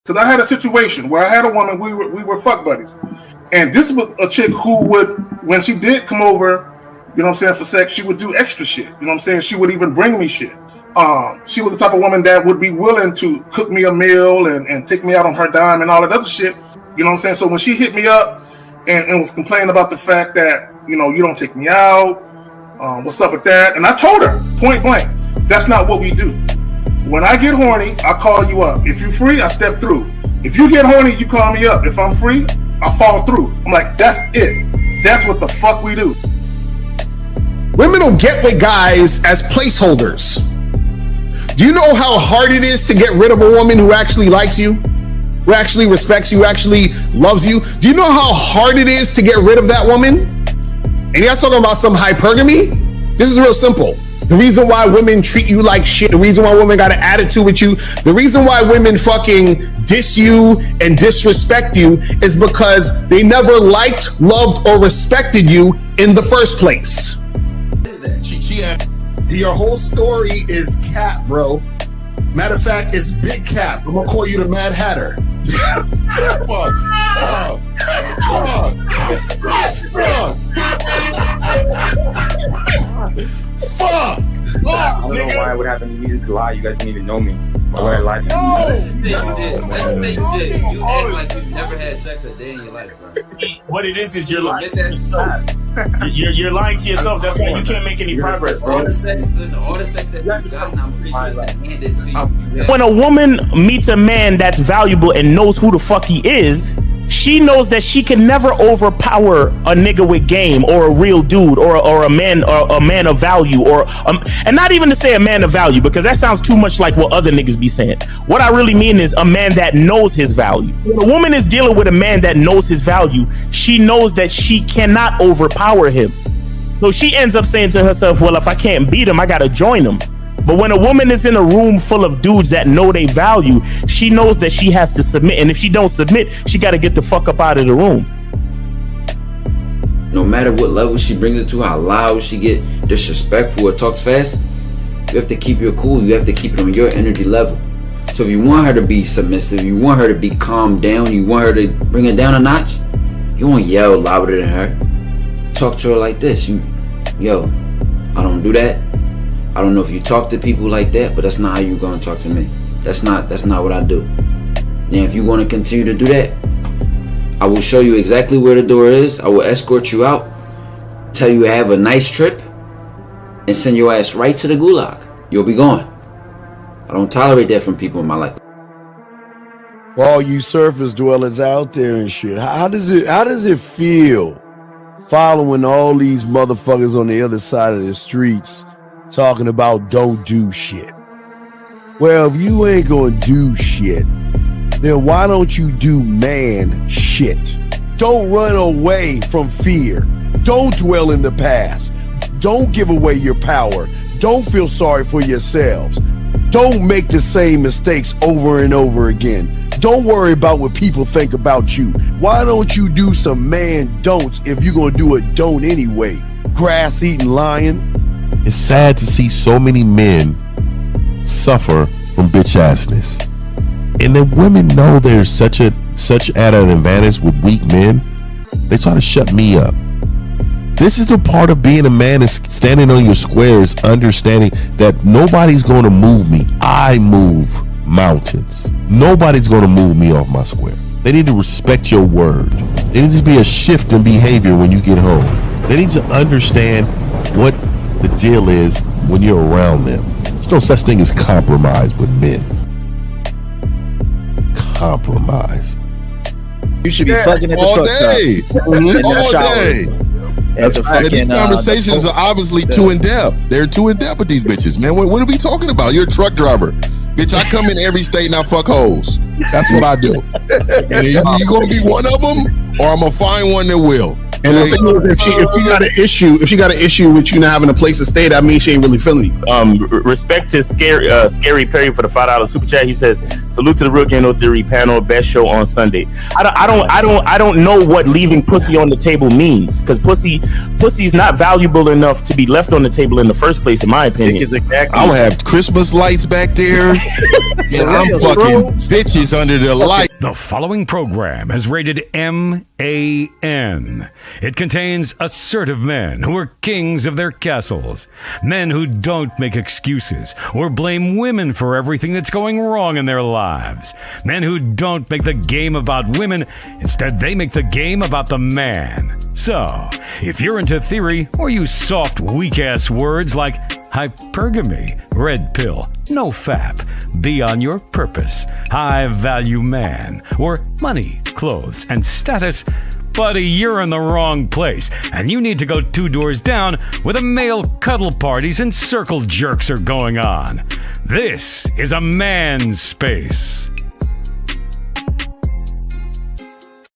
Because I had a situation where I had a woman, we were fuck buddies. And this was a chick who would, when she did come over, you know what I'm saying, for sex, she would do extra shit. You know what I'm saying? She would even bring me shit. She was the type of woman that would be willing to cook me a meal and take me out on her dime and all that other shit. You know what I'm saying? So when she hit me up and was complaining about the fact that, you know, you don't take me out, what's up with that? And I told her, point blank, that's not what we do. When I get horny, I call you up. If you're free, I step through. If you get horny, you call me up. If I'm free, I fall through. I'm like, that's it. That's what the fuck we do. Women will get with guys as placeholders. Do you know how hard it is to get rid of a woman who actually likes you, who actually respects you, who actually loves you? Do you know how hard it is to get rid of that woman? And you're not talking about some hypergamy? This is real simple. The reason why women treat you like shit, the reason why women got an attitude with you, the reason why women fucking diss you and disrespect you is because they never liked, loved, or respected you in the first place. Your whole story is cap, bro. Matter of fact, it's big cap. I'm gonna call you the Mad Hatter. Fuck. I don't know why it would happen to me to lie. You guys didn't even know me. Why would I lie to you? Let's say you did. You act like you've never had sex a day in your life, bro. What it is you're lying to yourself. You're lying to yourself. That's why you can't make any progress, bro. All the sex that you've gotten, I'm pretty sure it's been handed to you. When a woman meets a man that's valuable and knows who the fuck he is, she knows that she can never overpower a nigga with game or a real dude or a man of value and not even to say a man of value, because that sounds too much like what other niggas be saying. What I really mean is a man that knows his value. When a woman is dealing with a man that knows his value, she knows that she cannot overpower him. So she ends up saying to herself, well, if I can't beat him, I gotta join him. But when a woman is in a room full of dudes that know they value, she knows that she has to submit. And if she don't submit, she got to get the fuck up out of the room. No matter what level she brings it to, how loud she get disrespectful or talks fast, you have to keep your cool. You have to keep it on your energy level. So if you want her to be submissive, you want her to be calmed down, you want her to bring it down a notch, you won't yell louder than her. Talk to her like this. Yo, I don't do that. I don't know if you talk to people like that, but that's not how you're going to talk to me. That's not what I do. And if you're going to continue to do that, I will show you exactly where the door is. I will escort you out, tell you have a nice trip, and send your ass right to the gulag. You'll be gone. I don't tolerate that from people in my life. For all you surface dwellers out there and shit, how does it feel following all these motherfuckers on the other side of the streets talking about don't do shit? Well, if you ain't gonna do shit, then why don't you do man shit? Don't run away from fear. Don't dwell in the past. Don't give away your power. Don't feel sorry for yourselves. Don't make the same mistakes over and over again. Don't worry about what people think about you. Why don't you do some man don'ts if you're gonna do a don't anyway? Grass-eating lion. It's sad to see so many men suffer from bitch assness, and the women know there's such at an advantage with weak men. They try to shut me up. This is the part of being a man, is standing on your squares, understanding that nobody's going to move me. I move mountains. Nobody's going to move me off my square. They need to respect your word. There needs to be a shift in behavior when you get home. They need to understand what the deal is when you're around them. There's no such thing as compromise with men. Compromise. You should be fucking at the all truck day. stop. All day. These conversations are obviously too in depth. They're too in depth with these bitches, man. What are we talking about? You're a truck driver. Bitch, I come in every state and I fuck hoes. That's what I do. And you gonna be one of them, or I'm gonna find one that will. And the thing is, if she got an issue with you not having a place to stay, that means she ain't really feeling you. Respect to Scary Perry for the $5 super chat. He says, "Salute to the Real Game No Theory panel. Best show on Sunday." I don't know what leaving pussy on the table means, because pussy's not valuable enough to be left on the table in the first place, in my opinion. Exactly. I'll have Christmas lights back there, and I'm fucking bitches under the light. The following program is rated MAN. It contains assertive men who are kings of their castles, men who don't make excuses or blame women for everything that's going wrong in their lives, men who don't make the game about women, instead they make the game about the man. So, if you're into theory or use soft, weak-ass words like hypergamy, red pill, no fap, be on your purpose, high-value man, or money, clothes, and status, buddy, you're in the wrong place, and you need to go 2 doors down where the male cuddle parties and circle jerks are going on. This is a man's space.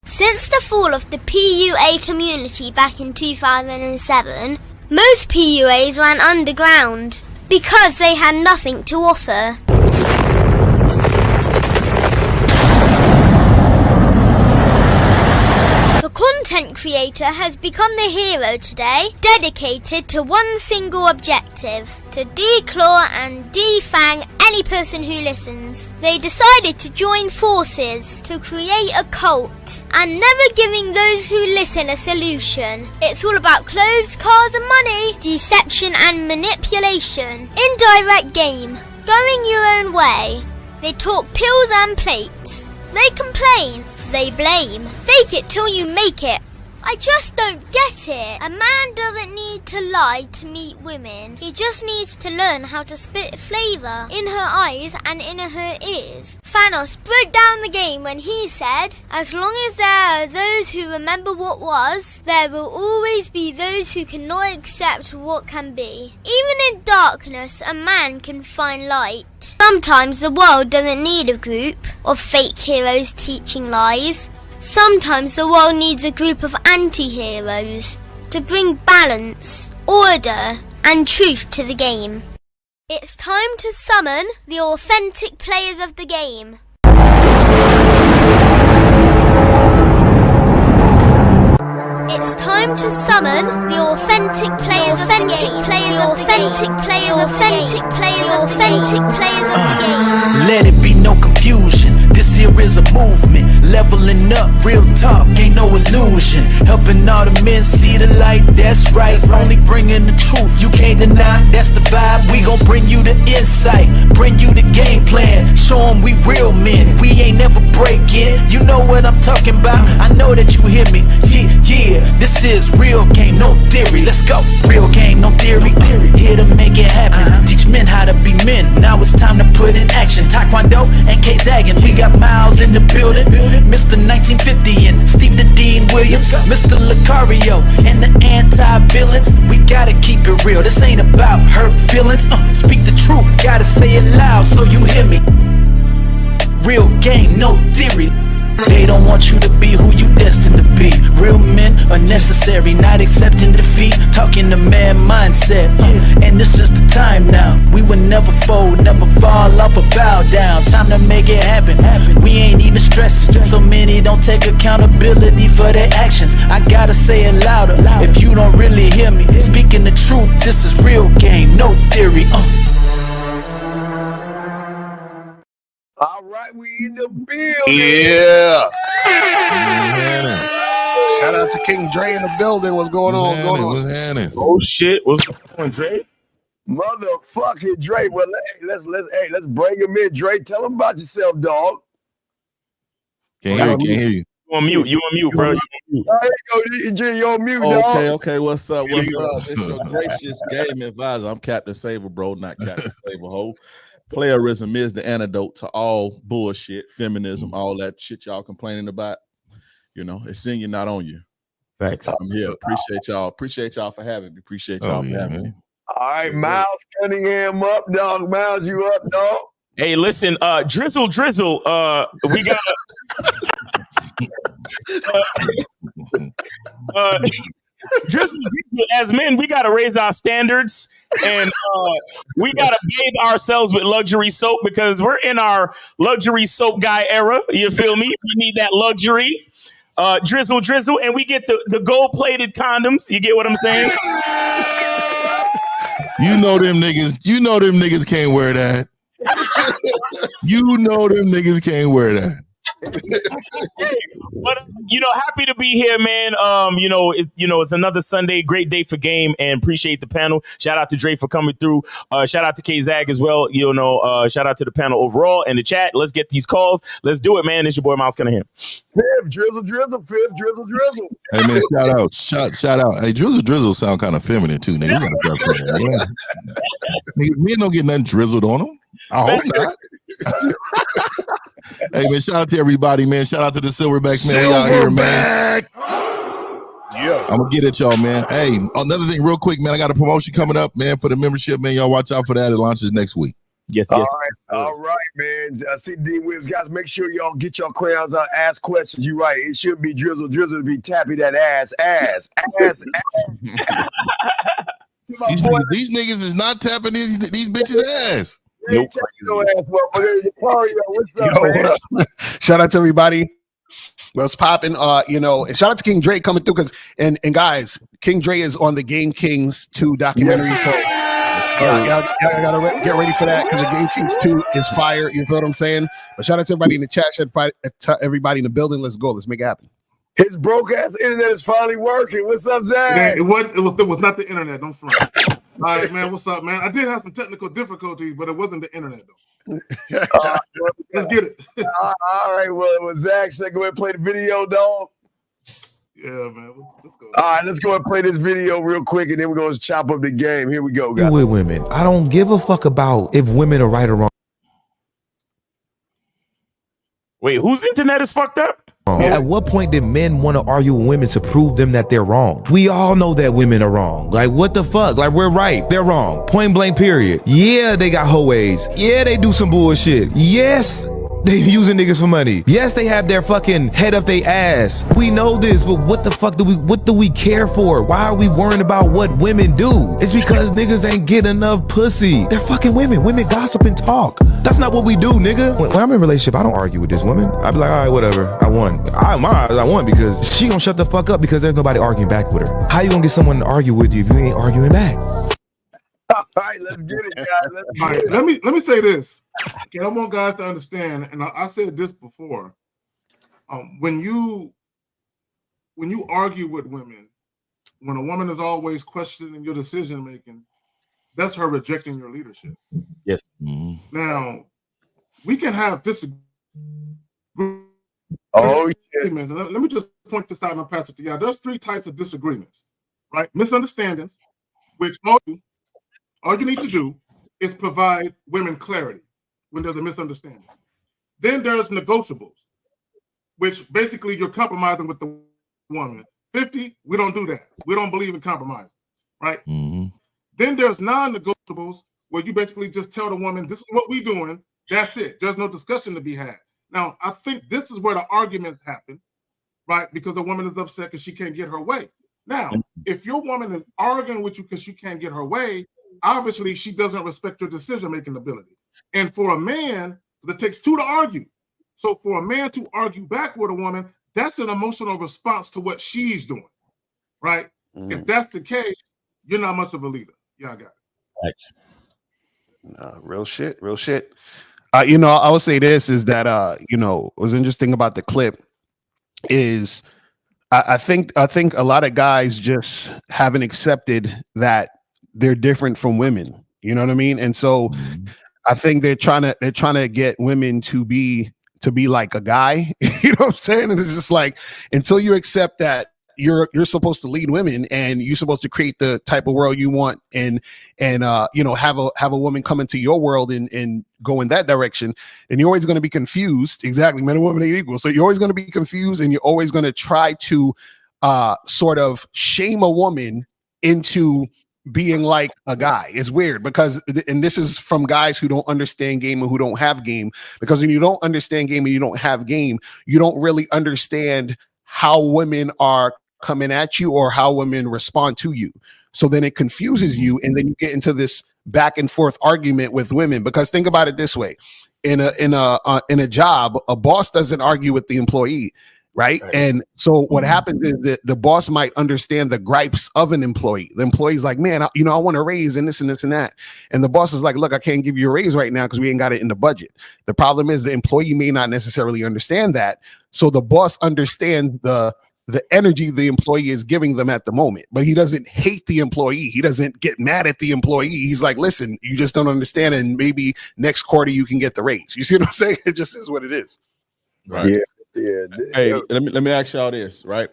Since the fall of the PUA community back in 2007, most PUAs ran underground because they had nothing to offer. The content creator has become the hero today, dedicated to one single objective: to declaw and defang any person who listens. They decided to join forces to create a cult, and never giving those who listen a solution. It's all about clothes, cars and money, deception and manipulation, indirect game, going your own way. They talk pills and plates. They complain. They blame. Fake it till you make it. I just don't get it. A man doesn't need to lie to meet women. He just needs to learn how to spit flavour in her eyes and in her ears. Thanos broke down the game when he said, "As long as there are those who remember what was, there will always be those who cannot accept what can be." Even in darkness, a man can find light. Sometimes the world doesn't need a group of fake heroes teaching lies. Sometimes the world needs a group of anti-heroes to bring balance, order, and truth to the game. It's time to summon the authentic players of the game. It's time to summon the authentic players of the game. The authentic players of the game. Let it be no confusion. This here is a movement, leveling up, real talk, ain't no illusion. Helping all the men see the light, that's right. Only bringing the truth, you can't deny, that's the vibe. We gon' bring you the insight, bring you the game plan. Show them we real men, we ain't never breaking. You know what I'm talking about, I know that you hear me. Yeah, this is real game, no theory. Let's go, real game, no theory. Here to make it happen, teach men how to be men. Now it's time to put in action. Taekwondo and K-Zagging, we got Miles in the building, Mr. 1950 and Steve the Dean Williams, Mr. Lucario and the anti-villains. We gotta keep it real, this ain't about hurt feelings. Speak the truth, gotta say it loud so you hear me. Real game, no theory. They don't want you to be who you destined to be. Real men are necessary, not accepting defeat. Talking the man mindset, and this is the time now. We will never fold, never fall off or bow down. Time to make it happen. We ain't even stressing. So many don't take accountability for their actions. I gotta say it louder. If you don't really hear me, speaking the truth, this is real game, no theory. All right, we in the building. Yeah. Shout out to King Dre in the building. What's going on? What's happening? Oh shit, what's going on, Dre? Motherfucking Dre. Well, let's bring him in. Dre, tell him about yourself, dog. Can't hear you. You on mute, bro. You on mute. There you go, Dre, you on mute, dog. Okay. What's up? It's your gracious game advisor. I'm Captain Saber, bro, not Captain Saber Ho. Playerism is the antidote to all bullshit, feminism, all that shit y'all complaining about. You know, it's in you, not on you. Thanks. I'm here. Appreciate y'all. Appreciate y'all for having me. Appreciate y'all for having me. All right, Miles Cunningham up, dog. Miles, you up, dog? Hey, listen, Drizzle, we got Drizzle, as men, we gotta raise our standards, and we gotta bathe ourselves with luxury soap because we're in our luxury soap guy era. You feel me? We need that luxury. Drizzle, and we get the gold-plated condoms. You get what I'm saying? You know them niggas can't wear that. You know them niggas can't wear that. But happy to be here, man. It's another Sunday, great day for game, and appreciate the panel. Shout out to Dre for coming through. Shout out to K-Zag as well. Shout out to the panel overall and the chat. Let's get these calls. Let's do it, man. It's your boy Miles Cunningham. Drizzle. Hey man, shout out. Hey, drizzle sound kind of feminine too, nigga. You gotta start saying that. Nigga, men don't get nothing drizzled on them. I hope not. Hey man, shout out to everybody, man. Shout out to the Silverbacks, man. We out here, man. Yeah, I'm gonna get at y'all, man. Hey, another thing, real quick, man. I got a promotion coming up, man, for the membership, man. Y'all watch out for that. It launches next week. Yes. All right, man. See D Williams, guys. Make sure y'all get your crayons out. Ask questions. You right. It should be drizzle to be tappy that ass. These niggas is not tapping these bitches' ass. Nope. What's up, man? Shout out to everybody. What's popping? And shout out to King Dre coming through because and guys, King Dre is on the Game Kings 2 documentary. So y'all gotta get ready for that because the Game Kings 2 is fire. You feel what I'm saying? But shout out to everybody in the chat, everybody in the building. Let's go. Let's make it happen. His broke ass internet is finally working. What's up, Zach? Man, it was not the internet. Don't front. All right, man. What's up, man? I did have some technical difficulties, but it wasn't the internet, though. Let's get it. All right. Well, Zach said go ahead and play the video, dog. Yeah, man. Let's go. All right, let's go and play this video real quick, and then we're going to chop up the game. Here we go, guys. With women, I don't give a fuck about if women are right or wrong. Wait, whose internet is fucked up? At what point did men want to argue with women to prove them that they're wrong? We all know that women are wrong. Like, what the fuck? Like, we're right. They're wrong. Point blank, period. Yeah, they got hoe ways. Yeah, they do some bullshit. Yes, they using niggas for money. Yes, they have their fucking head up their ass. We know this, but what the fuck what do we care for? Why are we worrying about what women do? It's because niggas ain't get enough pussy. They're fucking women. Women gossip and talk. That's not what we do, nigga. When I'm in a relationship, I don't argue with this woman. I be like, all right, whatever. I won. I won because she gonna shut the fuck up because there's nobody arguing back with her. How you gonna get someone to argue with you if you ain't arguing back? All right, let's get it, guys. All right, let me say this. Okay, I want guys to understand, and I said this before. When you argue with women, when a woman is always questioning your decision making, that's her rejecting your leadership. Yes. Mm-hmm. Now, we can have disagreements. Oh, yeah. Let me just point this out and I'll pass it to y'all. There's 3 types of disagreements, right? Misunderstandings, which all you need to do is provide women clarity when there's a misunderstanding. Then there's negotiables, which basically you're compromising with the woman. 50, we don't do that. We don't believe in compromise, right? Mm-hmm. Then there's non-negotiables where you basically just tell the woman, this is what we're doing. That's it. There's no discussion to be had. Now, I think this is where the arguments happen, right? Because the woman is upset because she can't get her way. Now, if your woman is arguing with you because she can't get her way, obviously she doesn't respect your decision-making ability. And for a man, it takes 2 to argue. So for a man to argue back with a woman, that's an emotional response to what she's doing, right? Mm-hmm. If that's the case, you're not much of a leader. Yeah, I got it. Thanks. Real shit. I would say this is that what was interesting about the clip is I think a lot of guys just haven't accepted that they're different from women. You know what I mean? And so I think they're trying to get women to be like a guy. You know what I'm saying? And it's just like until you accept that you're supposed to lead women and you're supposed to create the type of world you want and have a woman come into your world and go in that direction, and you're always going to be confused. Exactly, men and women are equal, so you're always going to be confused, and you're always going to try to sort of shame a woman into being like a guy. It's weird because, and this is from guys who don't understand game and who don't have game, because when you don't understand game and you don't have game, you don't really understand how women are coming at you or how women respond to you. So then it confuses you, and then you get into this back and forth argument with women. Because think about it this way: in a job, a boss doesn't argue with the employee. Right. And so what happens is that the boss might understand the gripes of an employee. The employee's like, man, I want a raise and this and this and that. And the boss is like, look, I can't give you a raise right now because we ain't got it in the budget. The problem is the employee may not necessarily understand that. So the boss understands the energy the employee is giving them at the moment, but he doesn't hate the employee. He doesn't get mad at the employee. He's like, listen, you just don't understand. And maybe next quarter you can get the raise. You see what I'm saying? It just is what it is. Right. Yeah. Yeah. Hey, let me ask y'all this, right?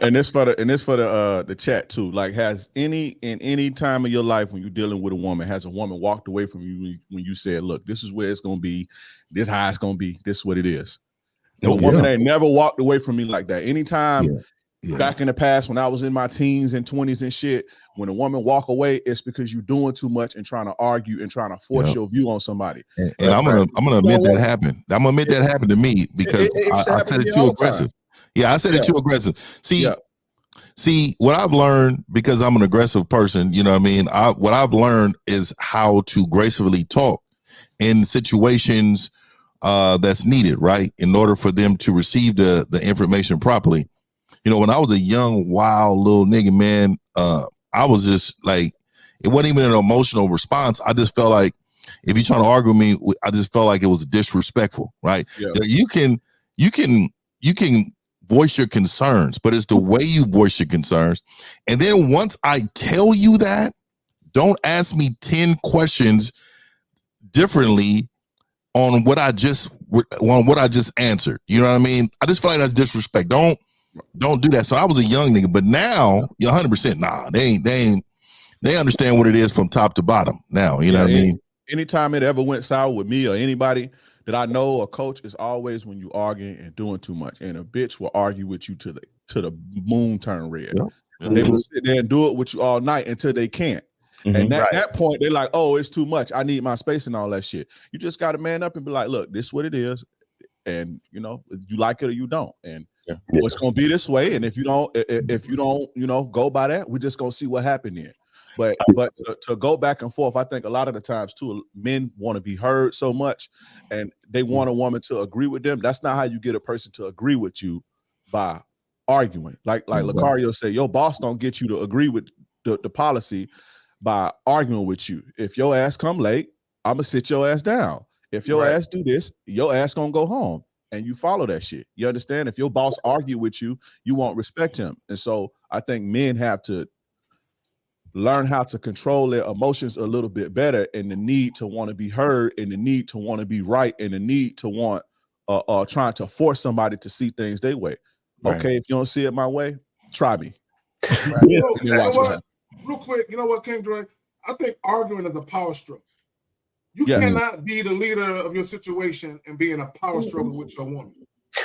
and this for the chat too. Like, has any time of your life when you're dealing with a woman, has a woman walked away from you when you said, look, this is where it's gonna be, this how it's gonna be, this is what it is? No woman ain't never walked away from me like that. Anytime back in the past when I was in my teens and 20s and shit, when a woman walk away, it's because you're doing too much and trying to argue and trying to force your view on somebody. And I'm gonna admit that happened. I'm gonna admit that happened to me because I said it too aggressive. Yeah, I said it too aggressive. See, what I've learned, because I'm an aggressive person, you know what I mean? What I've learned is how to gracefully talk in situations that's needed, right? In order for them to receive the information properly. You know, when I was a young, wild little nigga, man, I was just like, it wasn't even an emotional response. I just felt like if you're trying to argue with me, I just felt like it was disrespectful, right? Yeah. You can voice your concerns, but it's the way you voice your concerns. And then once I tell you that, don't ask me 10 questions differently on what I just answered. You know what I mean? I just feel like that's disrespect. Don't do that. So I was a young nigga, but now you're 100%. Nah, they understand what it is from top to bottom now. You know what I mean? Anytime it ever went sour with me or anybody that I know, a coach, is always when you arguing and doing too much. And a bitch will argue with you to the moon turn red. Yeah. They will sit there and do it with you all night until they can't. And at that point, they're like, oh, it's too much. I need my space and all that shit. You just got to man up and be like, look, this is what it is. And, you know, you like it or you don't. And it's going to be this way. And if you don't, you know, go by that, we're just going to see what happened then. But to go back and forth, I think a lot of the times too, men want to be heard so much and they want a woman to agree with them. That's not how you get a person to agree with you, by arguing. Like Lucario said, your boss don't get you to agree with the policy by arguing with you. If your ass come late, I'm gonna sit your ass down. If your ass do this, your ass gonna go home, and you follow that shit. You understand? If your boss argue with you, you won't respect him. And so I think men have to learn how to control their emotions a little bit better, and the need to want to be heard, and the need to want to be right, and the need to want trying to force somebody to see things their way. Okay, if you don't see it my way, try me. Real quick, you know what, King Dre? I think arguing is a power struggle. You cannot be the leader of your situation and be in a power struggle with your woman.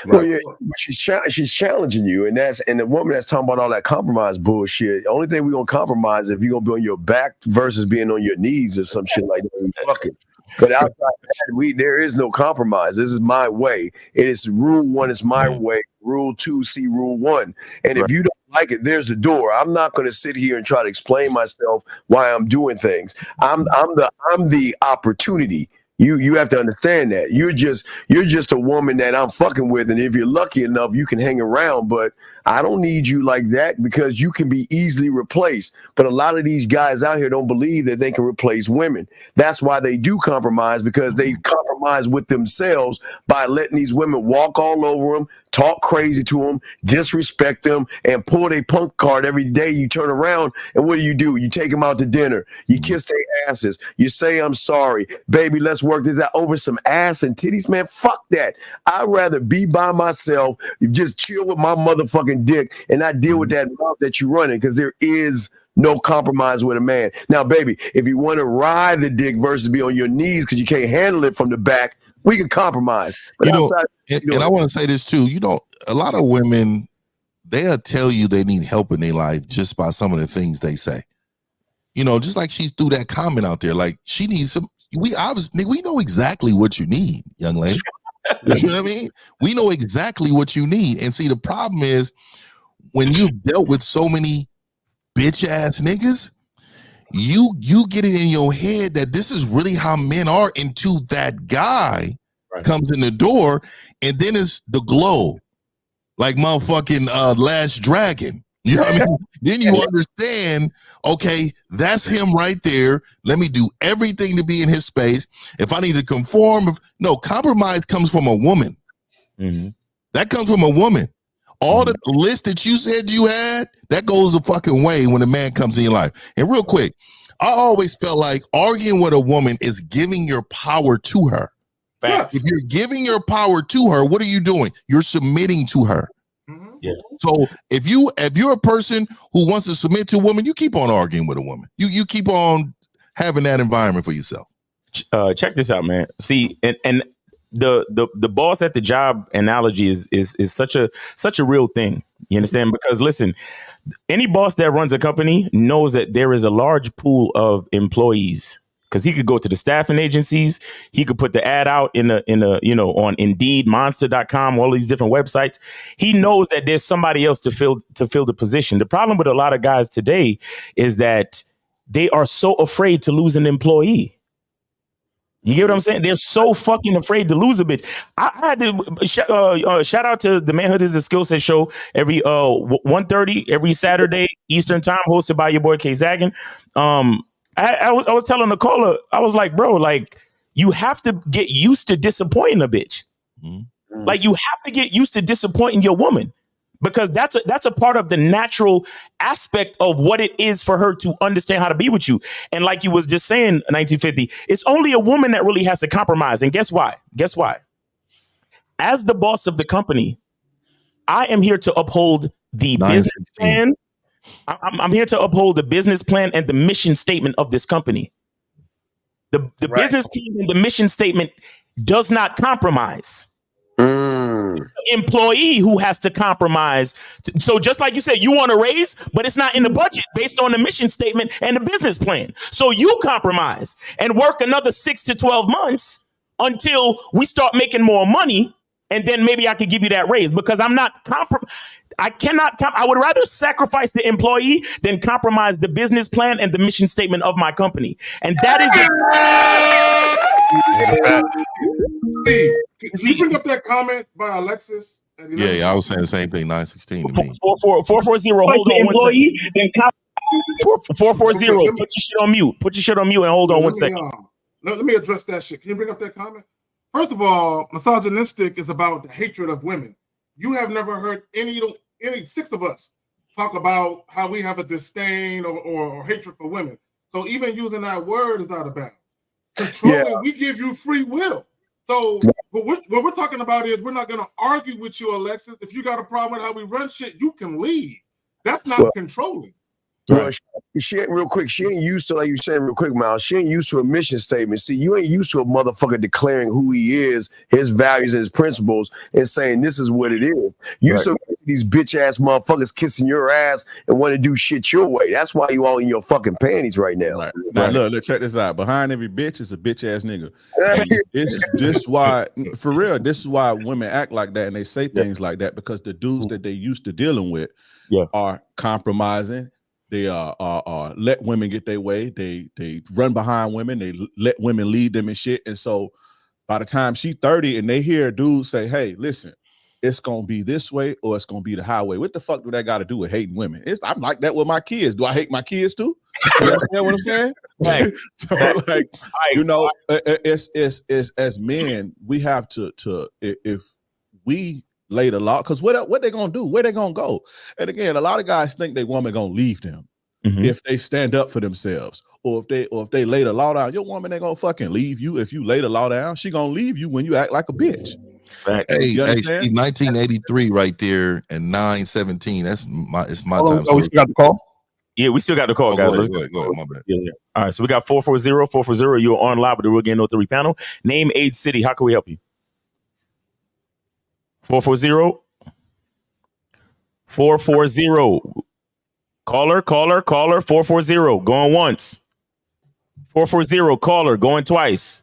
Well, yeah, she's challenging you, and the woman that's talking about all that compromise bullshit. The only thing we're gonna compromise is if you're gonna be on your back versus being on your knees or some shit like that. Fuck it. But outside that, there is no compromise. This is my way. It is rule one. It's my way. Rule two, see rule one. And if you don't like it, there's the door. I'm not going to sit here and try to explain myself why I'm doing things. I'm the opportunity. You have to understand that you're just a woman that I'm fucking with, and if you're lucky enough, you can hang around. But I don't need you like that, because you can be easily replaced. But a lot of these guys out here don't believe that they can replace women. That's why they do compromise, because they compromise with themselves by letting these women walk all over them, talk crazy to them, disrespect them, and pull their punk card every day. You turn around, and what do? You take them out to dinner. You kiss their asses. You say, I'm sorry, baby, let's work this out over some ass and titties. Man, fuck that. I'd rather be by myself, just chill with my motherfucking dick, and not deal with that mouth that you're running, because there is no compromise with a man. Now, baby, if you want to ride the dick versus be on your knees because you can't handle it from the back, we can compromise. But and I want to say this too. You know, a lot of women, they'll tell you they need help in their life just by some of the things they say. You know, just like she threw that comment out there, like she needs some. We know exactly what you need, young lady. You know what I mean? We know exactly what you need. And see, the problem is when you've dealt with so many bitch ass niggas, you get it in your head that this is really how men are until that guy comes in the door, and then it's the glow, like motherfucking Last Dragon. You know what I mean? Then you understand, okay, that's him right there. Let me do everything to be in his space. If I need to conform, no, compromise comes from a woman. Mm-hmm. That comes from a woman. All the list that you said you had, that goes a fucking way when a man comes in your life. And real quick, I always felt like arguing with a woman is giving your power to her. Facts. If you're giving your power to her, what are you doing? You're submitting to her. Yeah. So if you're a person who wants to submit to a woman, you keep on arguing with a woman. You keep on having that environment for yourself. Check this out, man. See, and the boss at the job analogy is such a real thing. You understand? Because listen, any boss that runs a company knows that there is a large pool of employees. Because he could go to the staffing agencies, he could put the ad out in a on Indeed, Monster.com, all these different websites. He knows that there's somebody else to fill the position. The problem with a lot of guys today is that they are so afraid to lose an employee. You get what I'm saying? They're so fucking afraid to lose a bitch. I had to shout out to the Manhood is a Skill Set show every 1:30 every Saturday Eastern time, hosted by your boy K Zaggin. I was telling the caller, I was like, bro, like you have to get used to disappointing a bitch. Mm-hmm. Like you have to get used to disappointing your woman, because that's a part of the natural aspect of what it is for her to understand how to be with you. And like you was just saying, 1950, it's only a woman that really has to compromise. And guess why? As the boss of the company, I am here to uphold the business plan. I'm here to uphold the business plan and the mission statement of this company. The business plan and the mission statement does not compromise. Employee who has to compromise. So just like you said, you want a raise, but it's not in the budget based on the mission statement and the business plan. So you compromise and work another 6 to 12 months until we start making more money. And then maybe I could give you that raise, because I'm not I would rather sacrifice the employee than compromise the business plan and the mission statement of my company. And that is Steve, can you bring up that comment by Alexis? Yeah, I was saying the same thing. 916 to me. 440. Hold on 1 second. 440. Put your shit on mute. Put your shit on mute and hold on 1 second. Let me address that shit. Can you bring up that comment? First of all, misogynistic is about the hatred of women. You have never heard any six of us talk about how we have a disdain or hatred for women. So even using that word is out of bounds. Controlling, we give you free will. So what we're talking about is we're not going to argue with you, Alexis. If you got a problem with how we run shit, you can leave. That's not controlling. Well, she ain't real quick. She ain't used to, like you said, real quick, Miles. She ain't used to a mission statement. See, you ain't used to a motherfucker declaring who he is, his values, and his principles, and saying this is what it is. You so these bitch ass motherfuckers kissing your ass and want to do shit your way. That's why you all in your fucking panties right now. Now look, check this out. Behind every bitch is a bitch ass nigga. This why, for real, this is why women act like that and they say things like that, because the dudes that they used to dealing with are compromising. They let women get their way. They run behind women. They let women lead them and shit. And so by the time she's 30 and they hear a dude say, hey, listen, it's gonna be this way or it's gonna be the highway. What the fuck do that got to do with hating women? I'm like that with my kids. Do I hate my kids too? You understand what I'm saying? So like, you know, it's as men, we have to if we lay the law, because what they gonna do? Where they gonna go? And again, a lot of guys think they woman gonna leave them if they stand up for themselves, or if they lay the law down. Your woman ain't gonna fucking leave you if you lay the law down. She gonna leave you when you act like a bitch. Hey, Steve, 1983 right there and 917. It's my time. Oh, we still got the call? Yeah, we still got the call, guys. Go ahead. My bad. Yeah. All right, so we got 440. You're on live with the Real Game No 3 panel. Name, age, city. How can we help you? 440. Caller. 440. Going once. 440. Caller. Going twice.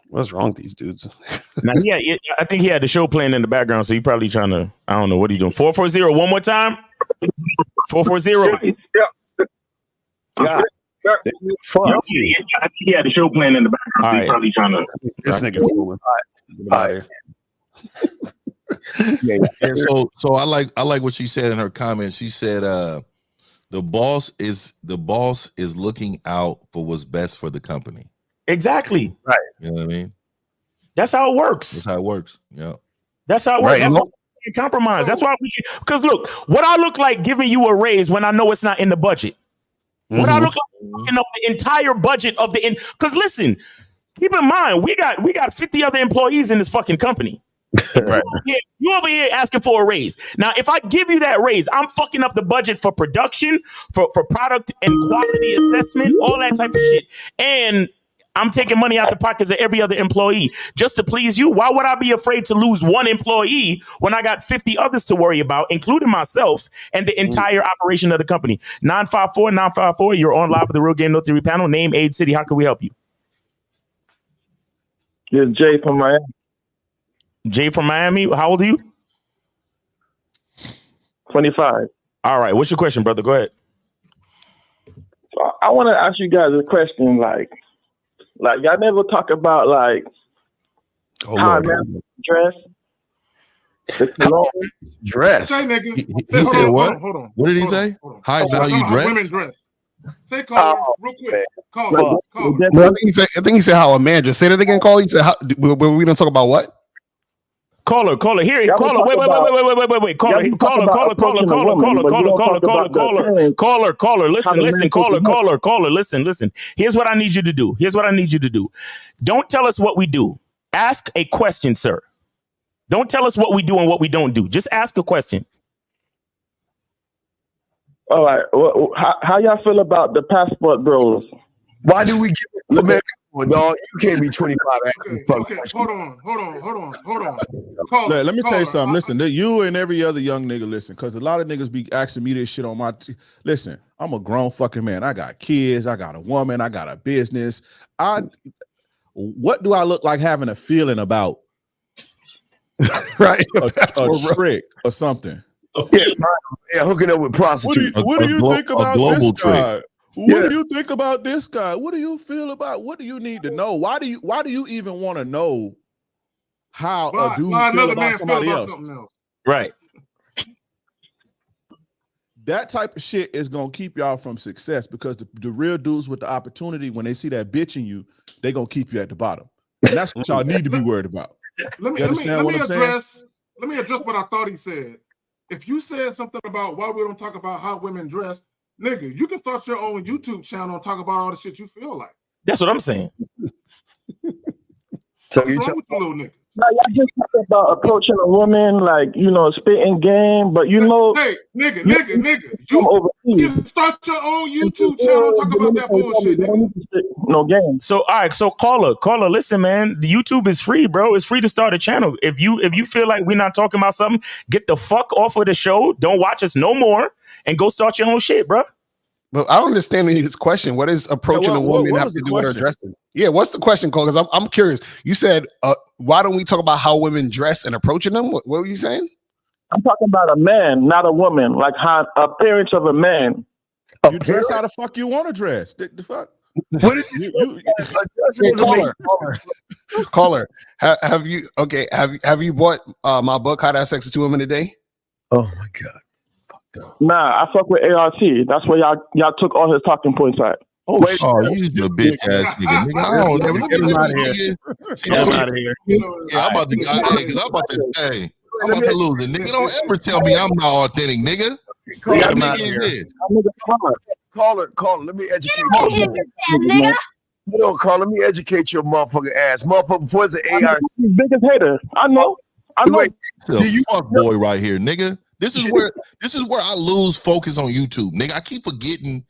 What's wrong with these dudes? Now, I think he had the show playing in the background, so he probably trying to. I don't know what he's doing. 440. One more time. 440. God. Fuck. I think he had the show playing in the background. So he probably trying to. This nigga's fooling. All right. So I like what she said in her comment. She said the boss is looking out for what's best for the company. Exactly. Right. You know what I mean? That's how it works. That's how it works. Yeah. That's how it works. Right. That's why we compromise. That's why because look, what I look like giving you a raise when I know it's not in the budget. What I look like fucking up the entire budget of because listen, keep in mind, we got 50 other employees in this fucking company. Right. You over here asking for a raise. Now, if I give you that raise, I'm fucking up the budget for production, for product and quality assessment, all that type of shit. And I'm taking money out the pockets of every other employee just to please you. Why would I be afraid to lose one employee when I got 50 others to worry about, including myself and the entire operation of the company? 954, you're on live with the Real Game No Theory panel. Name, age, city. How can we help you? It's Jay from Miami. Jay from Miami. How old are you? 25. All right. What's your question, brother? Go ahead. So I want to ask you guys a question. Like y'all never talk about how men dress. Dress. Say, nigga. He said what? Hold on. What did he say? High value dress. Women dress. Say, caller, real quick. Call. Well, I think he said how a man dress. Say that again, call. He said how. We don't talk about what? Caller. Here. Caller. Wait. Caller. Listen. Here's what I need you to do. Don't tell us what we do. Ask a question, sir. Don't tell us what we do and what we don't do. Just ask a question. All right. Well, how y'all feel about the passport bros? Why do we give it to dog? You can't be 25. Okay. Hold on. Let me tell you something. Listen, you and every other young nigga, listen, because a lot of niggas be asking me this shit on my. Listen, I'm a grown fucking man. I got kids. I got a woman. I got a business. What do I look like having a feeling about? Right. A trick or something. Yeah, hooking up with prostitutes. What do you think about this guy? What do you think about this guy? What do you feel about? What do you need to know? Why do you even want to know how a dude feels about somebody else? Right. That type of shit is gonna keep y'all from success because the real dudes with the opportunity, when they see that bitch in you, they gonna keep you at the bottom. And that's what y'all need to be worried about. Let me address what I thought he said. If you said something about why we don't talk about how women dress, nigga, you can start your own YouTube channel and talk about all the shit you feel like. That's what I'm saying. So what's wrong with you little niggas? Y'all just talking about approaching a woman spitting game, but hey, nigga, you can start your own YouTube channel and talk about that bullshit. No game. So all right, so caller, listen, man. The YouTube is free, bro. It's free to start a channel. If you feel like we're not talking about something, get the fuck off of the show. Don't watch us no more, and go start your own shit, bro. But I don't understand his question. What is approaching a woman have to do with her dressing? Yeah, what's the question, Cole? Because I'm curious. You said, why don't we talk about how women dress and approaching them? What were you saying? I'm talking about a man, not a woman. Like how appearance of a man. You dress how the fuck you want to dress. The fuck? What did you caller? Have you bought my book, How to Have Sex with 2 Women a Day? Oh my God. Nah, I fuck with ART. That's where y'all took all his talking points at. You a bitch ass nigga. I don't never get him out of here. Get him out of here. Yeah, I'm about to lose it, nigga. Don't ever tell me I'm not authentic, nigga. What nigga is this? Caller, let me educate you. Nigga. Caller, let me educate your motherfucking ass. Motherfucker, before it's an ART. Biggest hater. I know. You fuck boy right here, nigga. This is where I lose focus on YouTube, nigga. I keep forgetting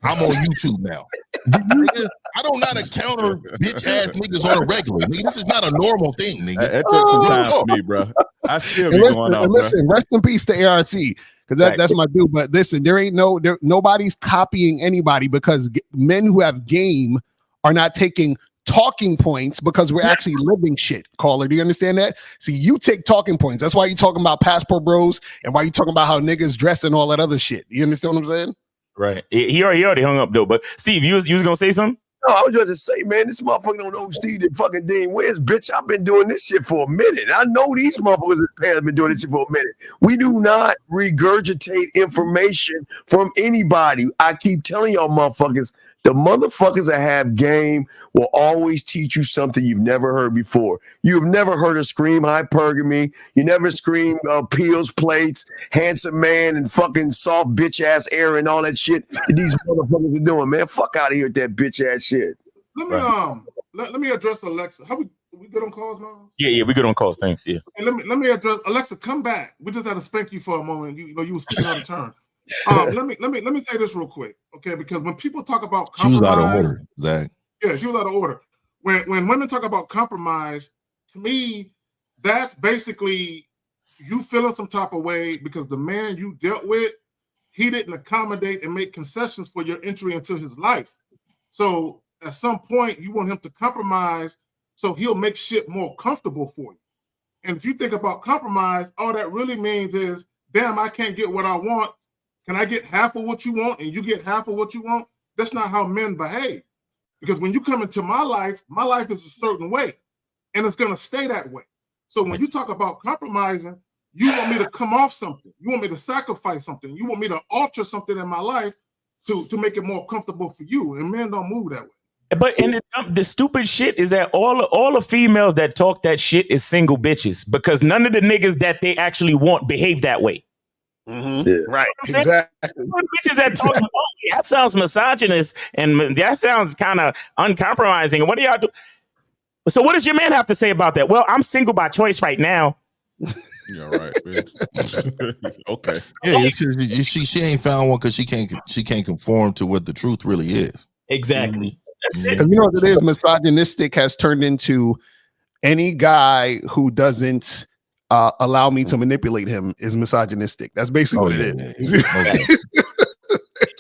I'm on YouTube now. Nigga, I don't know how to counter bitch ass niggas on a regular. Nigga, this is not a normal thing, nigga. It took some time for me, bro. I still be going out. Listen, rest in peace to ART, because that's my dude. But listen, nobody's copying anybody because men who have game are not taking talking points because we're actually living shit, caller. Do you understand that? See, you take talking points. That's why you're talking about passport bros and why you talking about how niggas dress and all that other shit. You understand what I'm saying? Right. He already hung up though. But Steve, you was gonna say something? No, I was just to say, man, this motherfucker don't know Steve and fucking Dean Where's bitch. I've been doing this shit for a minute. I know these motherfuckers' parents been doing this shit for a minute. We do not regurgitate information from anybody. I keep telling y'all motherfuckers, the motherfuckers that have game will always teach you something you've never heard before. You've never heard of scream hypergamy. You never scream peels plates, handsome man, and fucking soft bitch ass air and all that shit that these motherfuckers are doing, man. Fuck out of here with that bitch ass shit. Let me let me address Alexa. How we good on calls now? Yeah, we good on calls. Thanks. Yeah. And let me address Alexa. Come back. We just had to spank you for a moment. You know you were speaking out of turn. Let me say this real quick, okay? Because when people talk about compromise, she was out of order, Zach. Yeah, she was out of order. When women talk about compromise, to me, that's basically you feeling some type of way because the man you dealt with, he didn't accommodate and make concessions for your entry into his life. So at some point, you want him to compromise so he'll make shit more comfortable for you. And if you think about compromise, all that really means is, damn, I can't get what I want. Can I get half of what you want and you get half of what you want? That's not how men behave. Because when you come into my life is a certain way and it's going to stay that way. So when you talk about compromising, you want me to come off something. You want me to sacrifice something. You want me to alter something in my life to make it more comfortable for you. And men don't move that way. But and the stupid shit is that all the females that talk that shit is single bitches because none of the niggas that they actually want behave that way. Mm-hmm. Yeah. Right. You know exactly. Bitches that talk, that sounds misogynist and that sounds kind of uncompromising. And what do y'all do? So what does your man have to say about that? Well, I'm single by choice right now. Yeah, right. Okay. Yeah, she ain't found one because she can't conform to what the truth really is. Exactly. Because you know what it is, misogynistic has turned into any guy who doesn't allow me to manipulate him is misogynistic. That's basically what it is. Okay.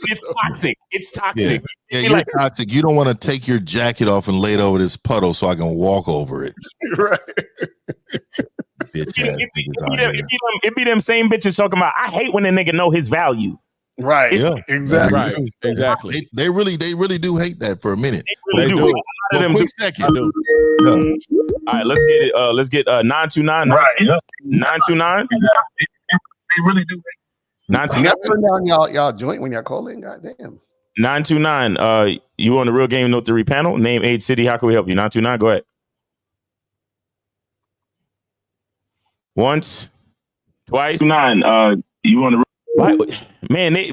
It's toxic. It's toxic. Yeah, you're toxic. You don't want to take your jacket off and lay it over this puddle so I can walk over it. Right. It be them same bitches talking about, I hate when a nigga know his value. Right. Yeah. Exactly. Right. Exactly. They really do hate that for a minute. They really do. For a quick second. Yeah. All right, let's get it. Let's get 929. Right. 929. They really do. 929. Turn down y'all joint when y'all call in. Goddamn. 929. You on the Real Game Note 3 panel? Name, age, city. How can we help you? 929. Go ahead. Once, twice. 9. You want to? Man, they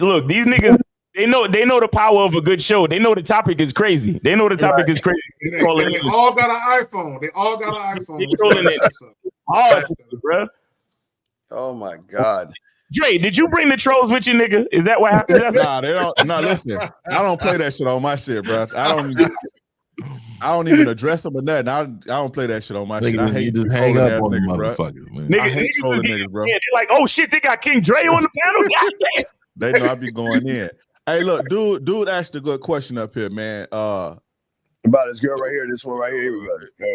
look. These niggas, they know the power of a good show. They know the topic is crazy. They know the topic is crazy. They all got an iPhone. They all got an iPhone. They're trolling it hard, bro. Oh my God. Dre, did you bring the trolls with you, nigga? Is that what happened? Nah, they don't. No, listen, I don't play that shit on my shit, bro. I don't even address them or nothing. I don't play that shit on my shit. I hate just hang up on the motherfuckers, man. I hate trolling niggas, bro. Yeah, they're like, oh shit, they got King Dre on the panel. Goddamn. They know I be going in. Hey, look, dude asked a good question up here, man. About this girl right here, this one right here.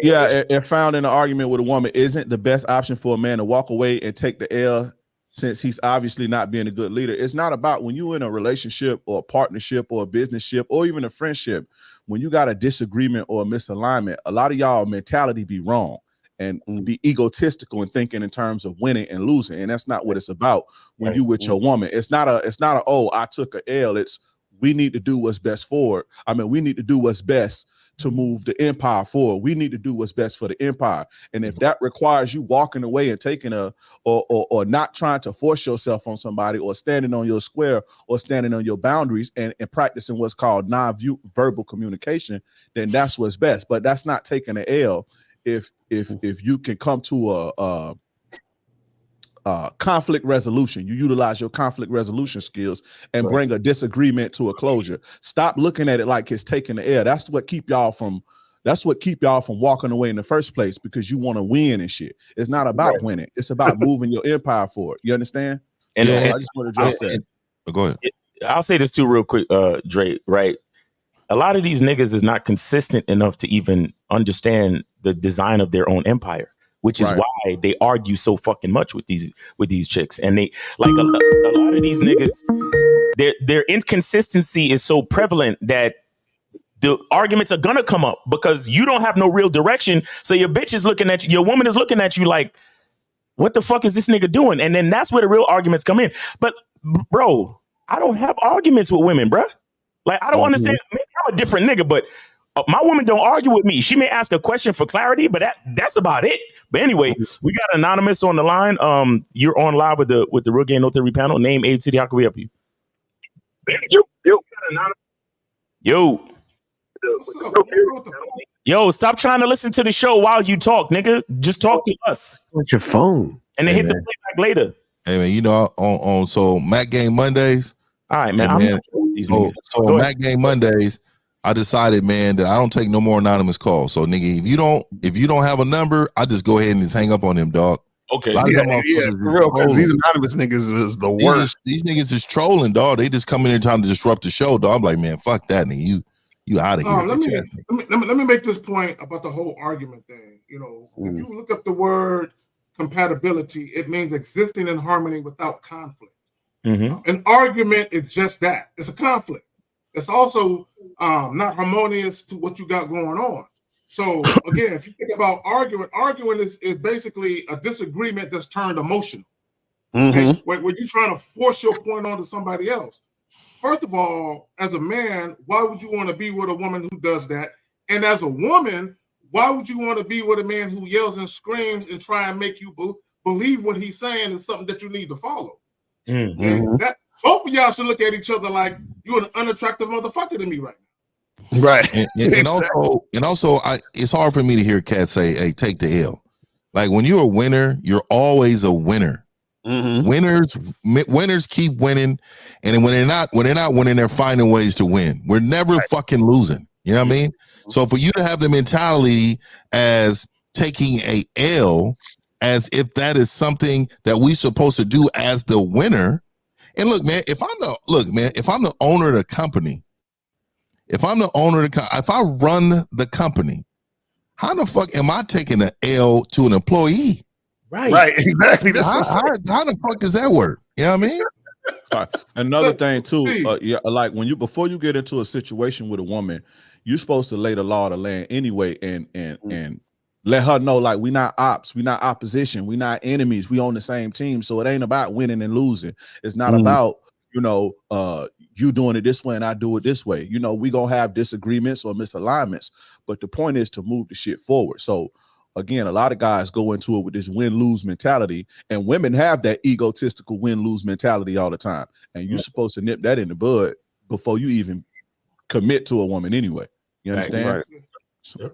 Yeah, and found in an argument with a woman isn't the best option for a man to walk away and take the L since he's obviously not being a good leader. It's not about when you're in a relationship or a partnership or a business ship or even a friendship, when you got a disagreement or a misalignment, a lot of y'all mentality be wrong and be egotistical and thinking in terms of winning and losing. And that's not what it's about when you with your woman. It's not a, oh, I took a L. It's we need to do what's best for it. I mean, we need to do what's best to move the empire forward. We need to do what's best for the empire. And if that requires you walking away and taking or not trying to force yourself on somebody or standing on your square or standing on your boundaries and practicing what's called non-verbal communication, then that's what's best. But that's not taking an L if you can come to a conflict resolution. You utilize your conflict resolution skills and bring a disagreement to a closure. Stop looking at it like it's taking the air. That's what keep y'all from walking away in the first place, because you want to win and shit. It's not about winning. It's about moving your empire forward. You understand? And I just want to address that. Go ahead. I'll say this too real quick, Dre, right? a lot of these niggas is not consistent enough to even understand the design of their own empire, which is why they argue so fucking much with these chicks. And they like a lot of these niggas, their inconsistency is so prevalent that the arguments are gonna come up because you don't have no real direction. So your bitch is looking at you, your woman is looking at you like, what the fuck is this nigga doing? And then that's where the real arguments come in. But bro, I don't have arguments with women, bro. Like, I don't understand. Maybe I'm a different nigga, but my woman don't argue with me. She may ask a question for clarity, but that's about it. But anyway, we got Anonymous on the line. You're on live with the Real Game No Theory panel. Name, age, city. How can we help you? Yo, stop trying to listen to the show while you talk, nigga. Just talk to us. What's your phone? And then hit the playback later. Hey man, you know, on so Mac Game Mondays. All right, man. So on Mac Game Mondays, I decided, man, that I don't take no more anonymous calls. So nigga, if you don't have a number, I just go ahead and just hang up on them, dog. Okay. For real, because these anonymous niggas is the worst. These niggas is trolling, dog. They just come in here trying to disrupt the show, dog. I'm like, man, fuck that, nigga. You out of here. Let me make this point about the whole argument thing. You know, if you look up the word compatibility, it means existing in harmony without conflict. An argument is just that. It's a conflict. It's also not harmonious to what you got going on. So again, if you think about arguing is basically a disagreement that's turned emotional. Okay? Where you're trying to force your point onto somebody else. First of all, as a man, why would you want to be with a woman who does that? And as a woman, why would you want to be with a man who yells and screams and try and make you believe what he's saying is something that you need to follow? And that both of y'all should look at each other like you're an unattractive motherfucker to me right now. Right. And also, it's hard for me to hear cats say, "Hey, take the L." Like when you're a winner, you're always a winner. Winners keep winning, and when they're not winning, they're finding ways to win. We're never fucking losing. You know what I mean? So for you to have the mentality as taking a L, as if that is something that we're supposed to do as the winner. And look, man, if I'm the owner of the company, if I run the company, how the fuck am I taking an L to an employee? Right, exactly. How the fuck does that work? You know what I mean? Right. Another thing too, like before you get into a situation with a woman, you're supposed to lay the law of the land anyway, and let her know, like, we not ops, we not opposition, we not enemies, we on the same team. So it ain't about winning and losing. It's not about you doing it this way and I do it this way. You know, we gonna have disagreements or misalignments, but the point is to move the shit forward. So again, a lot of guys go into it with this win-lose mentality, and women have that egotistical win-lose mentality all the time. And you're supposed to nip that in the bud before you even commit to a woman anyway. You understand? Right.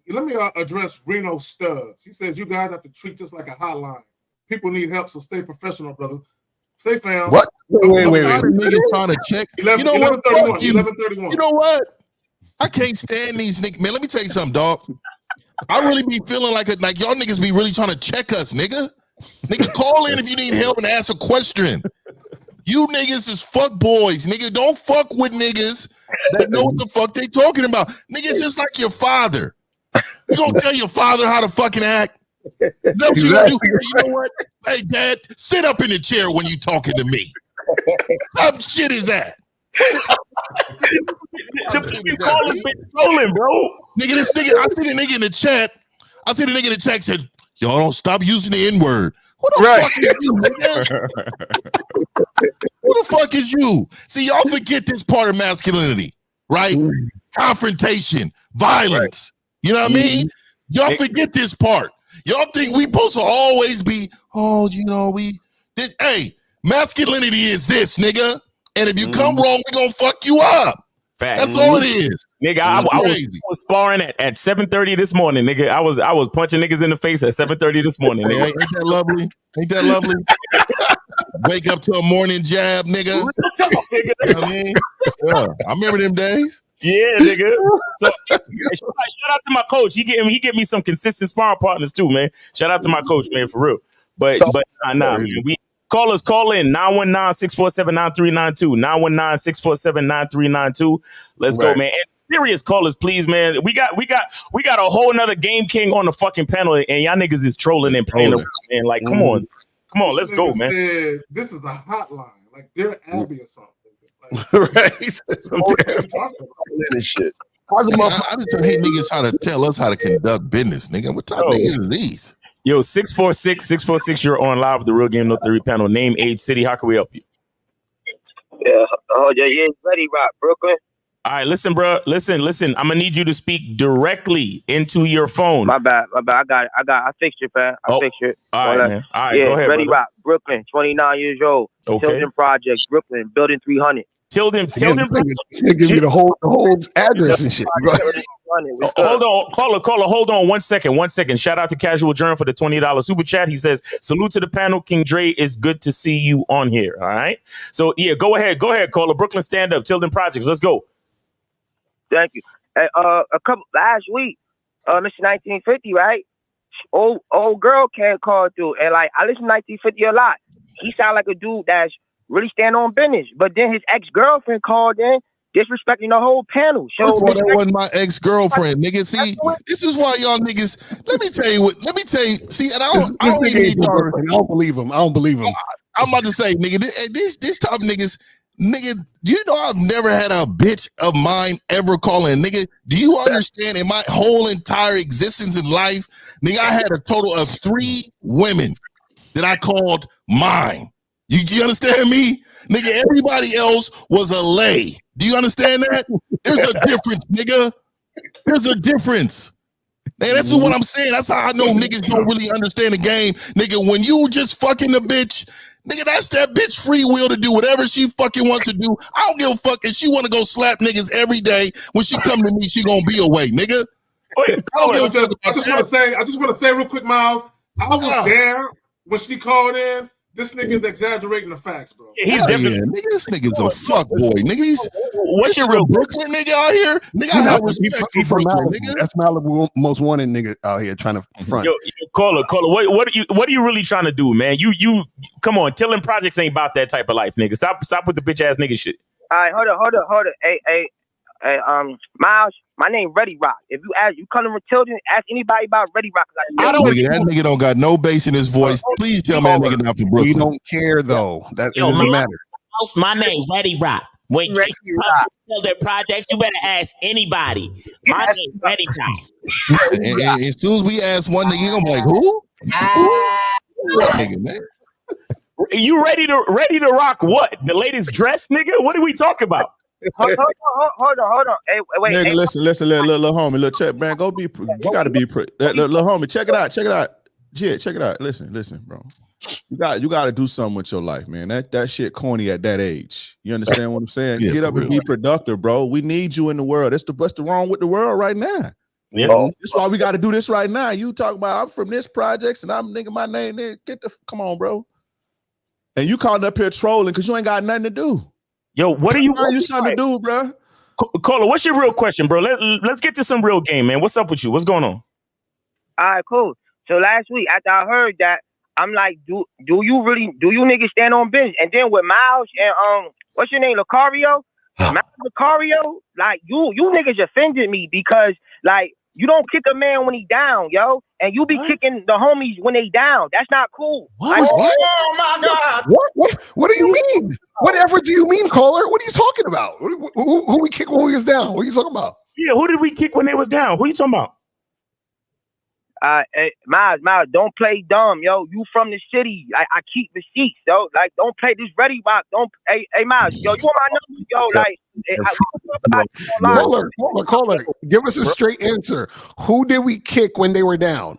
Let me address Reno Stubbs. He says you guys have to treat this like a hotline. People need help, so stay professional, brothers. Stay fam. What? Wait. Trying to check. 11:31. 11:31. You know what? I can't stand these niggas. Man, let me tell you something, dog. I really be feeling like y'all niggas be really trying to check us, nigga. Nigga, call in if you need help and ask a question. You niggas is fuck boys, nigga. Don't fuck with niggas that know what the fuck they talking about. Nigga, it's just like your father. You gonna tell your father how to fucking act? Don't you do? You know what? Hey, Dad, sit up in the chair when you talking to me. Some shit is that. The fucking call has been trolling, bro. Nigga, I see the nigga in the chat. Said, y'all don't stop using the N-word. Who the fuck is you, nigga? Who the fuck is you? See, y'all forget this part of masculinity, right? Confrontation, violence. You know what I mean? Y'all forget this part. Y'all think we supposed to always be, hey, masculinity is this, nigga. And if you come wrong, we gonna fuck you up. Facts. That's all it is. Nigga, I was sparring at 7:30 this morning, nigga. I was punching niggas in the face at 7:30 this morning, nigga. Ain't that lovely? Wake up to a morning jab, nigga. You know what I mean? Yeah, I remember them days. Yeah, nigga. So, shout out to my coach. He get me some consistent sparring partners too, man. Shout out to my coach, man, for real. But nah, man, Callers, call in 919-647-9392. 919-647-9392. Let's go, man. And serious callers, please, man. We got a whole nother game king on the fucking panel, and y'all niggas is trolling and playing around, man. Like, come on, let's go, man. This is a hotline, like they're Abby or something. Right? Some damn shit. I just hate niggas trying to tell us how to conduct business, nigga. What type of niggas is these? Yo, 646, you're on live with the Real Game No Theory panel. Name, age, city. How can we help you? Yeah, Ready Rock, Brooklyn. All right, listen, bro. Listen. I'm gonna need you to speak directly into your phone. My bad. I fixed it, man. I fixed it. All right, man. All right, go ahead, Ready brother. Rock, Brooklyn, 29 years old. Okay. Tilden Project, Brooklyn, building 300. Tilden. Give me the whole address and shit. Hold on, caller. Hold on 1 second. 1 second. Shout out to Casual Journal for the $20 super chat. He says, "Salute to the panel, King Dre. It's good to see you on here." All right. So yeah, go ahead, caller. Brooklyn, stand up. Tilden Projects. Let's go. Thank you. Hey, last week, Mr. 1950, right? Old girl can't call through, and like I listen to 1950 a lot. He sound like a dude that's really stand on business, but then his ex-girlfriend called in, disrespecting the whole panel. So that wasn't my ex-girlfriend, nigga. See, this is why y'all niggas. Let me tell you. See, and I don't believe him. I'm about to say, nigga, this type of niggas. Nigga, do you know I've never had a bitch of mine ever calling? Nigga, do you understand in my whole entire existence in life, nigga, I had a total of 3 women that I called mine. You understand me? Nigga, everybody else was a lay. Do you understand that? There's a difference, nigga. There's a difference. Man, that's what I'm saying. That's how I know niggas don't really understand the game. Nigga, when you just fucking the bitch, nigga, that's that bitch free will to do whatever she fucking wants to do. I don't give a fuck if she want to go slap niggas every day. When she come to me, she gonna be away, nigga. I just want to say real quick, Miles. I was there when she called in. This nigga's exaggerating the facts, bro. Yeah, he's definitely. Nigga, this nigga's a fuck boy. Nigga, what's your real Brooklyn nigga out here? Nigga, I have respect for Brooklyn, nigga. That's Malibu most wanted nigga out here trying to front. Yo, caller. What are you really trying to do, man? You come on. Tilden Projects ain't about that type of life, nigga. Stop with the bitch ass nigga shit. All right, hold on. Hey, Miles, my name Ready Rock. If you come to Tilden, ask anybody about Ready Rock. That nigga don't got no bass in his voice. Please tell me that nigga not from Brooklyn. We don't care though. That doesn't matter. My name Ready Rock. When you tell their projects, you better ask anybody. My name Ready Rock. And as soon as we ask one nigga, gonna be like, who? Nigga, man. You ready to rock what? The latest dress, nigga? What are we talking about? Hold on. Hey, wait. Nigga, listen, little homie, little check, man. You gotta be little homie. Check it out. Yeah, check it out. Listen, bro. You gotta do something with your life, man. That shit corny at that age. You understand what I'm saying? Yeah, get up and be productive, bro. We need you in the world. What's the wrong with the world right now? Yeah. That's why we got to do this right now. You talk about I'm from this projects and I'm thinking my name there. Come on, bro. And you calling up here trolling because you ain't got nothing to do. Yo, what are you trying to do, bro? Caller, what's your real question, bro? Let's get to some real game, man. What's up with you? What's going on? All right, cool. So last week after I heard that, I'm like, do you niggas stand on business? And then with Miles and what's your name, Lucario? Miles Lucario, like you niggas offended me because like you don't kick a man when he down, yo, and you be kicking the homies when they down. That's not cool. What? Oh my God! What do you mean? Whatever do you mean, caller? What are you talking about? Who we kick when we was down? What are you talking about? Yeah, who did we kick when they was down? Who are you talking about? Hey, Miles, don't play dumb, yo. You from the city. Like, I keep receipts, yo. Like, don't play this Ready Rock. Hey, Miles, yo, you want my number, yo? Like, caller, give us a straight answer. Who did we kick when they were down?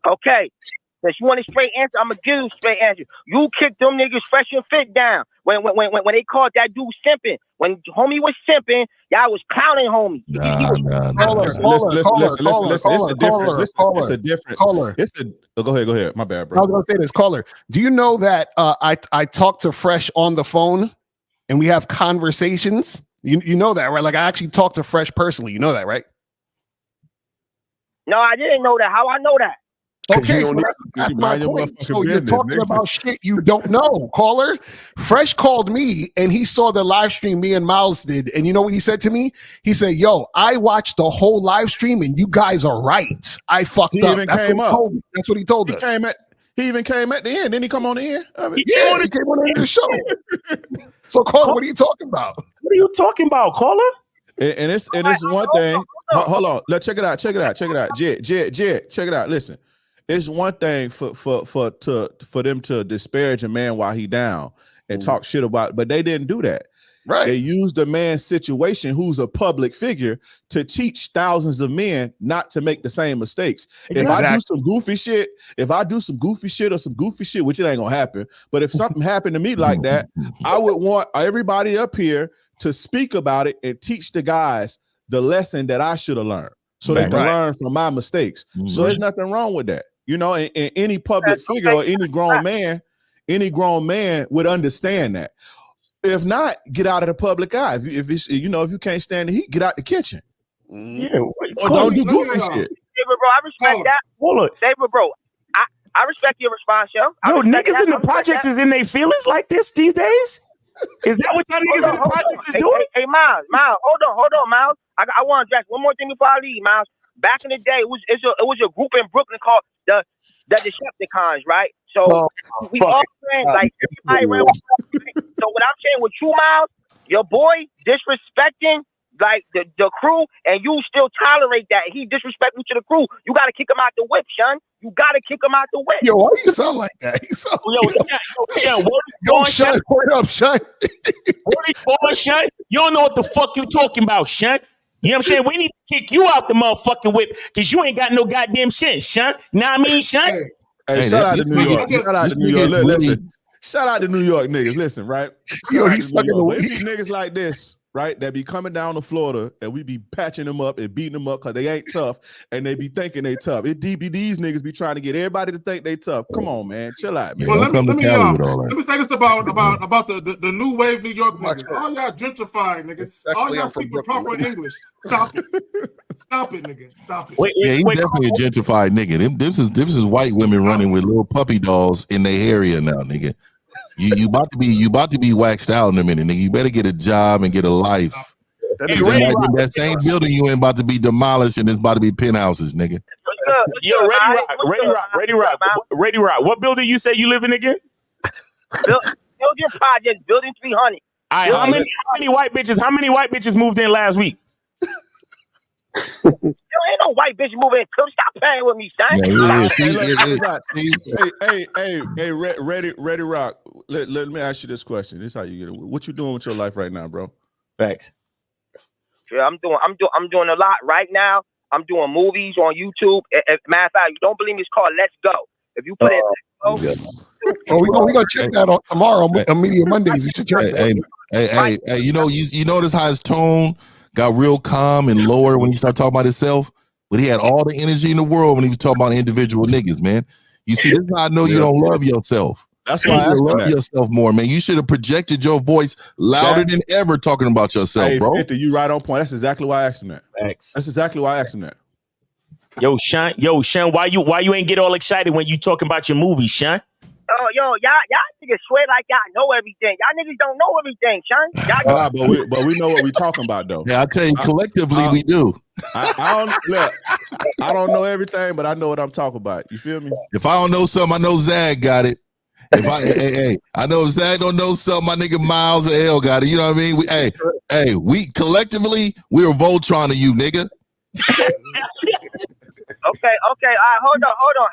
Okay. Since you want a straight answer, I'm gonna give you a straight answer. You kicked them niggas fresh and fit down when they called that dude simping. When homie was simping, y'all was clowning homie. Listen. Go ahead. My bad, bro. I was gonna say this, caller. Do you know that I talk to Fresh on the phone and we have conversations? You know that, right? Like I actually talk to Fresh personally. You know that, right? No, I didn't know that. How I know that? Okay, so that's my point. So you're talking about shit you don't know, caller. Fresh called me and he saw the live stream me and Miles did. And you know what he said to me? He said, yo, I watched the whole live stream and you guys are right. I fucked up. That's what he told us. He even came at the end. Didn't he come on the end? He came on the end of the show. So, caller, what are you talking about? What are you talking about, caller? And it's one thing. Hold on. Let's check it out. Jed, check it out. Listen. It's one thing for them to disparage a man while he down and talk shit about, but they didn't do that. Right. They used a man's situation who's a public figure to teach thousands of men not to make the same mistakes. Exactly. If I do some goofy shit or some goofy shit, which it ain't gonna happen, but if something happened to me like that, I would want everybody up here to speak about it and teach the guys the lesson that I should have learned so they can learn from my mistakes. So there's nothing wrong with that. You know, and any public figure or any grown man would understand that. If not, get out of the public eye. If you can't stand the heat, get out the kitchen. Yeah, or don't do goofy shit. David, bro, I respect that. David, bro, I respect your response, yo. Yo, niggas in the projects is in their feelings like this these days. Is that what y'all niggas in the projects is doing? Hey, Miles, hold on, Miles. I want to address one more thing before I leave, Miles. Back in the day, it was a group in Brooklyn called the Decepticons, right? So we all friends, like everybody around. So what I'm saying with you, Miles, your boy disrespecting like the crew, and you still tolerate that. He disrespectful to the crew. You got to kick him out the whip, son. You got to kick him out the whip. Yo, why do you sound like that? Shun. Word up, Shun. Shun. You don't know what the fuck you talking about, Shun. You know what I'm saying? We need to kick you out the motherfucking whip because you ain't got no goddamn sense, Shun. Know what I mean, Shun? Hey, shout out to New York. Shout out to New York. Listen. Shout out to New York niggas. Listen, right? Yo, he's stuck in the way. Niggas like this, right? That be coming down to Florida and we be patching them up and beating them up because they ain't tough and they be thinking they tough. These niggas be trying to get everybody to think they tough. Come on, man. Chill out, man. Well, let me say this about the new wave New York niggas. All y'all gentrifying niggas. All y'all speaking proper English. Stop it. Stop it, nigga. Stop it. Yeah, he's definitely a gentrified nigga. This is white women running with little puppy dolls in their area now, nigga. You about to be waxed out in a minute, nigga. You better get a job and get a life. That same building you in about to be demolished and it's about to be penthouses, nigga. Yo, Ready Rock. What building you say you live in again? Building Project, Building 300. All right, how many white bitches moved in last week? There ain't no white bitch moving in. Stop playing with me, son. Hey, Ready Rock. Let me ask you this question. This is how you get it. What you doing with your life right now, bro? Thanks. Yeah, I'm doing a lot right now. I'm doing movies on YouTube. Matter of fact, you don't believe me? It's called Let's Go. If you put it, we're gonna check that out tomorrow on Media Mondays. You should check that. Hey, you notice how his tone got real calm and lower when he started talking about himself, but he had all the energy in the world when he was talking about individual niggas, man. You see, this is how I know you don't love yourself. That's why I love yourself more, man. You should have projected your voice louder than ever talking about yourself, bro. 50, you right on point. That's exactly why I asked him that. Thanks. That's exactly why I asked him that. Yo, Sean, why you ain't get all excited when you talking about your movie, Sean? Oh, y'all niggas swear like y'all know everything. Y'all niggas don't know everything, Sean. But we know what we talking about, though. Yeah, I tell you, collectively we do. I don't know everything, but I know what I'm talking about. You feel me? If I don't know something, I know Zag got it. If I know if Zag don't know something, my nigga Miles or L got it. You know what I mean? We collectively we're Voltron to you, nigga. Okay. All right, hold on.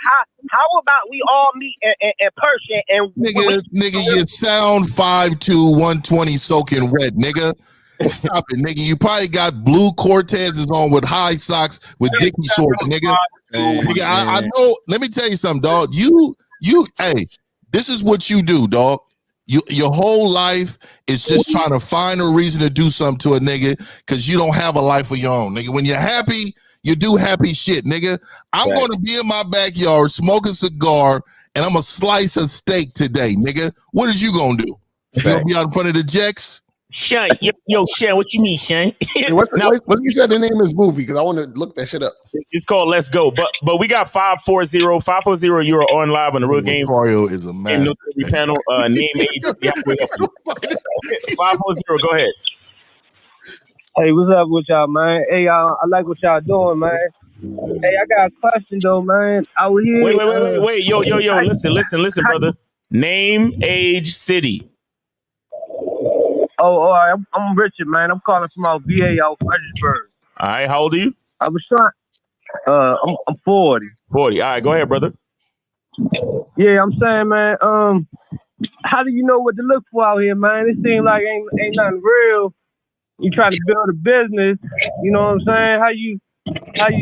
How about we all meet in person and nigga, you sound 5'2", 120 soaking wet, nigga. Stop it, nigga. You probably got blue Cortezes on with high socks with Dickie shorts, nigga. Nigga, I know. Let me tell you something, dog. Hey, this is what you do, dog. Your whole life is just trying to find a reason to do something to a nigga because you don't have a life of your own, nigga. When you're happy, you do happy shit, nigga. I'm going to be in my backyard, smoke a cigar, and I'm going to slice a steak today, nigga. What is you going to do? You going to be out in front of the Jacks? Sean, yo, Sean, what you mean, Sean? Hey, what you said the name of this movie? Because I want to look that shit up. It's called Let's Go. But we got 540. 540, you're on live on the Real Game. Mario is a In man. the panel, name, age, city, how we help you. 540, go ahead. Hey, what's up with y'all, man? Hey, I like what y'all doing, man. Hey, I got a question though, man. I was here. Wait. Yo. Listen, brother. Name, age, city. Oh, I'm Richard, man. I'm calling from our VA out Fredericksburg. All right, how old are you? I was trying. I'm 40. 40. All right, go ahead, brother. Yeah, I'm saying, man. How do you know what to look for out here, man? It seems like ain't nothing real. You trying to build a business, you know what I'm saying? How you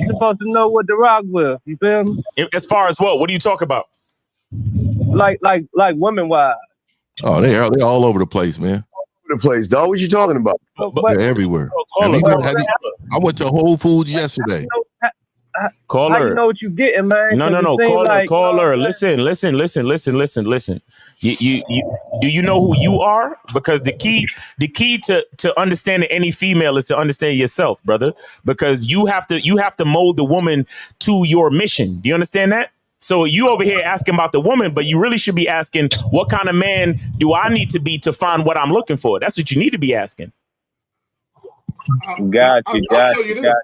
supposed to know what to rock with? You feel me? As far as what? What do you talk about? Like women wise. Oh, they're all over the place, man. The place, dog. What you talking about? They're everywhere. I went to Whole Foods yesterday. Call How her. you know what you getting, man? No. Call her. Listen. You do you know who you are? Because the key to understanding any female is to understand yourself, brother. Because you have to mold the woman to your mission. Do you understand that? So you over here asking about the woman, but you really should be asking, what kind of man do I need to be to find what I'm looking for? That's what you need to be asking. I'll tell you this.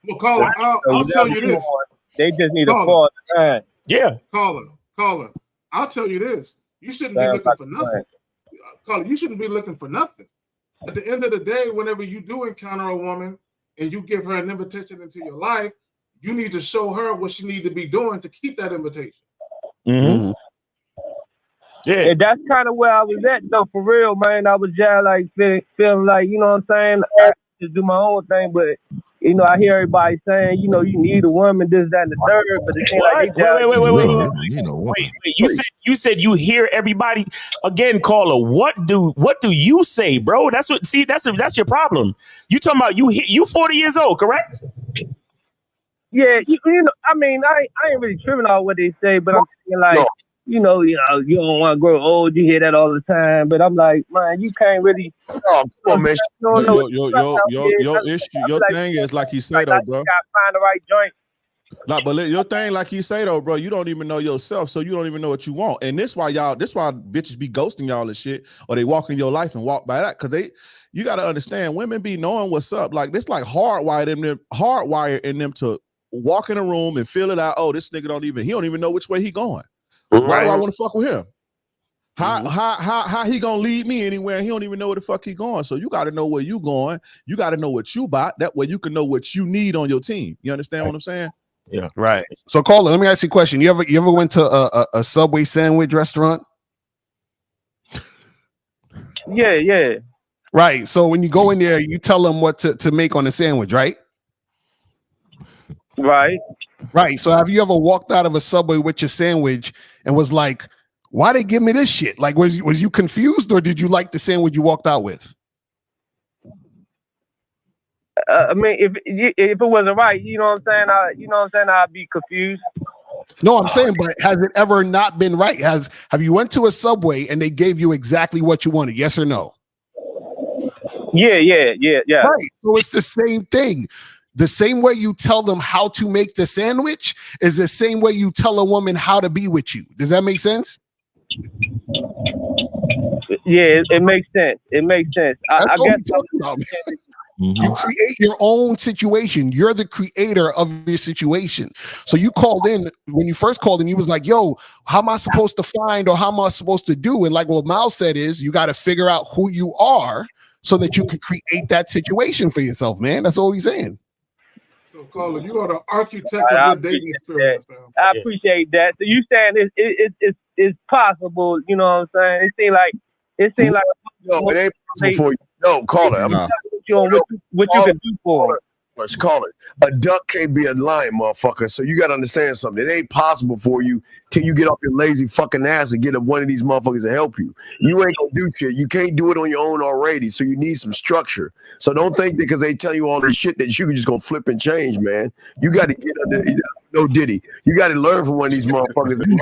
Well, caller, I'll tell you this. They just need to pause. Yeah. Caller, I'll tell you this. You shouldn't be looking for nothing. Caller, you shouldn't be looking for nothing. At the end of the day, whenever you do encounter a woman and you give her an invitation into your life, you need to show her what she needs to be doing to keep that invitation. Mm-hmm. Yeah, and that's kind of where I was at, though, for real, man. I was just like feeling like, you know what I'm saying? I just do my own thing, but you know, I hear everybody saying, you know, you need a woman, this, that, and the third, but it seems like wait. You said you hear everybody. Again, caller, what do you say, bro? That's your problem. You talking about you 40 years old, correct? Yeah, you know, I mean, I ain't really tripping on what they say, but I'm thinking like, you don't want to grow old. You hear that all the time, but I'm like, man, you can't really. Oh, come on, man. Your issue, your thing is like you say though, bro. You gotta find the right joint. Like, but your thing, like you say though, bro, you don't even know yourself, so you don't even know what you want, and this why bitches be ghosting y'all and shit, or they walk in your life and walk by that, because you got to understand, women be knowing what's up, like this, like hardwired in them to walk in a room and feel it out. Oh, this nigga he don't even know which way he going. Why do I want to fuck with him? How he gonna lead me anywhere? He don't even know where the fuck he going. So you got to know where you going. You got to know what you bought. That way you can know what you need on your team. You understand what I'm saying? Yeah. Right. So, caller, let me ask you a question. You ever went to a Subway sandwich restaurant? Yeah. Right. So when you go in there, you tell them what to make on the sandwich, right? Right. So have you ever walked out of a Subway with your sandwich and was like, why they give me this shit? Like, was you confused, or did you like the sandwich you walked out with? I mean, if it wasn't right, you know what I'm saying? I'd be confused. No, I'm saying, but has it ever not been right? Have you went to a Subway and they gave you exactly what you wanted? Yes or no? Yeah. Right. So it's the same thing. The same way you tell them how to make the sandwich is the same way you tell a woman how to be with you. Does that make sense? Yeah, it makes sense. I guess you create your own situation. You're the creator of your situation. So you called in, when you first called in, you was like, yo, how am I supposed to find, or how am I supposed to do? And like what Mal said is, you got to figure out who you are so that you can create that situation for yourself, man. That's all he's saying. So, caller, you are the architect of your dating experience, man. I appreciate that. So you saying it's possible, you know what I'm saying? It seems like no, it ain't possible for you. No, caller. What you can do for him. Let's call it. A duck can't be a lion, motherfucker. So you got to understand something. It ain't possible for you till you get off your lazy fucking ass and get up one of these motherfuckers to help you. You ain't gonna do shit. You can't do it on your own already. So you need some structure. So don't think because they tell you all this shit that you can just go flip and change, man. You got to get under. No Diddy. You got to learn from one of these motherfuckers. You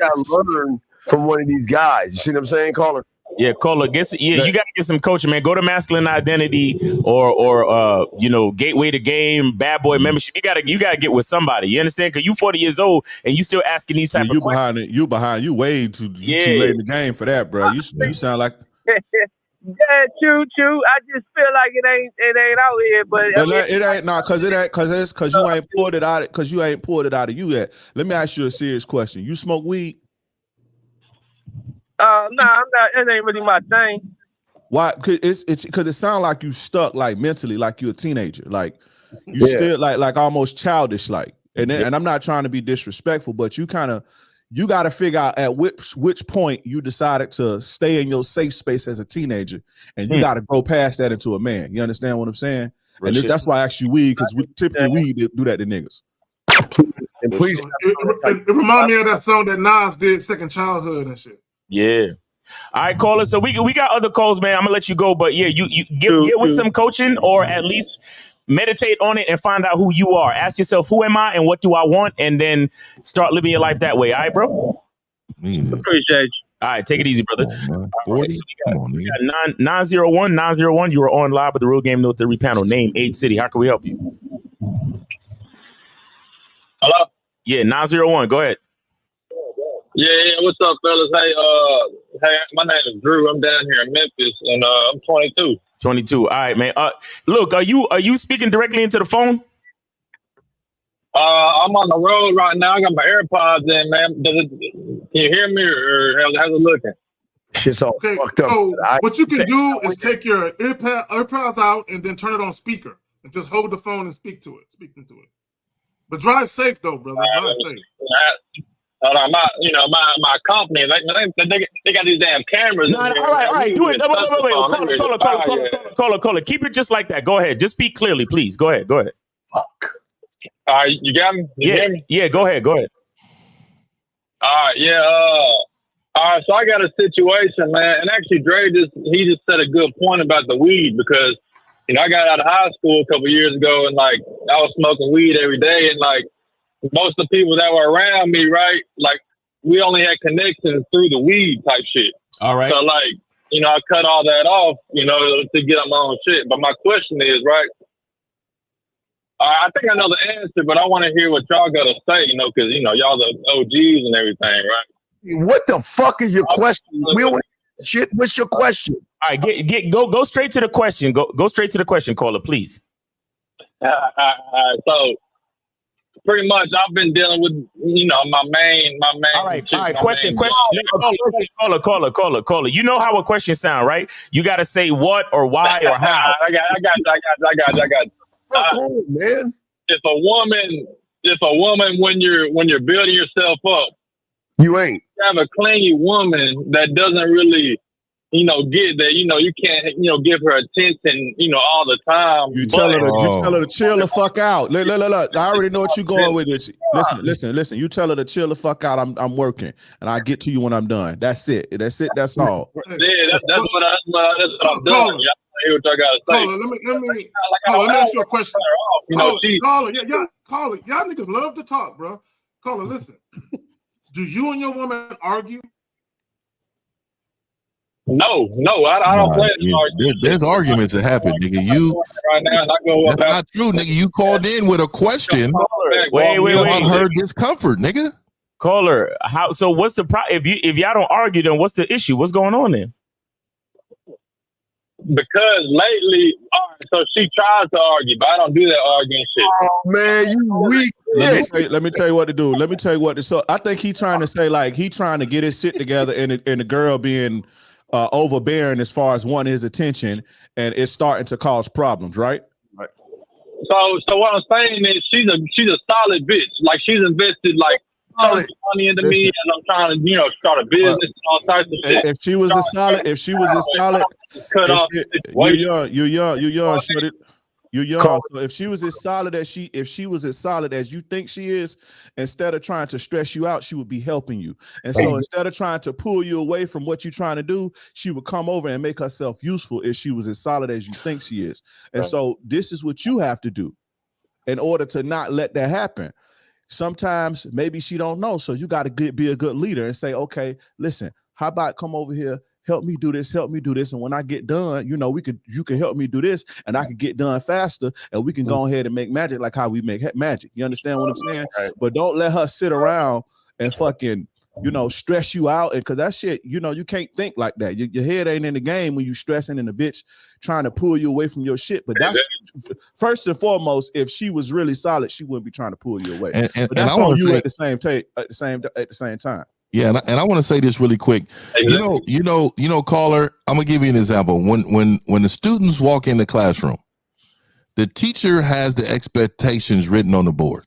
got to learn from one of these guys. You see what I'm saying, caller? Yeah, Cola, you gotta get some coaching, man. Go to Masculine Identity or Gateway to Game, Bad Boy membership. You gotta get with somebody. You understand? Because you 40 years old and you still asking these type of questions. You way too late in the game for that, bro. You sound like yeah, true. I just feel like it ain't out here, but it ain't because you ain't pulled it out because you ain't pulled it out of you yet. Let me ask you a serious question. You smoke weed? No, I'm not. It ain't really my thing. Why? It's because it sounds like you stuck, like mentally, like you're a teenager, like you still like almost childish, like. And I'm not trying to be disrespectful, but you got to figure out at which point you decided to stay in your safe space as a teenager, and you got to go past that into a man. You understand what I'm saying? And that's why I asked you weed, because typically we do that to niggas. And please, it remind me of that song that Nas did, Second Childhood and shit. Yeah. All right, caller. So we got other calls, man. I'm gonna let you go, but yeah, you get with some coaching, or at least meditate on it and find out who you are. Ask yourself, who am I and what do I want, and then start living your life that way. All right, bro. Appreciate you. All right, take it easy, brother. Right, so we got 901. You are on live with the Real Game No Theory panel. Name, age, city. How can we help you? Hello. Yeah, 901. Go ahead. Yeah, what's up, fellas? Hey, my name is Drew. I'm down here in Memphis, and I'm 22. 22. All right, man. Look, are you speaking directly into the phone? I'm on the road right now. I got my AirPods in, man. Can you hear me, or how's it looking? Shit's all fucked up. So what you can do is take your AirPods out and then turn it on speaker and just hold the phone and speak into it. But drive safe, though, brother. Drive safe. My company, they got these damn cameras. No, all right, do it. Wait. Caller. Keep it just like that. Go ahead. Just speak clearly, please. Go ahead. Fuck. All right, you got me? You hear me? Yeah, go ahead. All right, yeah. All right, so I got a situation, man. And actually, Dre just said a good point about the weed, because, I got out of high school a couple years ago, and, like, I was smoking weed every day, and, like, most of the people that were around me, right, like, we only had connections through the weed type shit. All right. So, like, I cut all that off, to get on my own shit. But my question is, right, I think I know the answer, but I want to hear what y'all got to say, because, y'all the OGs and everything, right? What the fuck is your question? Shit, what's your question? All right, go straight to the question. Go straight to the question, caller, please. So pretty much I've been dealing with, my main. All right. Question. Caller. You know how a question sound, right? You got to say what or why or how. I got you. Man. If a woman, when you're building yourself up, you ain't have a clingy woman that doesn't really, get that, you can't, give her attention, all the time. You tell her to chill the fuck out. Look, I already know what you're going with this. Listen. You tell her to chill the fuck out. I'm working, and I'll get to you when I'm done. That's it. That's all. Yeah, that's what I'm doing. Hear what I gotta say. Caller, let me ask you a question. Caller, y'all niggas love to talk, bro. Caller, listen. Do you and your woman argue? No, I don't play this argument. There's arguments that happen, nigga. Right now, that's not true, nigga. You called in with a question. Wait. I heard discomfort, nigga. Caller, how? So what's the problem? If y'all don't argue, then what's the issue? What's going on then? Because lately, so she tries to argue, but I don't do that arguing shit. Oh man, you weak. Let me tell you what to do. So I think he trying to say, like, he trying to get his shit together, and the girl being overbearing as far as wanting his attention, and it's starting to cause problems, right? Right. So what I'm saying is she's a solid bitch. Like, she's invested like money into me, and I'm trying to start a business and all types of shit. If she was a solid, you're young, shorty. You're young. So if she was as solid as you think she is, instead of trying to stress you out, she would be helping you. And so instead of trying to pull you away from what you're trying to do, she would come over and make herself useful if she was as solid as you think she is. And so this is what you have to do in order to not let that happen. Sometimes maybe she don't know, so you got to be a good leader and say, okay, listen, how about come over here, help me do this, and when I get done, you can help me do this, and I can get done faster, and we can go ahead and make magic like how we make magic. You understand what I'm saying? Right. But don't let her sit around and fucking, stress you out, and because that shit, you can't think like that. Your head ain't in the game when you stressing and the bitch trying to pull you away from your shit. But that's first and foremost. If she was really solid, she wouldn't be trying to pull you away. But that's on you at the same time. Yeah, and I want to say this really quick. Caller, I'm gonna give you an example. When the students walk in the classroom, the teacher has the expectations written on the board.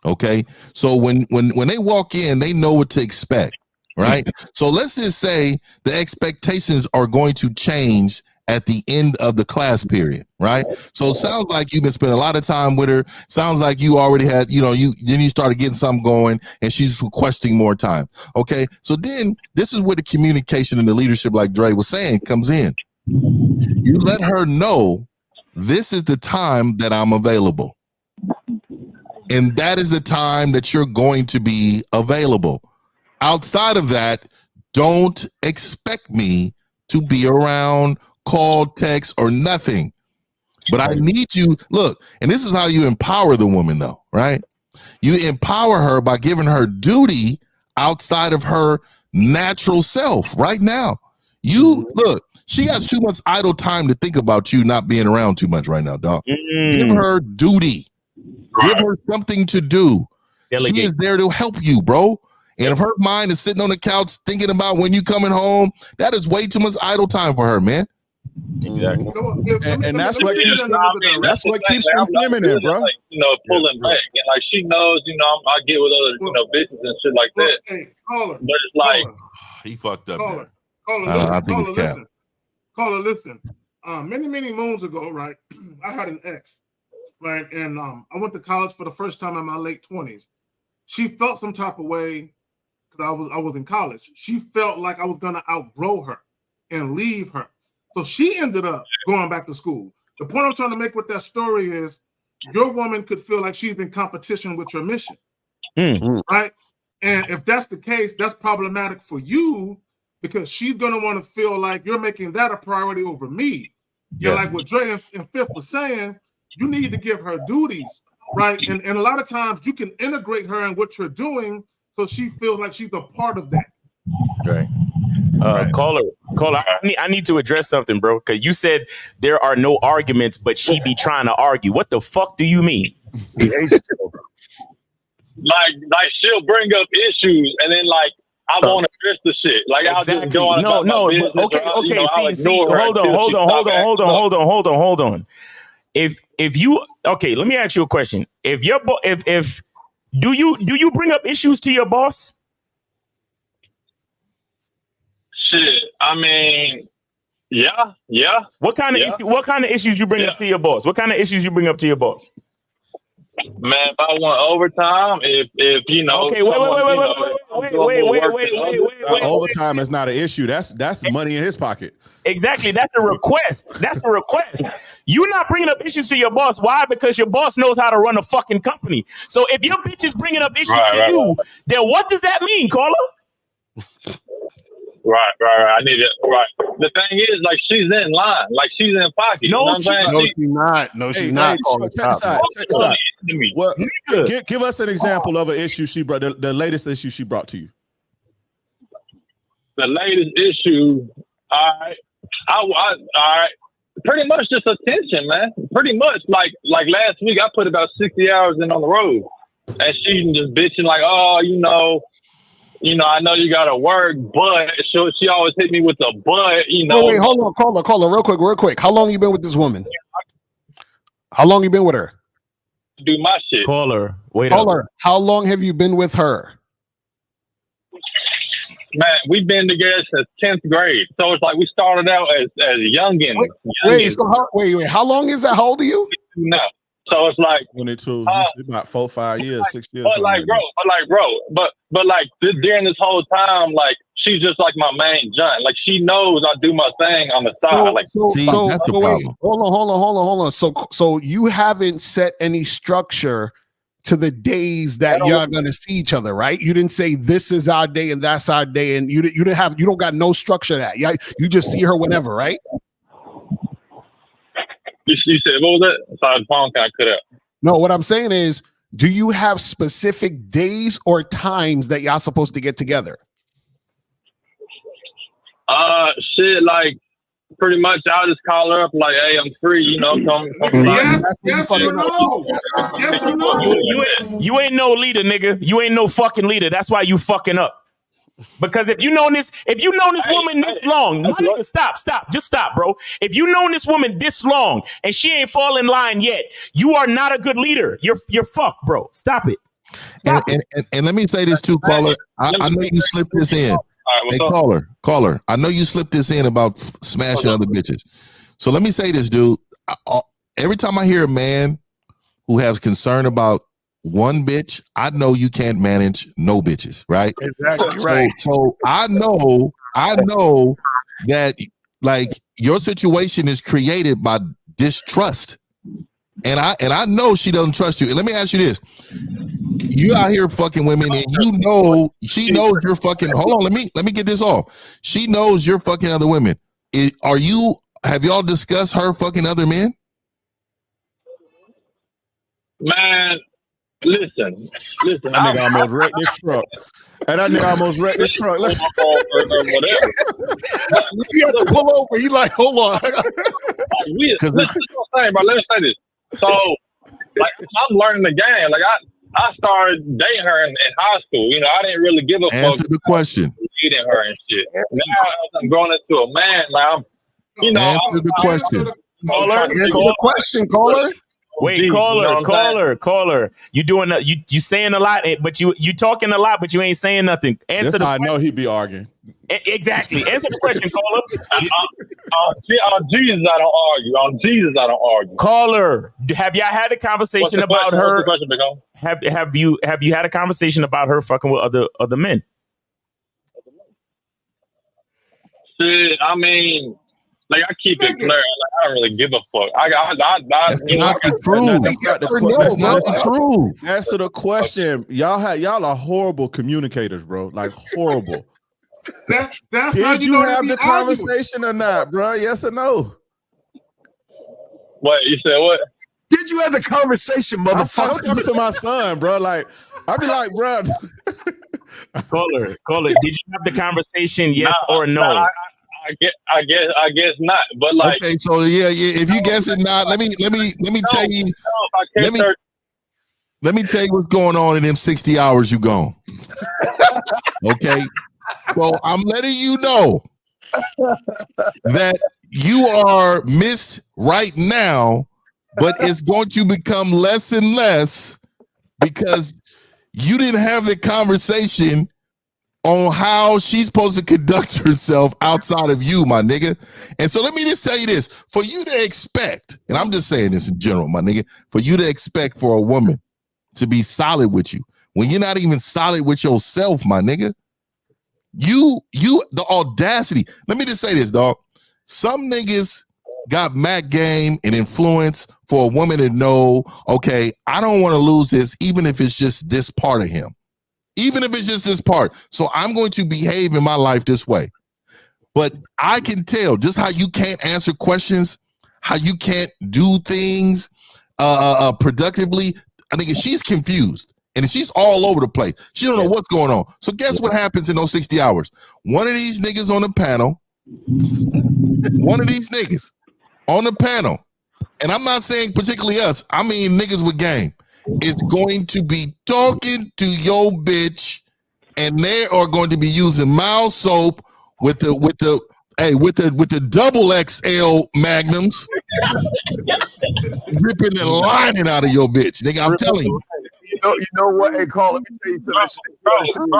Okay, so when they walk in, they know what to expect, right? So let's just say the expectations are going to change at the end of the class period, right? So it sounds like you've been spending a lot of time with her. Sounds like you already had, you started getting something going, and she's requesting more time. Okay, so then this is where the communication and the leadership, like Dre was saying, comes in. You let her know this is the time that I'm available. And that is the time that you're going to be available. Outside of that, don't expect me to be around, call, text, or nothing. But I need you, look, and this is how you empower the woman, though, right? You empower her by giving her duty outside of her natural self right now. Look, she has too much idle time to think about you not being around too much right now, dog. Give her duty. Give her something to do. Delegate. She is there to help you, bro. And if her mind is sitting on the couch thinking about when you coming home, that is way too much idle time for her, man. Exactly. And that's what keeps them feminine, bro. Like, pulling back, and like she knows, I get with other, bitches and shit like that. Hey, caller, but it's like he fucked up. Caller, I think it's cap. Caller, listen. Many moons ago, right? I had an ex. Right, and I went to college for the first time in my late 20s. She felt some type of way because I was in college. She felt like I was gonna outgrow her and leave her, so she ended up going back to school. The point I'm trying to make with that story is, your woman could feel like she's in competition with your mission, right? And if that's the case, that's problematic for you because she's gonna want to feel like you're making that a priority over me. Yeah, like what Dre and Fifth was saying. You need to give her duties, right? And a lot of times you can integrate her in what you're doing so she feels like she's a part of that. Right. Caller, I need to address something, bro, because you said there are no arguments, but she be trying to argue. What the fuck do you mean? Like she'll bring up issues and then I want to address the shit. Like exactly. I'll just go on about my business, okay. See, hold on. If you let me ask you a question. If do you bring up issues to your boss? Shit, I mean, yeah. What kind of issues you bring up to your boss? What kind of issues you bring up to your boss? Man, if I want overtime, if okay, wait. Overtime is not an issue. That's money in his pocket. Exactly. That's a request. You're not bringing up issues to your boss. Why? Because your boss knows how to run a fucking company. So if your bitch is bringing up issues to you, then what does that mean, caller? Right. I need it. Right. The thing is, she's in line. She's in pocket. No, she's not. No, she's not. Check this out. Well, give us an example of an issue she brought. The latest issue she brought to you. The latest issue. All right. Pretty much just attention, man. Pretty much. Like last week, I put about 60 hours in on the road, and she just bitching I know you gotta work, but she always hit me with the but, Oh, wait, hold on, caller, real quick. How long you been with this woman? How long you been with her? Do my shit. Caller, how long have you been with her? Man, we've been together since 10th grade. So it's like we started out as youngins. Wait, how long is that? How old are you? No. So it's like 22, about 4, 5 years, 6 years. But during this whole time, she's just like my main giant. She knows I do my thing on the side. Hold on. So you haven't set any structure to the days that y'all gonna see each other, right? You didn't say this is our day and that's our day, and you don't got no structure to that. Yeah, you just see her whenever, right? You said, what was that? Sorry, the phone kind of cut out. No, what I'm saying is, do you have specific days or times that y'all supposed to get together? Shit, like pretty much I'll just call her up like, hey, I'm free, you know, come Yes or no? Yes or no? You ain't no leader, nigga. You ain't no fucking leader. That's why you fucking up. Because if you known this woman this long, my nigga, stop, just stop, bro. If you known this woman this long and she ain't fall in line yet, you are not a good leader. You're fucked, bro. Stop it. Stop it. And let me say this too, caller. I know you slipped this in. Hey, caller. I know you slipped this in about smashing other bitches. So let me say this, dude. Every time I hear a man who has concern about one bitch, I know you can't manage no bitches, right? Exactly right. So I know that like your situation is created by distrust, and I know she doesn't trust you. And let me ask you this: you out here fucking women, and you know she knows you're fucking. Hold on, let me get this off. She knows you're fucking other women. Have y'all discussed her fucking other men? Man, listen. That nigga almost wrecked this truck. And that nigga almost wrecked this truck. Whatever. He had to pull over. He like, hold on. Listen, bro. Let me say this. So, like, I'm learning the game. Like, I started dating her in high school. You know, I didn't really give a fuck. Answer the question. Dating her and shit. Now I'm going into a man. Like, Answer the question. Caller. Wait, caller. You doing you saying a lot, but you talking a lot, but you ain't saying nothing. Answer I know he'd be arguing. Exactly. Answer the question, caller. On Jesus, I don't argue. On Jesus, I don't argue. Caller, have y'all had a conversation about her? What's the question, Big O? Have you had a conversation about her fucking with other men? Shit, I mean, like I keep it clear. Like I don't really give a fuck. That's not the truth. That's not the truth. Answer the question. Y'all are horrible communicators, bro. Like horrible. That's Did how you have the conversation or not, bro? Yes or no? What you said? What? Did you have the conversation, motherfucker? I'm talking to my son, bro. Like I be like, bro. Caller. Did you have the conversation? Yes or no? I guess not. But like, okay, so yeah. If you guess it not, let me tell you. Let me tell you what's going on in them 60 hours you gone. Okay, so I'm letting you know that you are missed right now, but it's going to become less and less because you didn't have the conversation on how she's supposed to conduct herself outside of you, my nigga. And so let me just tell you this, for you to expect, and I'm just saying this in general, my nigga, for you to expect for a woman to be solid with you when you're not even solid with yourself, my nigga, the audacity. Let me just say this, dog. Some niggas got Mac game and influence for a woman to know, okay, I don't want to lose this, even if it's just this part of him. Even if it's just this part. So I'm going to behave in my life this way. But I can tell just how you can't answer questions, how you can't do things productively. I think she's confused and she's all over the place. She don't know what's going on. So guess what happens in those 60 hours? One of these niggas on the panel, and I'm not saying particularly us, I mean niggas with game, is going to be talking to your bitch, and they are going to be using mild soap with the double XL magnums, ripping the lining out of your bitch, nigga. I'm telling you. You know what? Hey, Carl, let me tell you something.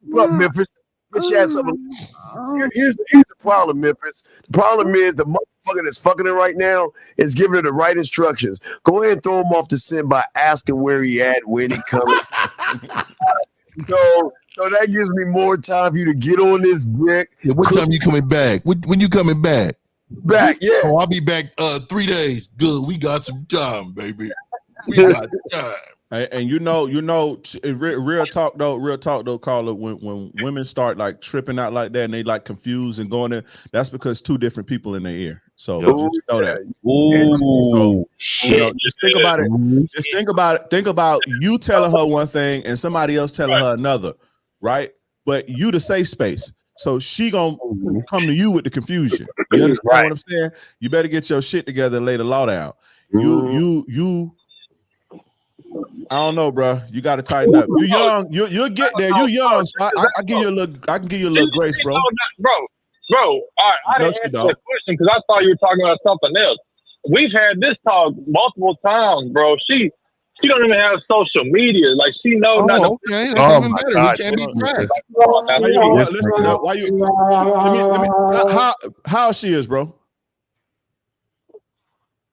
Look, Memphis, here's the problem, Memphis. The problem is the motherfucker that's fucking it right now is giving her the right instructions. Go ahead and throw him off the scent by asking where he at, when he coming. So that gives me more time for you to get on this dick. Yeah, what time you coming back? When you coming back? Back, yeah. Oh, I'll be back 3 days. Good, we got some time, baby. And you know, real talk though, Carla. When women start like tripping out like that and they like confused and going there, that's because two different people in their ear. So just know that. Ooh, shit. Just think about it. Just think about you telling her one thing and somebody else telling her another, right? But you the safe space. So she gonna come to you with the confusion. You understand what I'm saying? You better get your shit together and lay the law down. You I don't know, bro. You got to tighten up. You young. You'll get there. You young. So I give you a little. I can give you a little grace, bro. Bro. All right, I didn't answer the question because I thought you were talking about something else. We've had this talk multiple times, bro. She don't even have social media. Like she know not. Okay, that's even better. We can't be tracked. Why you? How she is, bro?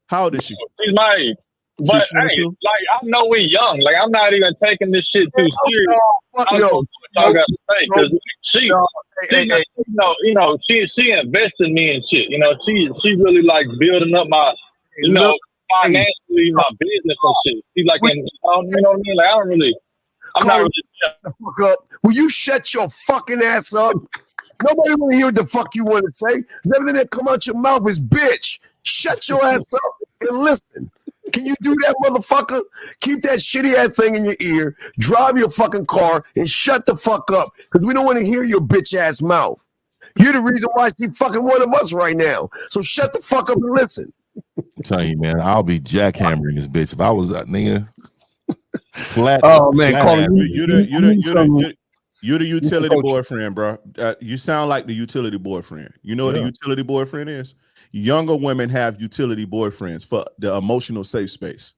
How old is she? She's my age. But hey, like I know we young. Like I'm not even taking this shit too serious. I don't know what y'all got to say because she invests in me and shit. You know, she really like building up my, financially my business and shit. She's like, you know what I mean? Like I'm not really. The fuck up. Will you shut your fucking ass up? Nobody want to hear what the fuck you want to say. Everything that come out your mouth is bitch. Shut your ass up and listen. Can you do that, motherfucker? Keep that shitty ass thing in your ear, drive your fucking car, and shut the fuck up. Because we don't want to hear your bitch ass mouth. You're the reason why she's fucking one of us right now. So shut the fuck up and listen. I'm telling you, man, I'll be jackhammering this bitch if I was that nigga. Flat. Oh man, you're the utility boyfriend, bro. You sound like the utility boyfriend. You know what a utility boyfriend is? Younger women have utility boyfriends for the emotional safe space,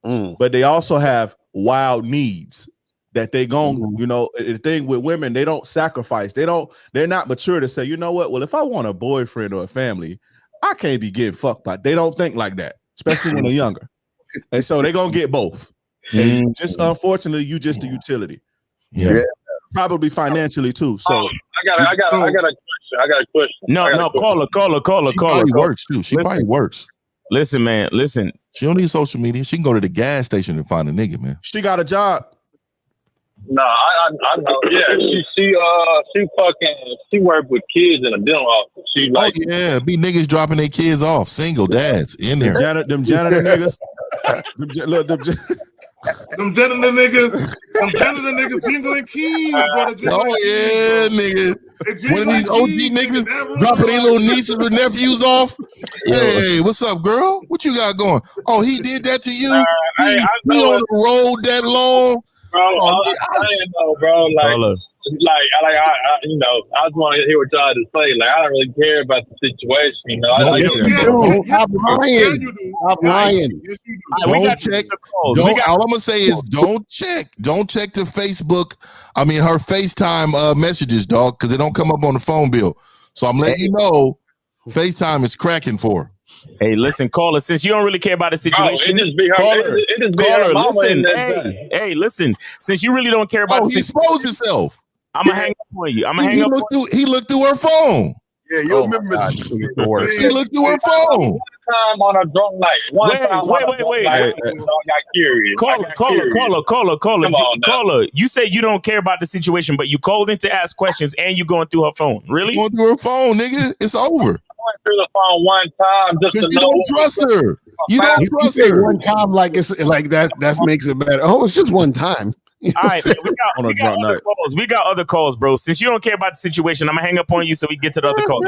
but they also have wild needs that they gon', the thing with women, they don't sacrifice. They're not mature to say, you know what? Well, if I want a boyfriend or a family, I can't be getting fucked by. They don't think like that, especially when they're younger. And so they're gonna get both. And just unfortunately, you just the utility. Yeah. Probably financially too. So I got a question. No, call her. She probably works too. She probably works. Listen, man. Listen. She don't need social media. She can go to the gas station and find a nigga, man. She got a job. No, I know. Yeah, she worked with kids in a dental office. She like, be niggas dropping their kids off, single dads in there. Them janitor niggas. Them janitor niggas jingling keys, brother. Nigga. One of these OG niggas dropping their little nieces or nephews off. Hey, what's up, girl? What you got going? Oh, he did that to you? He on the road that long? Bro, I didn't know, bro. I just want to hear what y'all had to say. Like, I don't really care about the situation. I'm lying. Don't check. All I'm gonna say is don't check the Facebook. I mean, her FaceTime messages, dog, because they don't come up on the phone bill. So I'm letting you know, FaceTime is cracking for her. Hey, listen, caller. Since you don't really care about the situation, caller. Listen, hey, listen. Since you really don't care about the situation, expose yourself. I'm gonna hang up on you. He looked through her phone. Yeah, you remember this? He looked through her phone. One time on a drunk night. Wait. I got curious. Caller. You say you don't care about the situation, but you called in to ask questions and you going through her phone. Really? Going through her phone, nigga. It's over. I went through the phone one time just to you don't trust her. You don't trust her. One time, like it's like that makes it better. Oh, it's just one time. All right, man, we got other calls, bro. Since you don't care about the situation, I'm gonna hang up on you so we get to the other calls.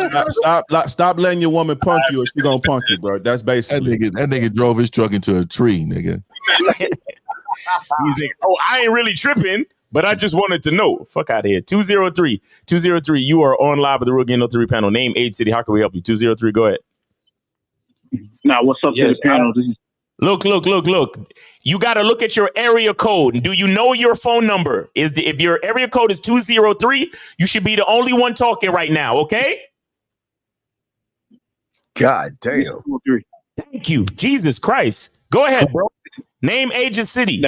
Stop letting your woman punk you, or she gonna punk you, bro. That's basically that nigga drove his truck into a tree, nigga. He's like, I ain't really tripping, but I just wanted to know. Fuck out of here. 203. You are on live with the Real Game No 3 panel. Name, age, city. How can we help you? 203. Go ahead. Now, what's up to the panel? Look. You got to look at your area code. Do you know your phone number? If your area code is 203, you should be the only one talking right now, okay? God damn. Thank you. Jesus Christ. Go ahead, bro. Name, age, and city.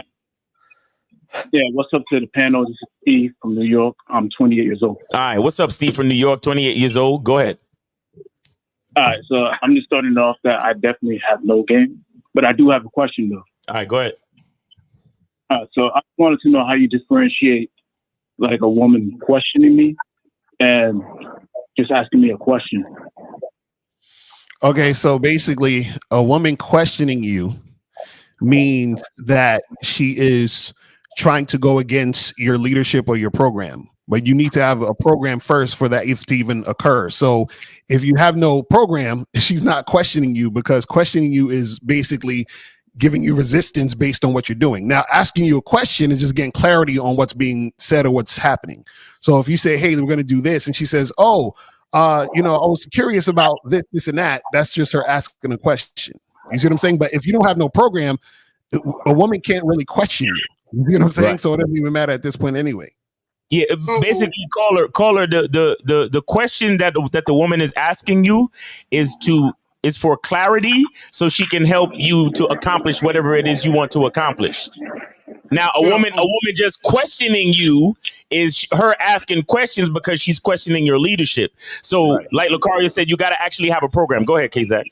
Yeah, what's up to the panel? This is Steve from New York. I'm 28 years old. All right, what's up, Steve from New York, 28 years old? Go ahead. All right, so I'm just starting off that I definitely have no game. But I do have a question, though. All right, go ahead. So I wanted to know how you differentiate like a woman questioning me and just asking me a question. Okay, so basically, a woman questioning you means that she is trying to go against your leadership or your program. But you need to have a program first for that to even occur. So if you have no program, she's not questioning you, because questioning you is basically giving you resistance based on what you're doing. Now, asking you a question is just getting clarity on what's being said or what's happening. So if you say, hey, we're going to do this, and she says, oh, I was curious about this and that, that's just her asking a question. You see what I'm saying? But if you don't have no program, a woman can't really question you. You know what I'm saying? Right. So it doesn't even matter at this point anyway. Yeah, basically, caller. The question that the woman is asking you is for clarity, so she can help you to accomplish whatever it is you want to accomplish. Now, a woman just questioning you is her asking questions because she's questioning your leadership. So, right. Like Lucario said, you got to actually have a program. Go ahead, K-Zach.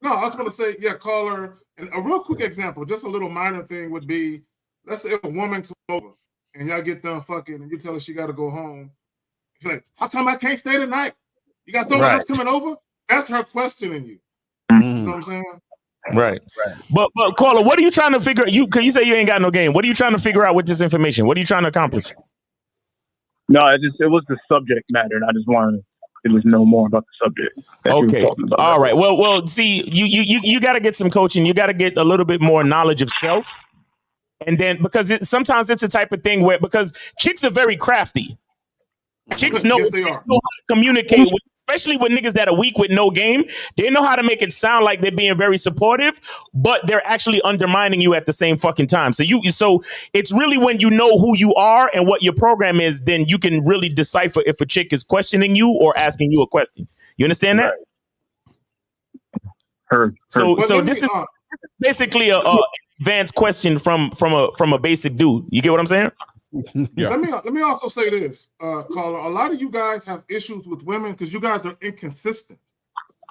No, I was going to say, caller. And a real quick example, just a little minor thing would be, let's say a woman comes over and y'all get done fucking and you tell her she got to go home. She's like, how come I can't stay tonight? You got someone else coming over? That's her questioning you. You know what I'm saying? Right. But caller, what are you trying to figure out? Cause you say you ain't got no game. What are you trying to figure out with this information? What are you trying to accomplish? No, it was the subject matter, and I just wanted to know more about the subject. Okay. All right. Well, see, you got to get some coaching. You got to get a little bit more knowledge of self. And then sometimes it's a type of thing where, because chicks are very crafty. Chicks know, how to communicate with, especially with niggas that are weak with no game. They know how to make it sound like they're being very supportive, but they're actually undermining you at the same fucking time. So it's really when you know who you are and what your program is, then you can really decipher if a chick is questioning you or asking you a question. You understand that? So this is basically a advanced question from a basic dude. You get what I'm saying? Yeah. Let me also say this, caller. A lot of you guys have issues with women because you guys are inconsistent,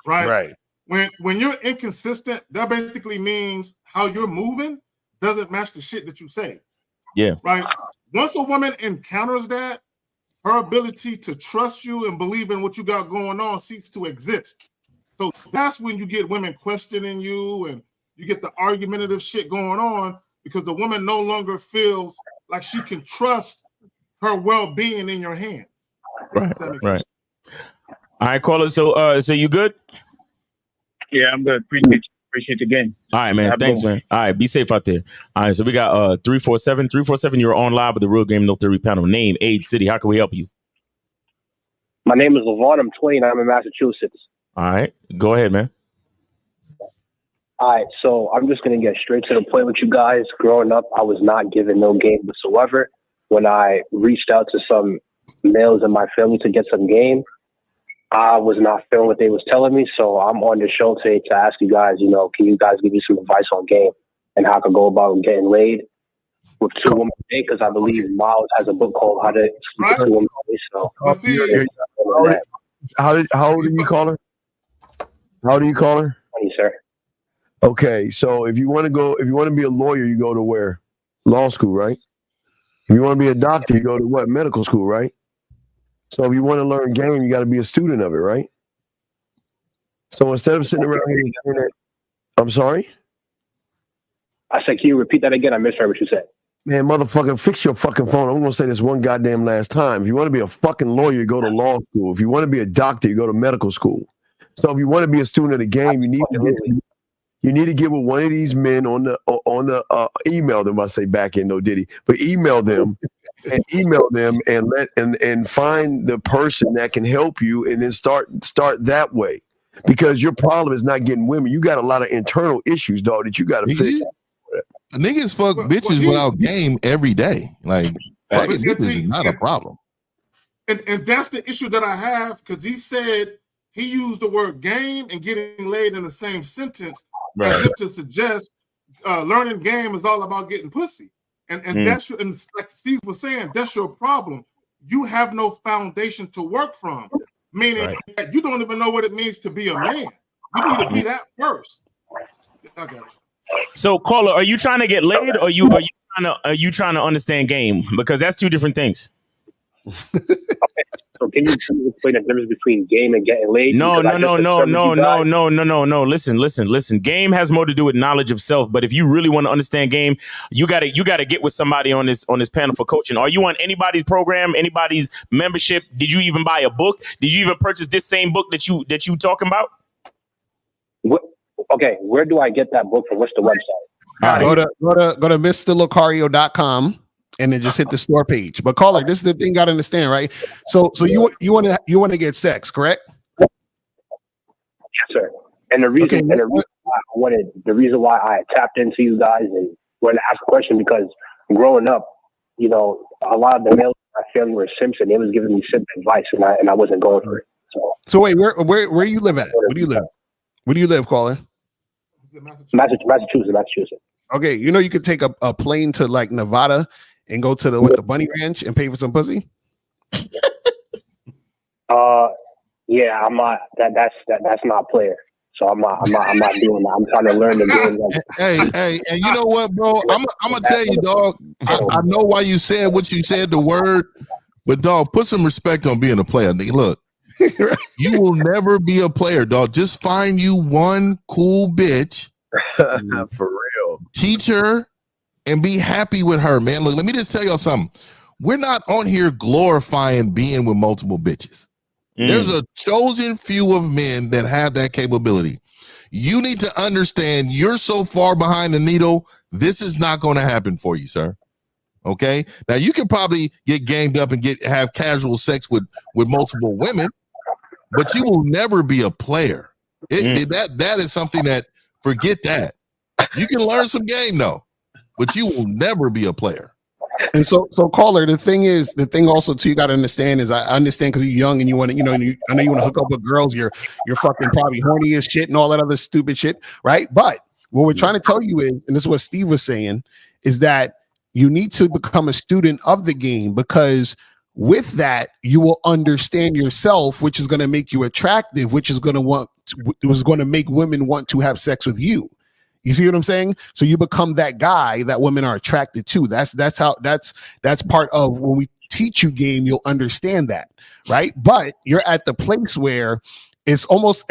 right? When you're inconsistent, that basically means how you're moving doesn't match the shit that you say. Yeah. Right. Once a woman encounters that, her ability to trust you and believe in what you got going on ceases to exist. So that's when you get women questioning you and you get the argumentative shit going on, because the woman no longer feels like she can trust her well-being in your hands. Right. All right, caller. So you good? Yeah, I'm good. Appreciate the game. All right, man. Thanks, man. All right, be safe out there. All right, so we got 347. 347, you're on live with the Real Game No Theory panel. Name, age, city. How can we help you? My name is LeVon. I'm 20 and I'm in Massachusetts. All right, go ahead, man. All right, so I'm just going to get straight to the point with you guys. Growing up, I was not given no game whatsoever. When I reached out to some males in my family to get some game, I was not feeling what they was telling me. So I'm on the show today to ask you guys, can you guys give me some advice on game and how I could go about getting laid with two women a day? Because I believe Miles has a book called How to Sleep with Two Women a Day. So how old are you, caller? How old do you call her? 20, sir. Okay, so if you want to be a lawyer, you go to where? Law school, right? If you want to be a doctor, you go to what? Medical school, right? So if you want to learn game, you got to be a student of it, right? So instead of sitting around here, I'm sorry? I said, can you repeat that again? I misheard what you said. Man, motherfucker, fix your fucking phone. I'm going to say this one goddamn last time. If you want to be a fucking lawyer, you go to law school. If you want to be a doctor, you go to medical school. So if you want to be a student of the game, you need to get with one of these men on the email them. I say back end, no Diddy, but email them and find the person that can help you, and then start that way. Because your problem is not getting women. You got a lot of internal issues, dog, that you got to fix. Niggas fuck bitches without game every day. Like fucking bitches is not a problem. And that's the issue that I have, because he said he used the word game and getting laid in the same sentence, as if to suggest learning game is all about getting pussy. And that's and like Steve was saying, that's your problem. You have no foundation to work from, meaning that you don't even know what it means to be a man. You need to be that first. Okay. So, caller, are you trying to get laid, or are you trying to understand game? Because that's two different things. So can you explain the difference between game and getting laid? No. Listen. Listen. Game has more to do with knowledge of self. But if you really want to understand game, you gotta get with somebody on this panel for coaching. Are you on anybody's program, anybody's membership? Did you even buy a book? Did you even purchase this same book that you talking about? Okay, where do I get that book from? What's the website? Go to MrLocario.com and then just hit the store page. But caller, this is the thing you gotta understand, right? So you want to get sex, correct? Yes, sir. And the reason why I tapped into you guys and wanted to ask a question, because growing up, you know, a lot of the males in my family were simps, and they was giving me simp advice, and I wasn't going for it. So wait, where you live at? Where do you live? Where do you live, caller? Massachusetts. Okay, you know you could take a plane to like Nevada and go to the Bunny Ranch and pay for some pussy. Yeah, I'm not. That's not player. So I'm not doing that. I'm trying to learn the game. Hey, and you know what, bro? I'm gonna tell you, dog. I know why you said what you said, the word, but dog, put some respect on being a player. Look, you will never be a player, dog. Just find you one cool bitch, for real. Teach her and be happy with her, man. Look, let me just tell y'all something. We're not on here glorifying being with multiple bitches. There's a chosen few of men that have that capability. You need to understand you're so far behind the needle, this is not going to happen for you, sir. Okay? Now, you can probably get gamed up and have casual sex with multiple women, but you will never be a player. That is something that, forget that. You can learn some game, though, but you will never be a player. And so caller, the thing also too you got to understand is I understand because you're young and you want to, I know you want to hook up with girls, you're fucking probably horny as shit and all that other stupid shit, right? But what we're trying to tell you is, and this is what Steve was saying, is that you need to become a student of the game, because with that you will understand yourself, which is going to make you attractive, which is going to make women want to have sex with you. You see what I'm saying? So you become that guy that women are attracted to. That's part of when we teach you game, you'll understand that, right? But you're at the place where it almost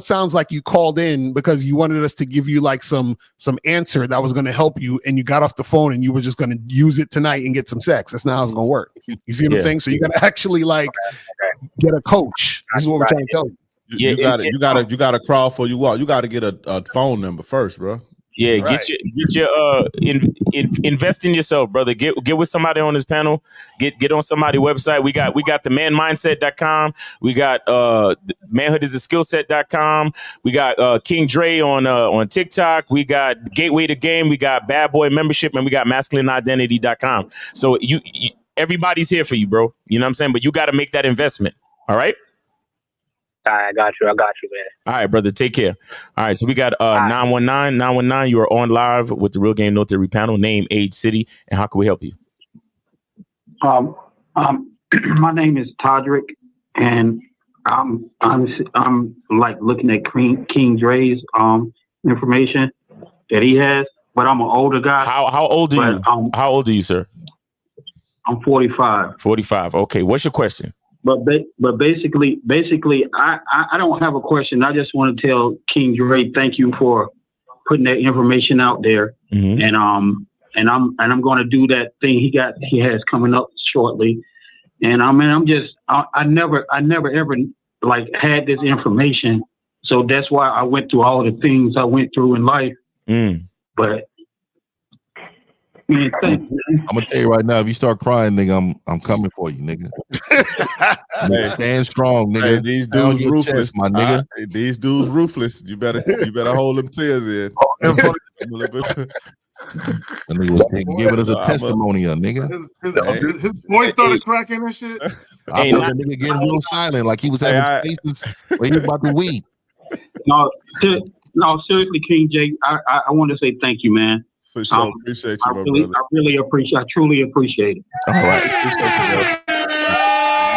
sounds like you called in because you wanted us to give you like some answer that was going to help you, and you got off the phone and you were just going to use it tonight and get some sex. That's not how it's going to work. You see what I'm saying? So you got to actually like get a coach. This is what we're trying to tell you. You got to crawl for you walk. You got to get a phone number first, bro. Yeah, get your invest in yourself, brother. Get with somebody on this panel. Get on somebody's website. We got the manmindset.com. We got manhoodisaskillset.com. We got King Dre on TikTok. We got Gateway to Game. We got Bad Boy Membership, and we got masculineidentity.com. So you everybody's here for you, bro. You know what I'm saying? But you got to make that investment. All right. I got you, man. All right, brother. Take care. All right. So we got 919. You are on live with the Real Game No Theory panel. Name, age, city, and how can we help you? My name is Todrick, and I'm like looking at King Dre's information that he has, but I'm an older guy. How old are you? How old are you, sir? I'm 45. 45. Okay. What's your question? But basically, I don't have a question. I just want to tell King Dre thank you for putting that information out there, and I'm going to do that thing he has coming up shortly, and I never ever like had this information, so that's why I went through all the things I went through in life, but. Man, I'm gonna tell you right now, if you start crying, nigga, I'm coming for you, nigga. Stand strong, nigga. Hey, these dudes ruthless, chest, my nigga. These dudes ruthless. You better hold them tears in. That nigga was giving us a testimonial, nigga. His voice started cracking and shit. I thought that nigga getting real silent, like he was having spaces where he was about to weed. No, seriously, King J, I want to say thank you, man. For sure. Appreciate you, brother. I truly appreciate it. All right. Appreciate you, bro.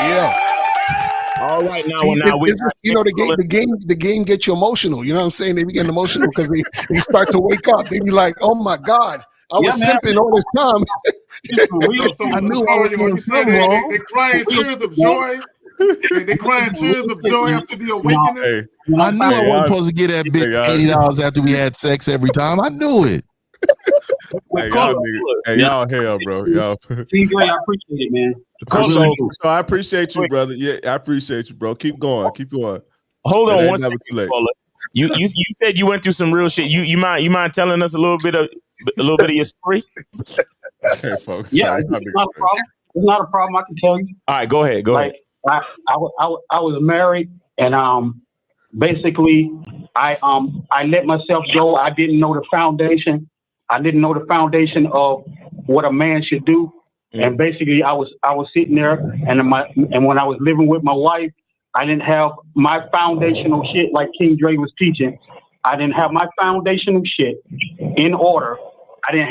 Yeah. All right, now, See, now we, it's just, you know, the game gets you emotional. You know what I'm saying? They be getting emotional because they start to wake up. They be like, oh my God, I was simping all this time. I knew I was doing something wrong. They crying tears of joy. They crying tears of joy after the awakening. Hey, I knew I wasn't supposed to get that bitch $80 after we had sex every time. I knew it. Y'all hell, bro. Y'all. TJ, I appreciate it, man. So I appreciate you, brother. Yeah, I appreciate you, bro. Keep going. Keep going. Hold It on ain't one never second, too late. caller. You said you went through some real shit. You mind telling us a little bit of your story? Okay, folks. Yeah, it's not a problem. It's not a problem. I can tell you. All right, go ahead. Go ahead. I was married, and basically I let myself go. I didn't know the foundation. I didn't know the foundation of what a man should do. And basically I was sitting there, and when I was living with my wife, I didn't have my foundational shit like King Dre was teaching. I didn't have my foundational shit in order. I didn't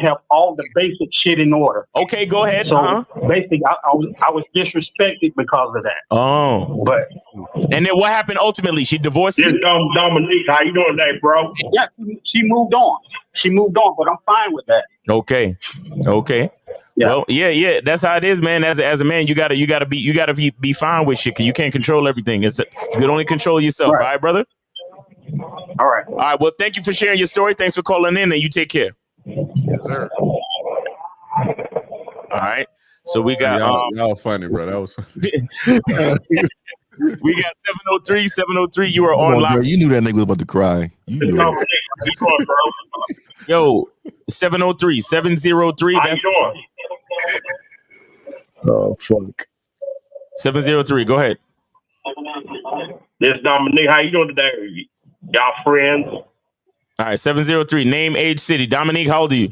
have all the basic shit in order. Okay, go ahead. So basically, I was disrespected because of that. Oh, but and then what happened ultimately? She divorced you. Dominique, how you doing today, bro? Yeah, she moved on. She moved on, but I'm fine with that. Okay. Yeah. Well, yeah. That's how it is, man. As a man, you gotta be fine with shit. Cause you can't control everything. You can only control yourself. All right, brother. All right. All right. Well, thank you for sharing your story. Thanks for calling in, and you take care. Yes, sir. All right. So we got y'all funny, bro. That was funny. We got 703. 703. You are Come on on, live. girl. You knew that nigga was about to cry. You knew it. Yo, 703. 703. How you doing? Oh fuck. 703. Go ahead. This Dominique, how you doing today? Y'all friends? All right. 703. Name, age, city. Dominique, how old are you?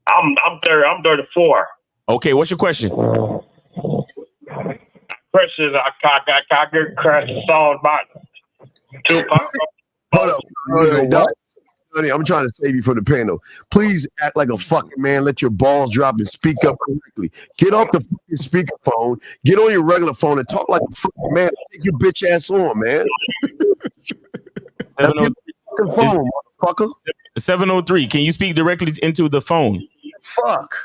I'm 34. Okay. What's your question? Question is, I get crashed the song about Tupac. Hold up. Honey, I'm trying to save you from the panel. Please act like a fucking man. Let your balls drop and speak up correctly. Get off the fucking speakerphone. Get on your regular phone and talk like a fucking man. Take your bitch ass on, man. 703. Can you speak directly into the phone? Fuck.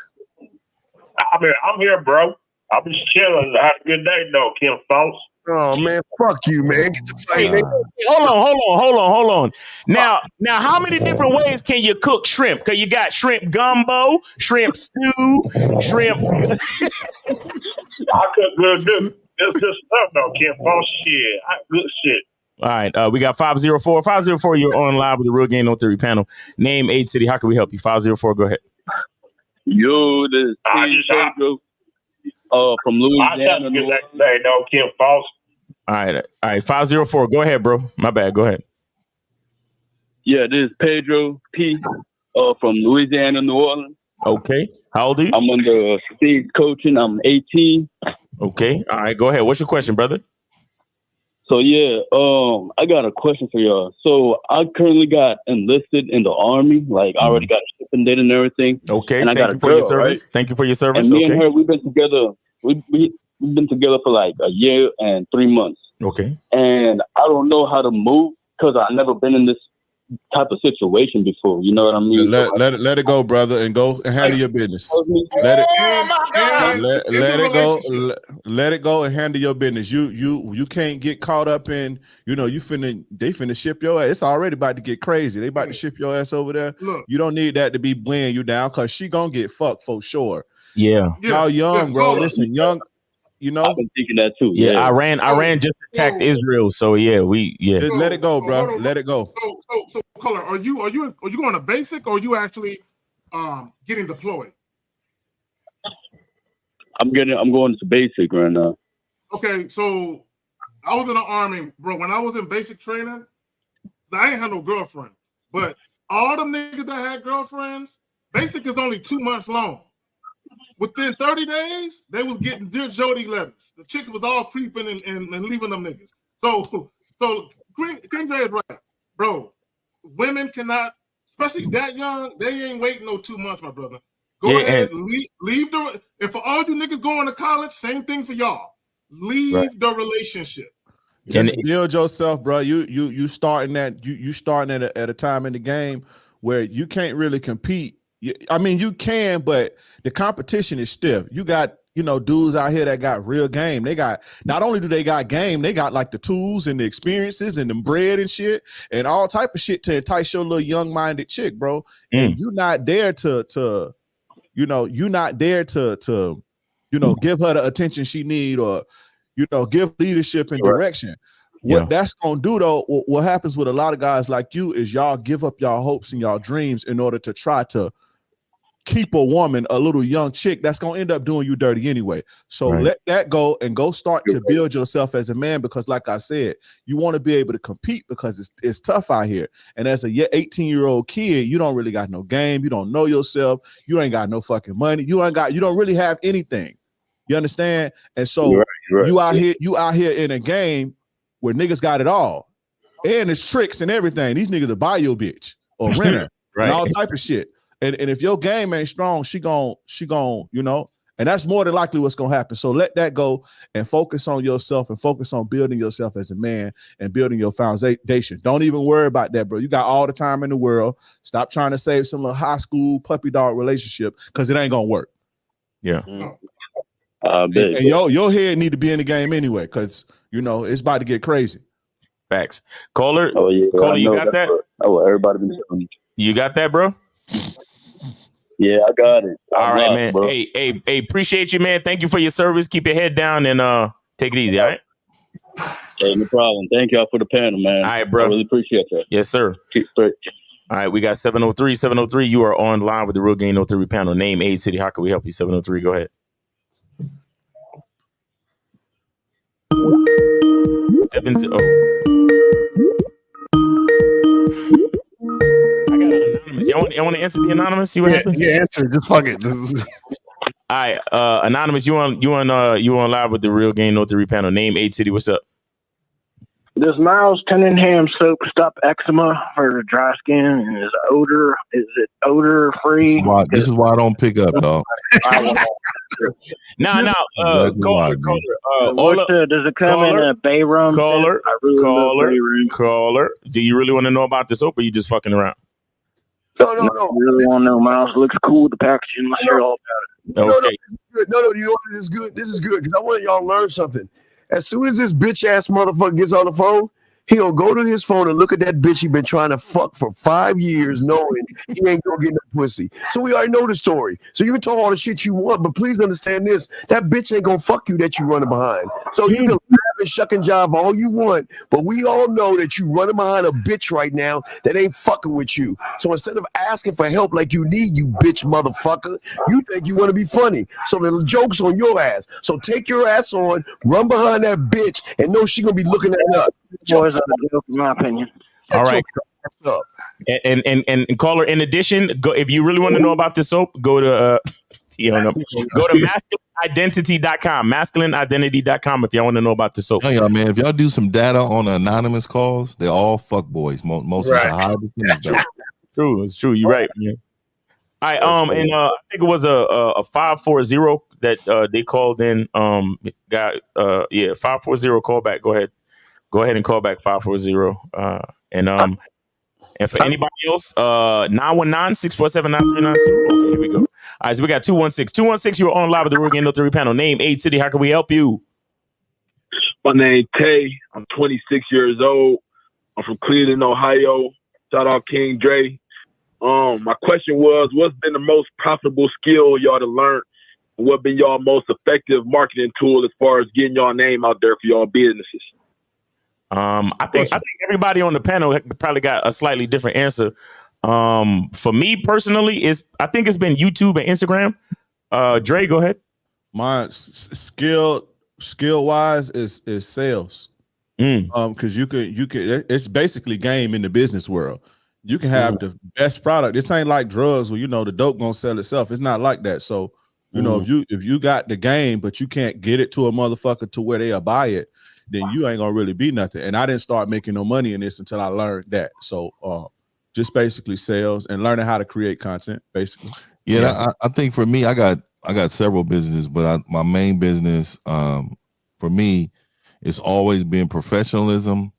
I'm here, bro. I'm just chilling. Have a good day, though, Kim Folks. Oh man, fuck you, man. Get the fight, man. Hold on. Now, how many different ways can you cook shrimp? Cause you got shrimp gumbo, shrimp stew, shrimp. I cook good stuff, though, Kim Folks. Shit, good shit. All right, we got 504. 504, you're on live with the Real Game No Theory panel. Name, age, city. How can we help you? 504, go ahead. Yo, this is Pedro from Louisiana. No, Kim Folks. All right, 504. Go ahead, bro. My bad. Go ahead. Yeah, this is Pedro P. From Louisiana, New Orleans. Okay. How old are you? I'm under Steve's coaching. I'm 18. Okay. All right. Go ahead. What's your question, brother? So yeah, I got a question for y'all. So I currently got enlisted in the Army. Like I already got a shipping date and everything. Okay. And I got a for your girl, service. right? Thank you for your service. And me and her, we've been together. We've been together for like a year and 3 months. Okay. And I don't know how to move because I've never been in this type of situation before. You know what I mean? Let it go, brother, and go and handle your business. Let it go and handle your business. You can't get caught up in, they finna ship your ass. It's already about to get crazy. They about to ship your ass over there. Look. You don't need that to be weighing you down because she gonna get fucked for sure. Yeah. Y'all young, bro. Listen, young. I've been thinking that too. Yeah, Iran just attacked Israel, so Just let it go, bro. Let it go. So, Color, are you going to basic or are you actually getting deployed? I'm going to basic right now. Okay, so I was in the Army, bro. When I was in basic training, I ain't had no girlfriend, but all them niggas that had girlfriends, basic is only 2 months long. Within 30 days, they was getting Dear Jody letters. The chicks was all creeping and leaving them niggas. So King Dre is right, bro. Women cannot, especially that young, they ain't waiting no 2 months, my brother. Go ahead, leave the. And for all you niggas going to college, same thing for y'all. leave the relationship. Just build yourself, bro. You starting at a time in the game where you can't really compete. I mean, you can, but the competition is stiff. You got, dudes out here that got real game. They got, not only do they got game, they got like the tools and the experiences and the bread and shit and all type of shit to entice your little young-minded chick, bro. And you're not there to give her the attention she need or, give leadership and direction. What that's gonna do though, what happens with a lot of guys like you is y'all give up y'all hopes and y'all dreams in order to try to keep a woman, a little young chick that's gonna end up doing you dirty anyway. So let that go and go start to build yourself as a man, because like I said, you want to be able to compete because it's tough out here. And as a 18-year-old kid, you don't really got no game, you don't know yourself, you ain't got no fucking money, you don't really have anything. You understand? And so you out here in a game where niggas got it all. And it's tricks and everything. These niggas will buy your bitch or rent her and all type of shit. And if your game ain't strong, she gon', and that's more than likely what's gonna happen. So let that go and focus on yourself and focus on building yourself as a man and building your foundation. Don't even worry about that, bro. You got all the time in the world. Stop trying to save some little high school puppy dog relationship because it ain't gonna work. Yeah. And your head need to be in the game anyway, because it's about to get crazy. Facts. Caller, Caller, you got that? Everybody been telling me. You got that, bro? Yeah, I got it. All right, man. Bro. Hey, appreciate you, man. Thank you for your service. Keep your head down and take it easy, all right? Hey, no problem. Thank y'all for the panel, man. All right, bro. I really appreciate that. Yes, sir. Keep straight. All right, we got 703. 703, you are on line with the Real Game No Theory panel. Name, age, city. How can we help you? 703, go ahead. 70. I got an anonymous. Y'all want to answer the anonymous? See what happens? Yeah, answer. Just fuck it. All right, anonymous. You on live with the Real Game No Theory panel. Name, age, city. What's up? Does Miles Cunningham soap stop eczema for dry skin? And is it odor free? This is why I don't pick up, dog. Caller. Does it come in a bay rum? Caller. Do you really want to know about the soap, or you just fucking around? No. I really want to know. Miles looks cool with the packaging. Let's hear all about it. Okay. No, you know what? This is good. This is good because I want y'all to learn something. As soon as this bitch ass motherfucker gets on the phone, he'll go to his phone and look at that bitch he been trying to fuck for 5 years, knowing he ain't gonna get no pussy. So we already know the story. So you can talk all the shit you want, but please understand this: that bitch ain't gonna fuck you that you running behind. So you can laugh and shuck and jive all you want, but we all know that you running behind a bitch right now that ain't fucking with you. So instead of asking for help like you need, you bitch motherfucker, you think you want to be funny. So the joke's on your ass. So take your ass on, run behind that bitch, and know she gonna be looking at us. Boys are a joke, in my opinion. All right. And caller, in addition, go if you really want to know about the soap, go to go to masculineidentity.com. Masculineidentity.com if y'all want to know about the soap. Hell yeah, man. If y'all do some data on anonymous calls, they're all fuck boys. Most of the high percentage. True, it's true. You're right, man. All right, and I think it was a 540 that they called in. 540 call back. Go ahead and call back 540. And for anybody else, 919-647-9392. Okay, here we go. All right, so we got 216. 216, you're on live with the Real Game No Theory panel. Name, age, city. How can we help you? My name's Tay. I'm 26 years old. I'm from Cleveland, Ohio. Shout out King Dre. My question was, what's been the most profitable skill y'all to learn? And what been y'all most effective marketing tool as far as getting y'all name out there for y'all businesses? I think everybody on the panel probably got a slightly different answer. For me personally, I think it's been YouTube and Instagram. Dre, go ahead. My skill wise is sales. Because you could it's basically game in the business world. You can have the best product. This ain't like drugs where the dope gonna sell itself. It's not like that. So if you got the game but you can't get it to a motherfucker to where they'll buy it, then you ain't gonna really be nothing. And I didn't start making no money in this until I learned that. So just basically sales and learning how to create content, basically. Yeah. I think for me, I got several businesses, but my main business for me, it's always been professionalism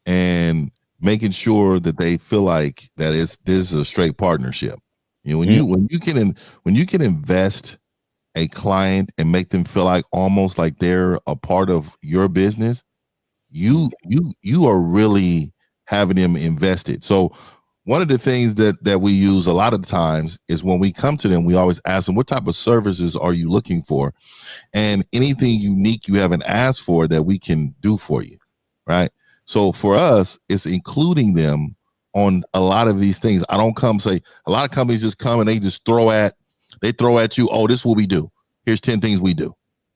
and making sure that they feel like that this is a straight partnership. You know, when you can invest a client and make them feel like almost like they're a part of your business, you are really having them invested. So one of the things that we use a lot of times is when we come to them, we always ask them, what type of services are you looking for? And anything unique you haven't asked for that we can do for you, right? So for us, it's including them on a lot of these things. I don't come say, a lot of companies just come and they just throw at you, oh, this is what we do. Here's 10 things we do,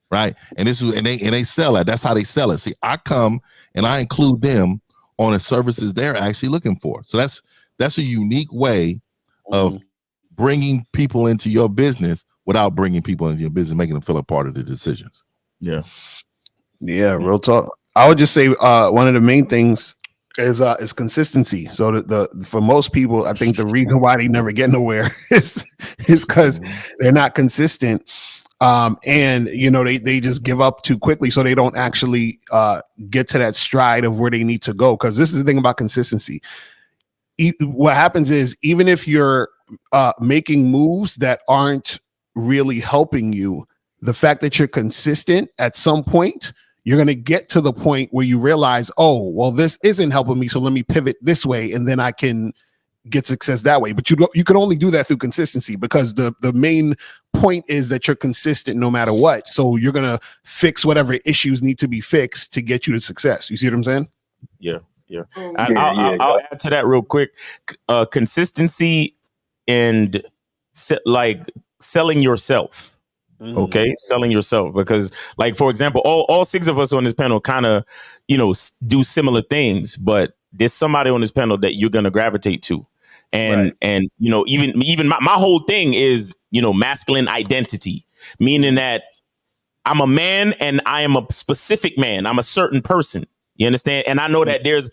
right? And they sell it. That's how they sell it. See, I come and I include them on the services they're actually looking for. So that's a unique way of bringing people into your business without bringing people into your business, making them feel a part of the decisions. Yeah. Yeah, real talk. I would just say one of the main things is consistency. So the for most people, I think the reason why they never get nowhere is because they're not consistent. And you know, they just give up too quickly, so they don't actually get to that stride of where they need to go. Because this is the thing about consistency. What happens is, even if you're making moves that aren't really helping you, the fact that you're consistent, at some point you're going to get to the point where you realize, oh, well, this isn't helping me, so let me pivot this way, and then I can get success that way. But you can only do that through consistency, because the main point is that you're consistent no matter what. So you're going to fix whatever issues need to be fixed to get you to success. You see what I'm saying? Yeah. I'll add to that real quick. Consistency and selling yourself. Okay, selling yourself, because, like, for example, all 6 of us on this panel kind of, do similar things, but there's somebody on this panel that you're gonna gravitate to, and even my whole thing is masculine identity, meaning that I'm a man and I am a specific man. I'm a certain person. You understand? And I know that there's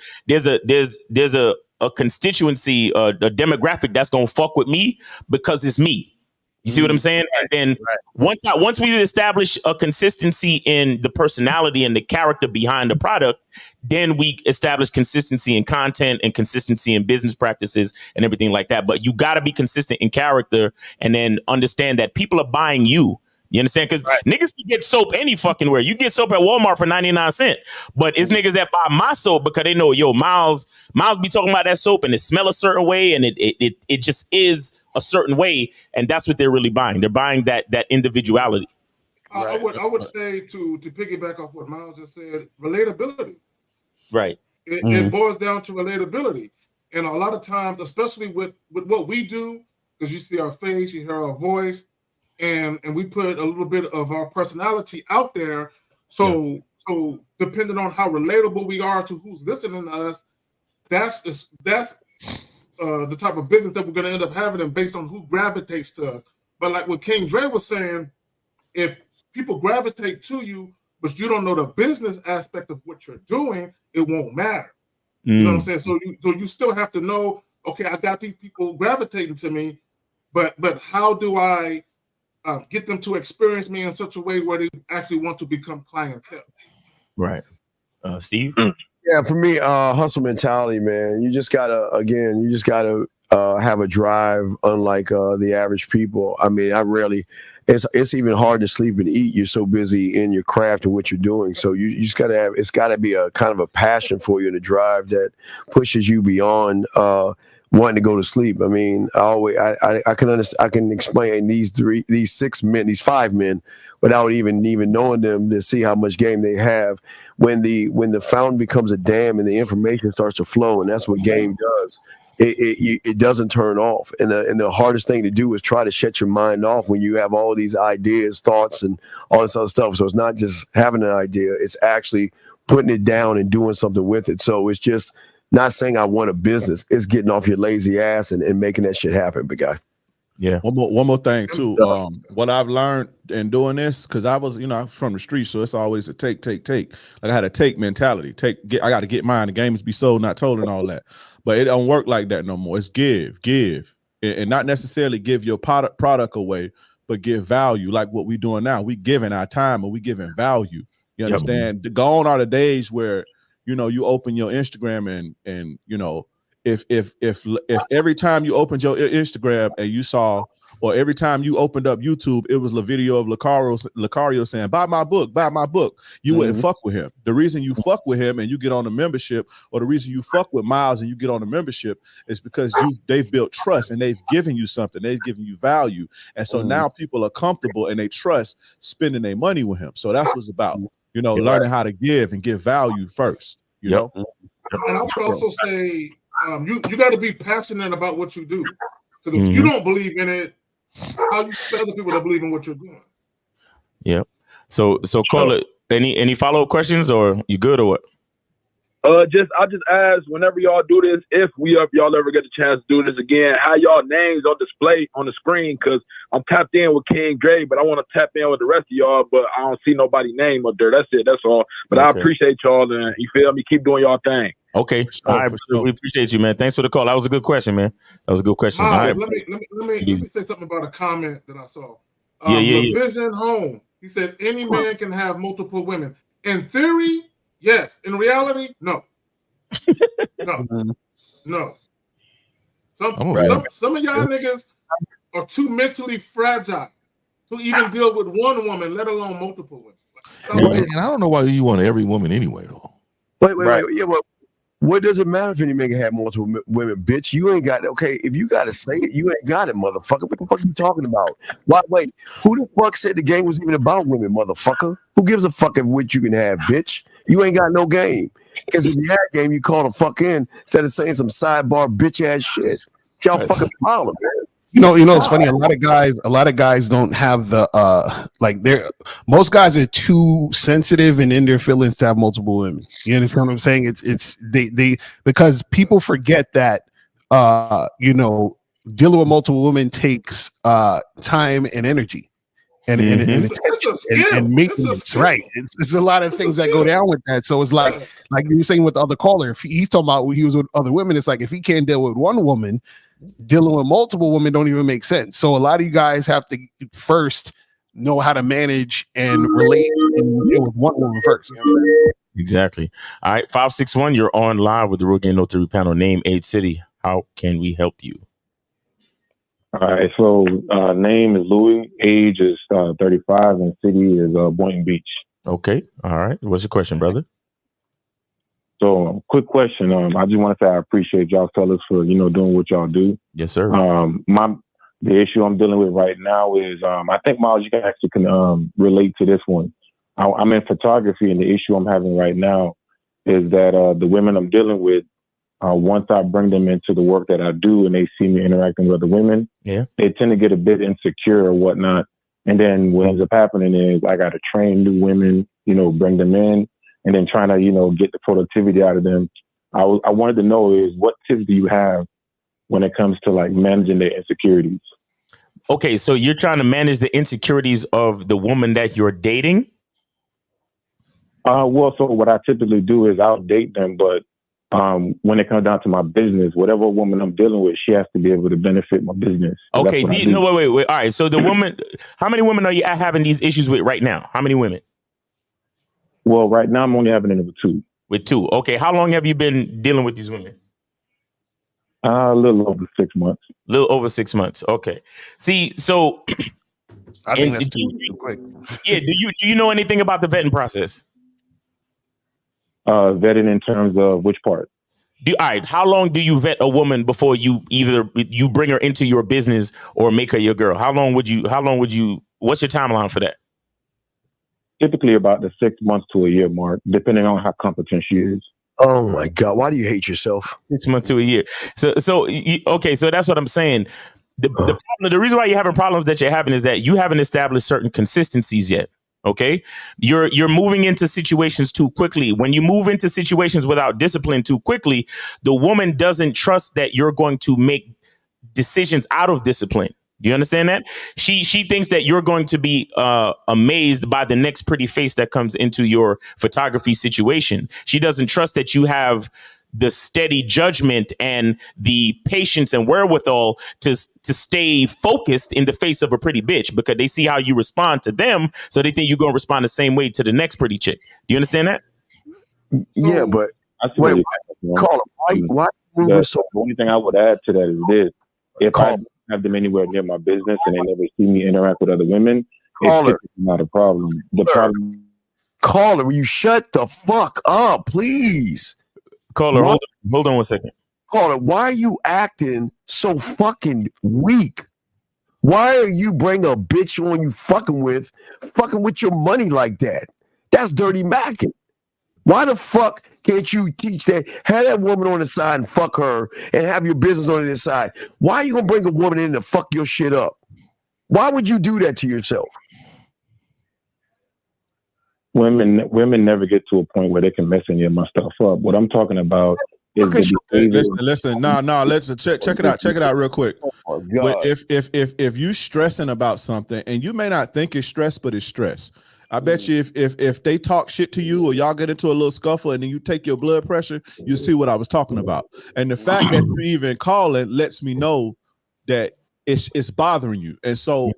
a constituency, a demographic that's gonna fuck with me because it's me. You see what I'm saying? And then once we establish a consistency in the personality and the character behind the product, then we establish consistency in content and consistency in business practices and everything like that. But you got to be consistent in character, and then understand that people are buying you. You understand? Because niggas can get soap any fucking where. You get soap at Walmart for 99 cents. But it's niggas that buy my soap because they know, Miles be talking about that soap and it smell a certain way, and it just is a certain way, and that's what they're really buying. They're buying that individuality. I would say, to piggyback off what Miles just said, relatability. Right. It boils down to relatability, and a lot of times, especially with what we do, because you see our face, you hear our voice, and we put a little bit of our personality out there. So depending on how relatable we are to who's listening to us, that's the type of business that we're going to end up having, and based on who gravitates to us. But like what King Dre was saying, if people gravitate to you, but you don't know the business aspect of what you're doing, it won't matter. You know what I'm saying? So you still have to know, okay, I got these people gravitating to me, but how do I get them to experience me in such a way where they actually want to become clientele? Right. Steve? Yeah, for me, hustle mentality, man. You just gotta have a drive, unlike the average people. I mean, it's even hard to sleep and eat. You're so busy in your craft and what you're doing. So you just gotta it's gotta be a kind of a passion for you, and a drive that pushes you beyond wanting to go to sleep. I mean, I can explain these 5 men without even knowing them, to see how much game they have. When the fountain becomes a dam and the information starts to flow, and that's what game does. It doesn't turn off. And the hardest thing to do is try to shut your mind off when you have all these ideas, thoughts, and all this other stuff. So it's not just having an idea, it's actually putting it down and doing something with it. So it's just not saying I want a business. It's getting off your lazy ass and making that shit happen, big guy. Yeah. One more thing too. What I've learned in doing this, because I was, from the street, so it's always a take. Like, I had a take mentality. I got to get mine. The game is be sold, not told, and all that. But it don't work like that no more. It's give, and not necessarily give your product away, but give value. Like what we doing now, we giving our time and we giving value. You understand? The gone are the days where, you know, you open your Instagram and you know, if every time you opened your Instagram and you saw, or every time you opened up YouTube, it was a video of Lucario saying, buy my book, you wouldn't fuck with him. The reason you fuck with him and you get on the membership, or the reason you fuck with Miles and you get on the membership, is because they've built trust and they've given you something, they've given you value. And so now people are comfortable and they trust spending their money with him. So that's what it's about, you know, learning how to give and give value first, you know? And I would also say you got to be passionate about what you do. Because if you don't believe in it, how you expect other people to believe in what you're doing? Yeah. So call it. Any follow up questions, or you good or what? I just asked, whenever y'all do this, if y'all ever get the chance to do this again, how y'all names on display on the screen? Because I'm tapped in with King Dre, but I want to tap in with the rest of y'all, but I don't see nobody name up there. That's it. That's all. But I appreciate y'all, and you feel me? Keep doing y'all thing. Okay. We appreciate you, man. Thanks for the call. That was a good question, man. That was a good question. Let me say something about a comment that I saw. Vision Home. He said any man can have multiple women. In theory, yes. In reality, no. No. Some of y'all niggas are too mentally fragile to even deal with one woman, let alone multiple women. And I don't know why you want every woman anyway, though. Wait. Yeah, well, what does it matter if any man can have multiple women, bitch? You ain't got it. Okay, if you got to say it, you ain't got it, motherfucker. What the fuck are you talking about? Wait, who the fuck said the game was even about women, motherfucker? Who gives a fuck of what you can have, bitch? You ain't got no game. Because if you had a game, you call the fuck in instead of saying some sidebar bitch ass shit. Y'all fucking problem, man. You know, it's funny. A lot of guys don't have the most guys are too sensitive and in their feelings to have multiple women. You understand what I'm saying? It's they because people forget that dealing with multiple women takes time and energy and maintenance, right? It's a lot of things that go down with that. So it's like you were saying with the other caller, if he's talking about when he was with other women, it's like if he can't deal with one woman, dealing with multiple women don't even make sense. So a lot of you guys have to first know how to manage and relate and deal with one woman first. Exactly. All right, 561, you're on live with the Real Game No 3 panel. Name, age, city. How can we help you? All right, so name is Louis, age is 35, and city is Boynton Beach. Okay, all right. What's your question, brother? So, quick question. I just want to say I appreciate y'all fellas for doing what y'all do. Yes, sir. The issue I'm dealing with right now is I think Miles, you can relate to this one. I'm in photography, and the issue I'm having right now is that the women I'm dealing with, once I bring them into the work that I do, and they see me interacting with other women, they tend to get a bit insecure or whatnot. And then what ends up happening is I got to train new women, bring them in. And then trying to, get the productivity out of them. I wanted to know is what tips do you have when it comes to like managing their insecurities? Okay, so you're trying to manage the insecurities of the woman that you're dating? Well, so what I typically do is I'll date them, but when it comes down to my business, whatever woman I'm dealing with, she has to be able to benefit my business. So okay, wait. All right, so the woman, how many women are you having these issues with right now? How many women? Well, right now I'm only having it with two. With two. Okay. How long have you been dealing with these women? A little over 6 months. A little over 6 months. Okay. See, so I think that's too quick. Yeah. Do you know anything about the vetting process? Vetting in terms of which part? All right. How long do you vet a woman before you bring her into your business or make her your girl? How long would you? What's your timeline for that? Typically about the 6 months to a year mark, depending on how competent she is. Oh my God! Why do you hate yourself? 6 months to a year. So okay. So that's what I'm saying. The reason why you're having problems that you're having is that you haven't established certain consistencies yet. Okay, you're moving into situations too quickly. When you move into situations without discipline too quickly, the woman doesn't trust that you're going to make decisions out of discipline. Do you understand that? She thinks that you're going to be amazed by the next pretty face that comes into your photography situation. She doesn't trust that you have the steady judgment and the patience and wherewithal to stay focused in the face of a pretty bitch, because they see how you respond to them, so they think you're going to respond the same way to the next pretty chick. Do you understand that? Yeah, but wait, why the only thing I would add to that is this: if I have them anywhere near my business and they never see me interact with other women, it's not a problem. The problem, caller, will you shut the fuck up, please? Caller, hold on 1 second. Caller, why are you acting so fucking weak? Why are you bringing a bitch on you fucking with your money like that? That's dirty macking. Why the fuck can't you teach that? Have that woman on the side and fuck her and have your business on the side. Why are you gonna bring a woman in to fuck your shit up? Why would you do that to yourself? Women never get to a point where they can mess any of my stuff up. What I'm talking about is listen. Let's check it out. Check it out real quick. Oh my God. But if you stressing about something, and you may not think it's stress, but it's stress. I bet you if they talk shit to you or y'all get into a little scuffle and then you take your blood pressure, you see what I was talking about. And the fact that you even calling lets me know that it's bothering you. And so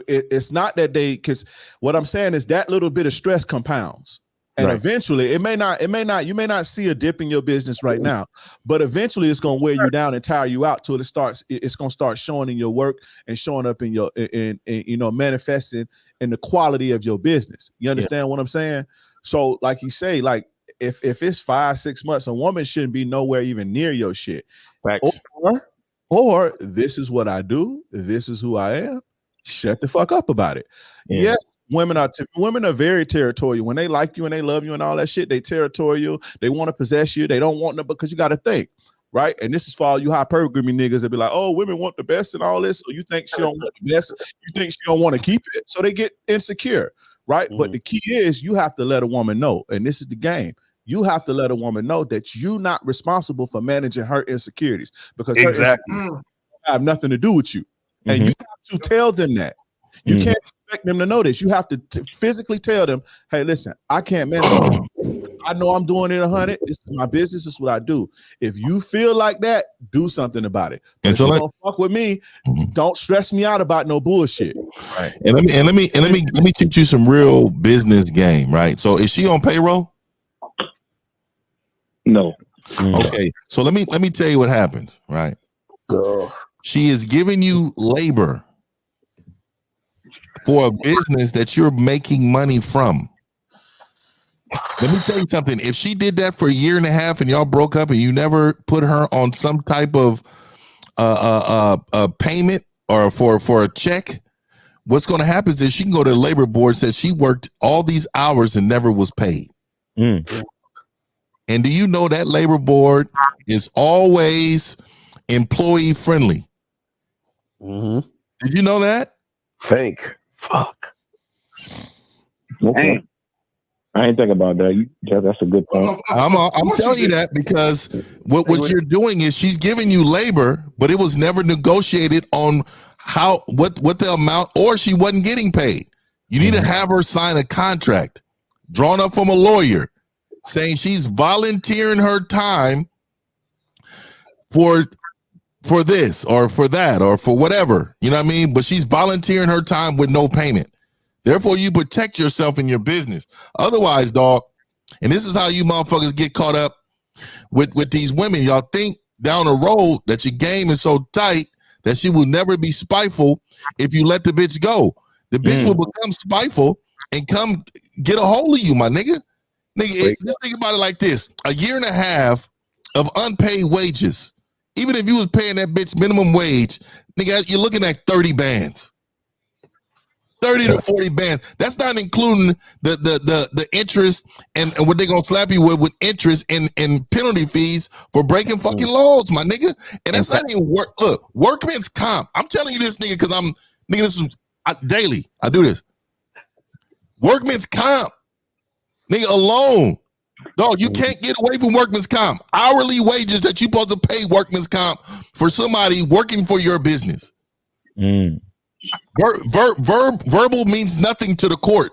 it's not that because what I'm saying is that little bit of stress compounds. And eventually you may not see a dip in your business right now, but eventually it's going to wear you down and tire you out till it's going to start showing in your work and showing up in your, in manifesting in the quality of your business. You understand what I'm saying? So like you say, like if it's 5-6 months, a woman shouldn't be nowhere even near your shit. Or this is what I do. This is who I am. Shut the fuck up about it. Yes. Women are very territorial. When they like you and they love you and all that shit, they territorial. They want to possess you. They don't want them because you got to think, right? And this is for all you hypergamy niggas that be like, oh, women want the best and all this. So you think she don't want the best. You think she don't want to keep it. So they get insecure, right? But the key is you have to let a woman know, and this is the game. You have to let a woman know that you're not responsible for managing her insecurities, because her insecurities have nothing to do with you. And you have to tell them that. You can't expect them to know this. You have to physically tell them, hey, listen, I can't manage it. I know I'm doing it 100. This is my business. This is what I do. If you feel like that, do something about it. But and so if you don't fuck with me, don't stress me out about no bullshit. Right. And let me teach you some real business game, right? So is she on payroll? No. Okay. So let me tell you what happens, right? She is giving you labor for a business that you're making money from. Let me tell you something. If she did that for 1.5 years and y'all broke up and you never put her on some type of payment or for a check, what's going to happen is she can go to the labor board, says she worked all these hours and never was paid. And do you know that labor board is always employee friendly? Did you know that? Fuck. Okay. I ain't think about that. That's a good point. I'm telling you that because what you're doing is she's giving you labor, but it was never negotiated on what the amount, or she wasn't getting paid. You need to have her sign a contract drawn up from a lawyer saying she's volunteering her time for this or for that or for whatever, you know what I mean? But she's volunteering her time with no payment. Therefore, you protect yourself in your business. Otherwise, dog, and this is how you motherfuckers get caught up with these women. Y'all think down the road that your game is so tight that she will never be spiteful if you let the bitch go. The bitch will become spiteful and come get a hold of you, my nigga. Just think about it like this. 1.5 years of unpaid wages. Even if you was paying that bitch minimum wage, nigga, you're looking at 30 bands. 30 to 40 bands. That's not including the interest and what they gonna slap you with interest and penalty fees for breaking fucking laws, my nigga. And that's not even work. Look, workman's comp. I'm telling you this, nigga, because this is daily. I do this. Workman's comp, nigga, alone. Dog, you can't get away from workman's comp. Hourly wages that you supposed to pay workman's comp for somebody working for your business. Verbal means nothing to the court.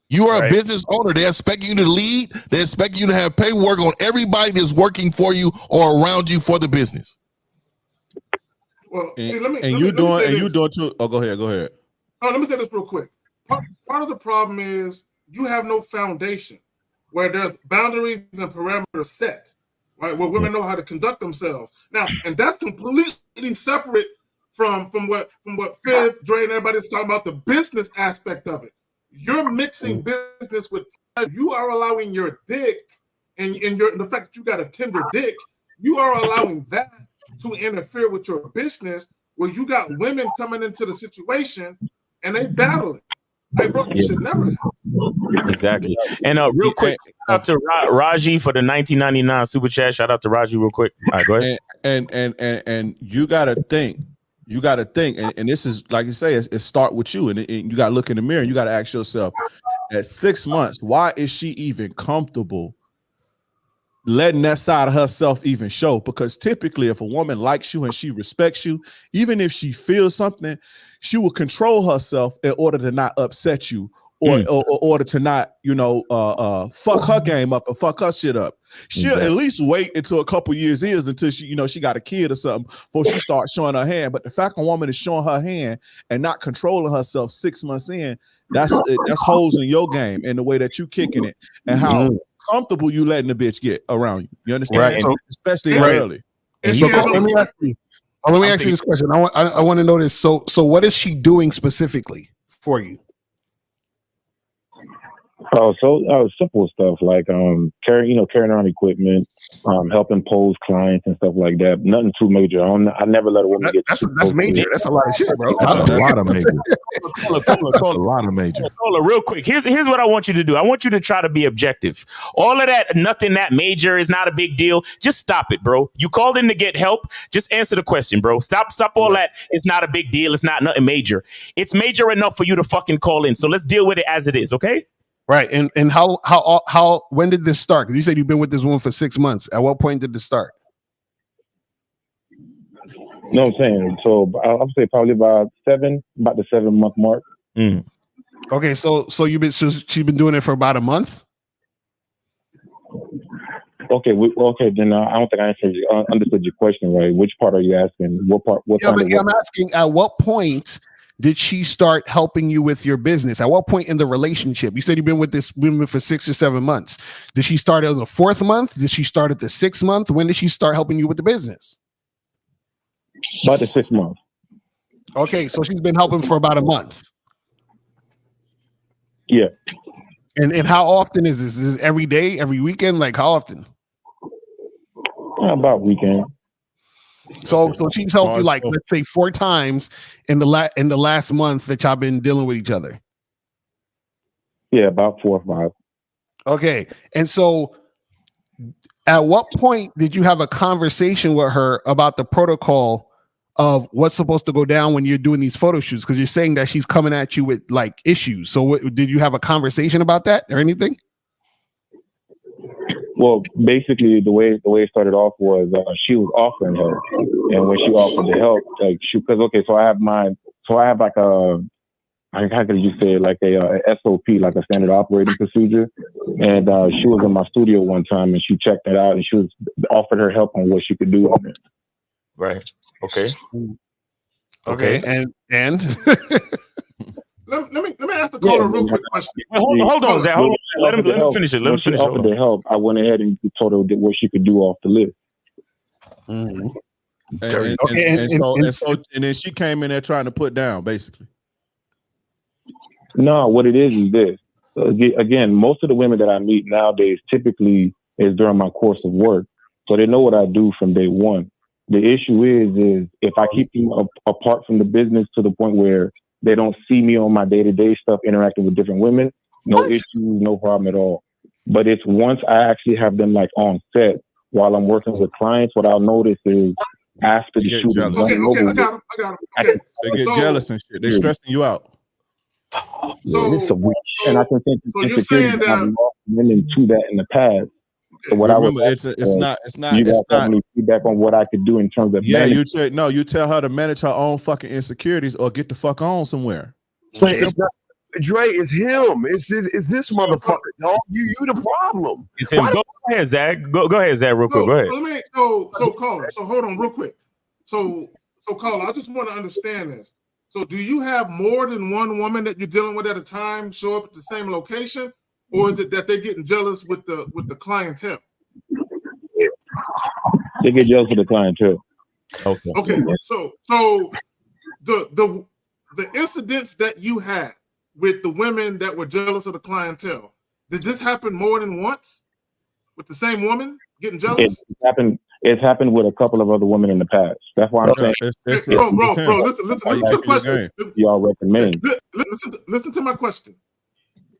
You are a business owner. They expect you to lead. They expect you to have paperwork on everybody that's working for you or around you for the business. Well, And, hey, let me you doing too. Oh, go ahead. Oh, let me say this real quick. Part of the problem is you have no foundation where there's boundaries and parameters set, right? Where women know how to conduct themselves. Now, and that's completely separate from what Fifth, Dre, and everybody's talking about, the business aspect of it. You're mixing business with pleasure. You are allowing your dick and the fact that you got a tender dick, you are allowing that to interfere with your business, where you got women coming into the situation and they battling. Like, bro, you should never have. Exactly. And real quick, shout out to Raji for the 1999 super chat. Shout out to Raji real quick. All right, go ahead. And you gotta think. And this is, like you say, it start with you, and you gotta look in the mirror and you gotta ask yourself, at 6 months, why is she even comfortable letting that side of herself even show? Because typically, if a woman likes you and she respects you, even if she feels something, she will control herself in order to not upset you, or order to not, fuck her game up or fuck her shit up. She'll at least wait until a couple years until she, she got a kid or something before she starts showing her hand. But the fact a woman is showing her hand and not controlling herself 6 months in, that's holes in your game and the way that you kicking it and how comfortable you letting the bitch get around you. You understand? Right. So, especially early. And so let me ask you this question. I want to know this. So what is she doing specifically for you? Simple stuff like carrying around equipment, helping pose clients and stuff like that. Nothing too major. I never let a woman get. That's major. That's a lot of shit, bro. That's a lot of major. That's a lot of major. Real quick, here's what I want you to do. I want you to try to be objective. All of that, nothing that major is not a big deal. Just stop it, bro. You called in to get help. Just answer the question, bro. Stop all that. It's not a big deal. It's not nothing major. It's major enough for you to fucking call in. So let's deal with it as it is, okay? Right. And how when did this start? Because you said you've been with this woman for 6 months. At what point did this start? No, I'm saying. So I'll say probably about the 7 month mark. Okay, so she's been doing it for about a month. Okay, then I don't think I understood your question right. Which part are you asking? What part? I'm asking, at what point did she start helping you with your business? At what point in the relationship? You said you've been with this woman for 6 or 7 months. Did she start on the 4th month? Did she start at the 6th month? When did she start helping you with the business? About the 6th month. Okay, so she's been helping for about a month. Yeah. And how often is this? Is this every day, every weekend? Like, how often? About weekend. So she's helped you, like, let's say 4 times in the last month that y'all been dealing with each other. Yeah, about 4 or 5. Okay, and so at what point did you have a conversation with her about the protocol of what's supposed to go down when you're doing these photo shoots? Because you're saying that she's coming at you with like issues. So did you have a conversation about that or anything? Well, basically, the way it started off was she was offering help, and when she offered the help, like so I have like how could you say it? Like a SOP, like a standard operating procedure, and she was in my studio one time and she checked it out and she was offered her help on what she could do on it. Right. Okay. And let me ask the caller a real quick question. Hold on, Zach. Hold on. Let him finish it. Let him finish it. Offered the help, I went ahead and told her what she could do off the list. And then she came in there trying to put down, basically. No, what it is this. Again, most of the women that I meet nowadays typically is during my course of work, so they know what I do from day one. The issue is if I keep them apart from the business to the point where they don't see me on my day-to-day stuff interacting with different women, no issues, no problem at all. But it's once I actually have them like on set while I'm working with clients, what I'll notice is after the shoot, I got him. They get jealous and shit. They're stressing you out. And I can think you're saying that I've lost women to that in the past. So what Remember, I it's not. You guys have any feedback on what I could do in terms of managing? You tell her to manage her own fucking insecurities or get the fuck on somewhere. But Dre, it's him. It's this motherfucker, dog. You the problem. It's him. Go ahead, Zach. Go ahead, Zach, real quick. Go ahead. So caller. So hold on real quick. So caller, I just want to understand this. So do you have more than one woman that you're dealing with at a time show up at the same location, or is it that they're getting jealous with the clientele? They get jealous with the clientele. Okay. So the incidents that you had with the women that were jealous of the clientele, did this happen more than once with the same woman getting jealous? It's happened with a couple of other women in the past. That's why I'm saying. Bro, listen to the question. Y'all recommend. Listen to my question.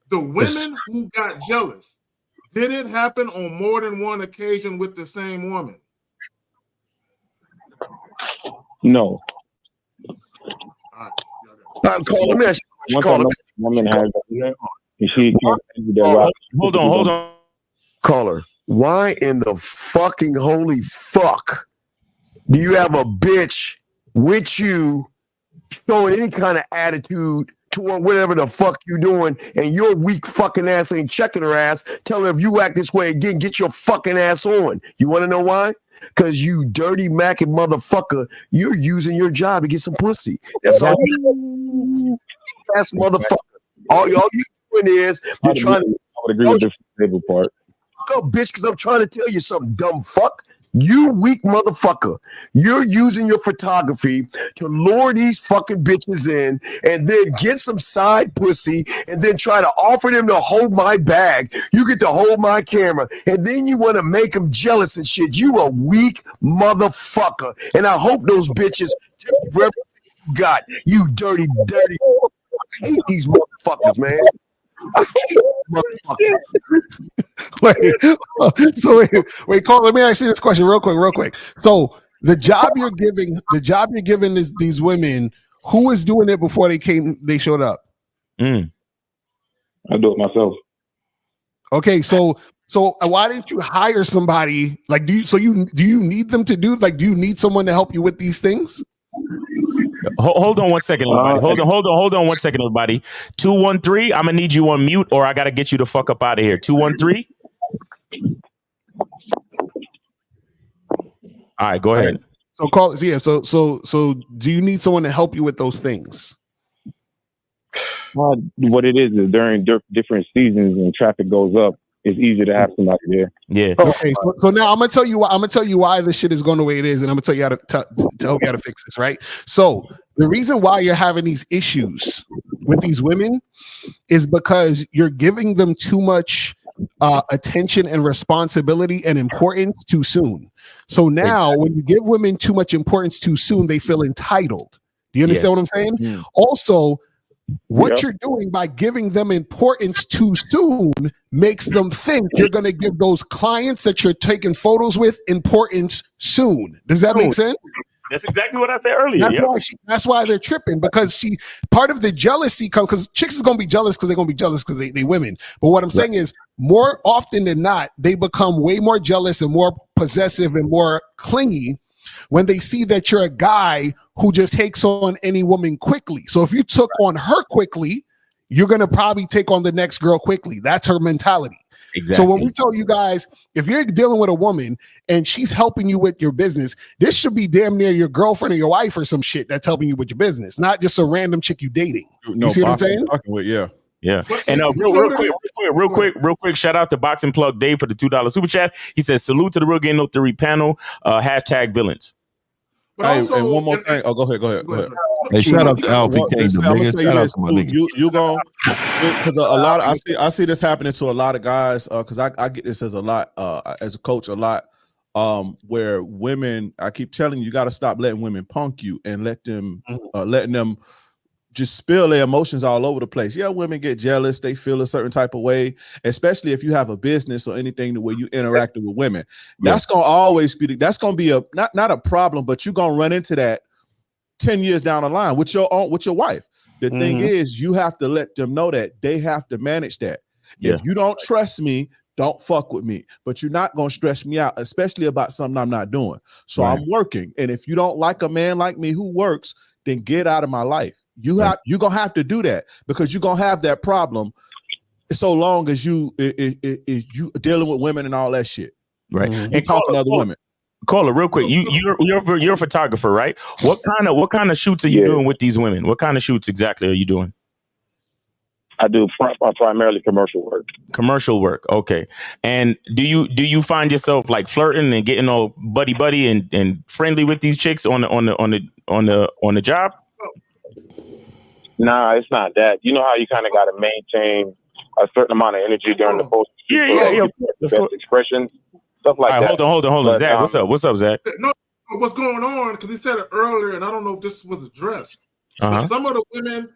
The women who got jealous, did it happen on more than one occasion with the same woman? No. Call him. Woman has she hold on. Caller, why in the fucking holy fuck do you have a bitch with you showing any kind of attitude toward whatever the fuck you doing, and your weak fucking ass ain't checking her ass, telling her if you act this way again, get your fucking ass on? You want to know why? Because you dirty macking motherfucker, you're using your job to get some pussy. That's all you ass motherfucker. All you doing is you're trying to. I would agree with this table part. Fuck up, bitch, because I'm trying to tell you something, dumb fuck. You weak motherfucker. You're using your photography to lure these fucking bitches in and then get some side pussy and then try to offer them to hold my bag. You get to hold my camera and then you want to make them jealous and shit. You a weak motherfucker. And I hope those bitches take everything you got. You dirty. I hate these motherfuckers, man. I hate Wait, Carl, let me ask you this question real quick. So the job you're giving these women, who was doing it before they showed up? I do it myself. Okay, so why didn't you hire somebody? Like, do you need them to do? Like, do you need someone to help you with these things? Hold on 1 second, everybody. Hold on 1 second, everybody. 213. I'm gonna need you on mute, or I gotta get you the fuck up out of here. 213. All right, go ahead. So call. Yeah. So do you need someone to help you with those things? What it is during different seasons and traffic goes up, it's easier to have somebody there. Yeah. Okay. So now I'm gonna tell you why this shit is going the way it is, and I'm gonna tell you how to help you how to fix this. Right. So the reason why you're having these issues with these women is because you're giving them too much attention and responsibility and importance too soon. So now when you give women too much importance too soon, they feel entitled. Do you understand what I'm saying? Mm. Also, what you're doing by giving them importance too soon makes them think you're going to give those clients that you're taking photos with importance soon. Does that make sense? That's exactly what I said earlier. That's why they're tripping, because part of the jealousy comes because chicks is going to be jealous because they're going to be jealous because they women. But what I'm saying is, more often than not, they become way more jealous and more possessive and more clingy when they see that you're a guy who just takes on any woman quickly. So if you took on her quickly, you're going to probably take on the next girl quickly. That's her mentality. Exactly. So when we tell you guys, if you're dealing with a woman and she's helping you with your business, this should be damn near your girlfriend or your wife or some shit that's helping you with your business, not just a random chick you dating. You see what I'm saying? Yeah. And real quick, shout out to Boxing Plug Dave for the $2 super chat. He says, salute to the Real Game No Theory panel, hashtag villains. And one more thing. Oh, go ahead. Hey, shout out to Alfie Kingdom, nigga. Shout out to my nigga. You go, because a lot of, I see this happening to a lot of guys, because I get this as a lot, as a coach, a lot, where women, I keep telling you, got to stop letting women punk you and letting them just spill their emotions all over the place. Yeah, women get jealous. They feel a certain type of way, especially if you have a business or anything the way you interact with women. That's going to always be, that's going to be not a problem, but you're going to run into that 10 years down the line with your wife. The thing is, you have to let them know that they have to manage that. If you don't trust me, don't fuck with me, but you're not going to stress me out, especially about something I'm not doing. So I'm working. And if you don't like a man like me who works, then get out of my life. you're gonna have to do that because you're gonna have that problem so long as you dealing with women and all that shit. Right. And talking to other women. Caller, real quick. You're a photographer, right? What kind of shoots are you doing with these women? What kind of shoots exactly are you doing? I do primarily commercial work. Commercial work, okay. And do you find yourself like flirting and getting all buddy and friendly with these chicks on the job? Nah, it's not that. You know how you kind of got to maintain a certain amount of energy during the post. Yeah. Of course. Expressions, stuff like that. Hold on, but, Zach. What's up, Zach? No, what's going on? Because he said it earlier, and I don't know if this was addressed. Uh-huh. Some of the women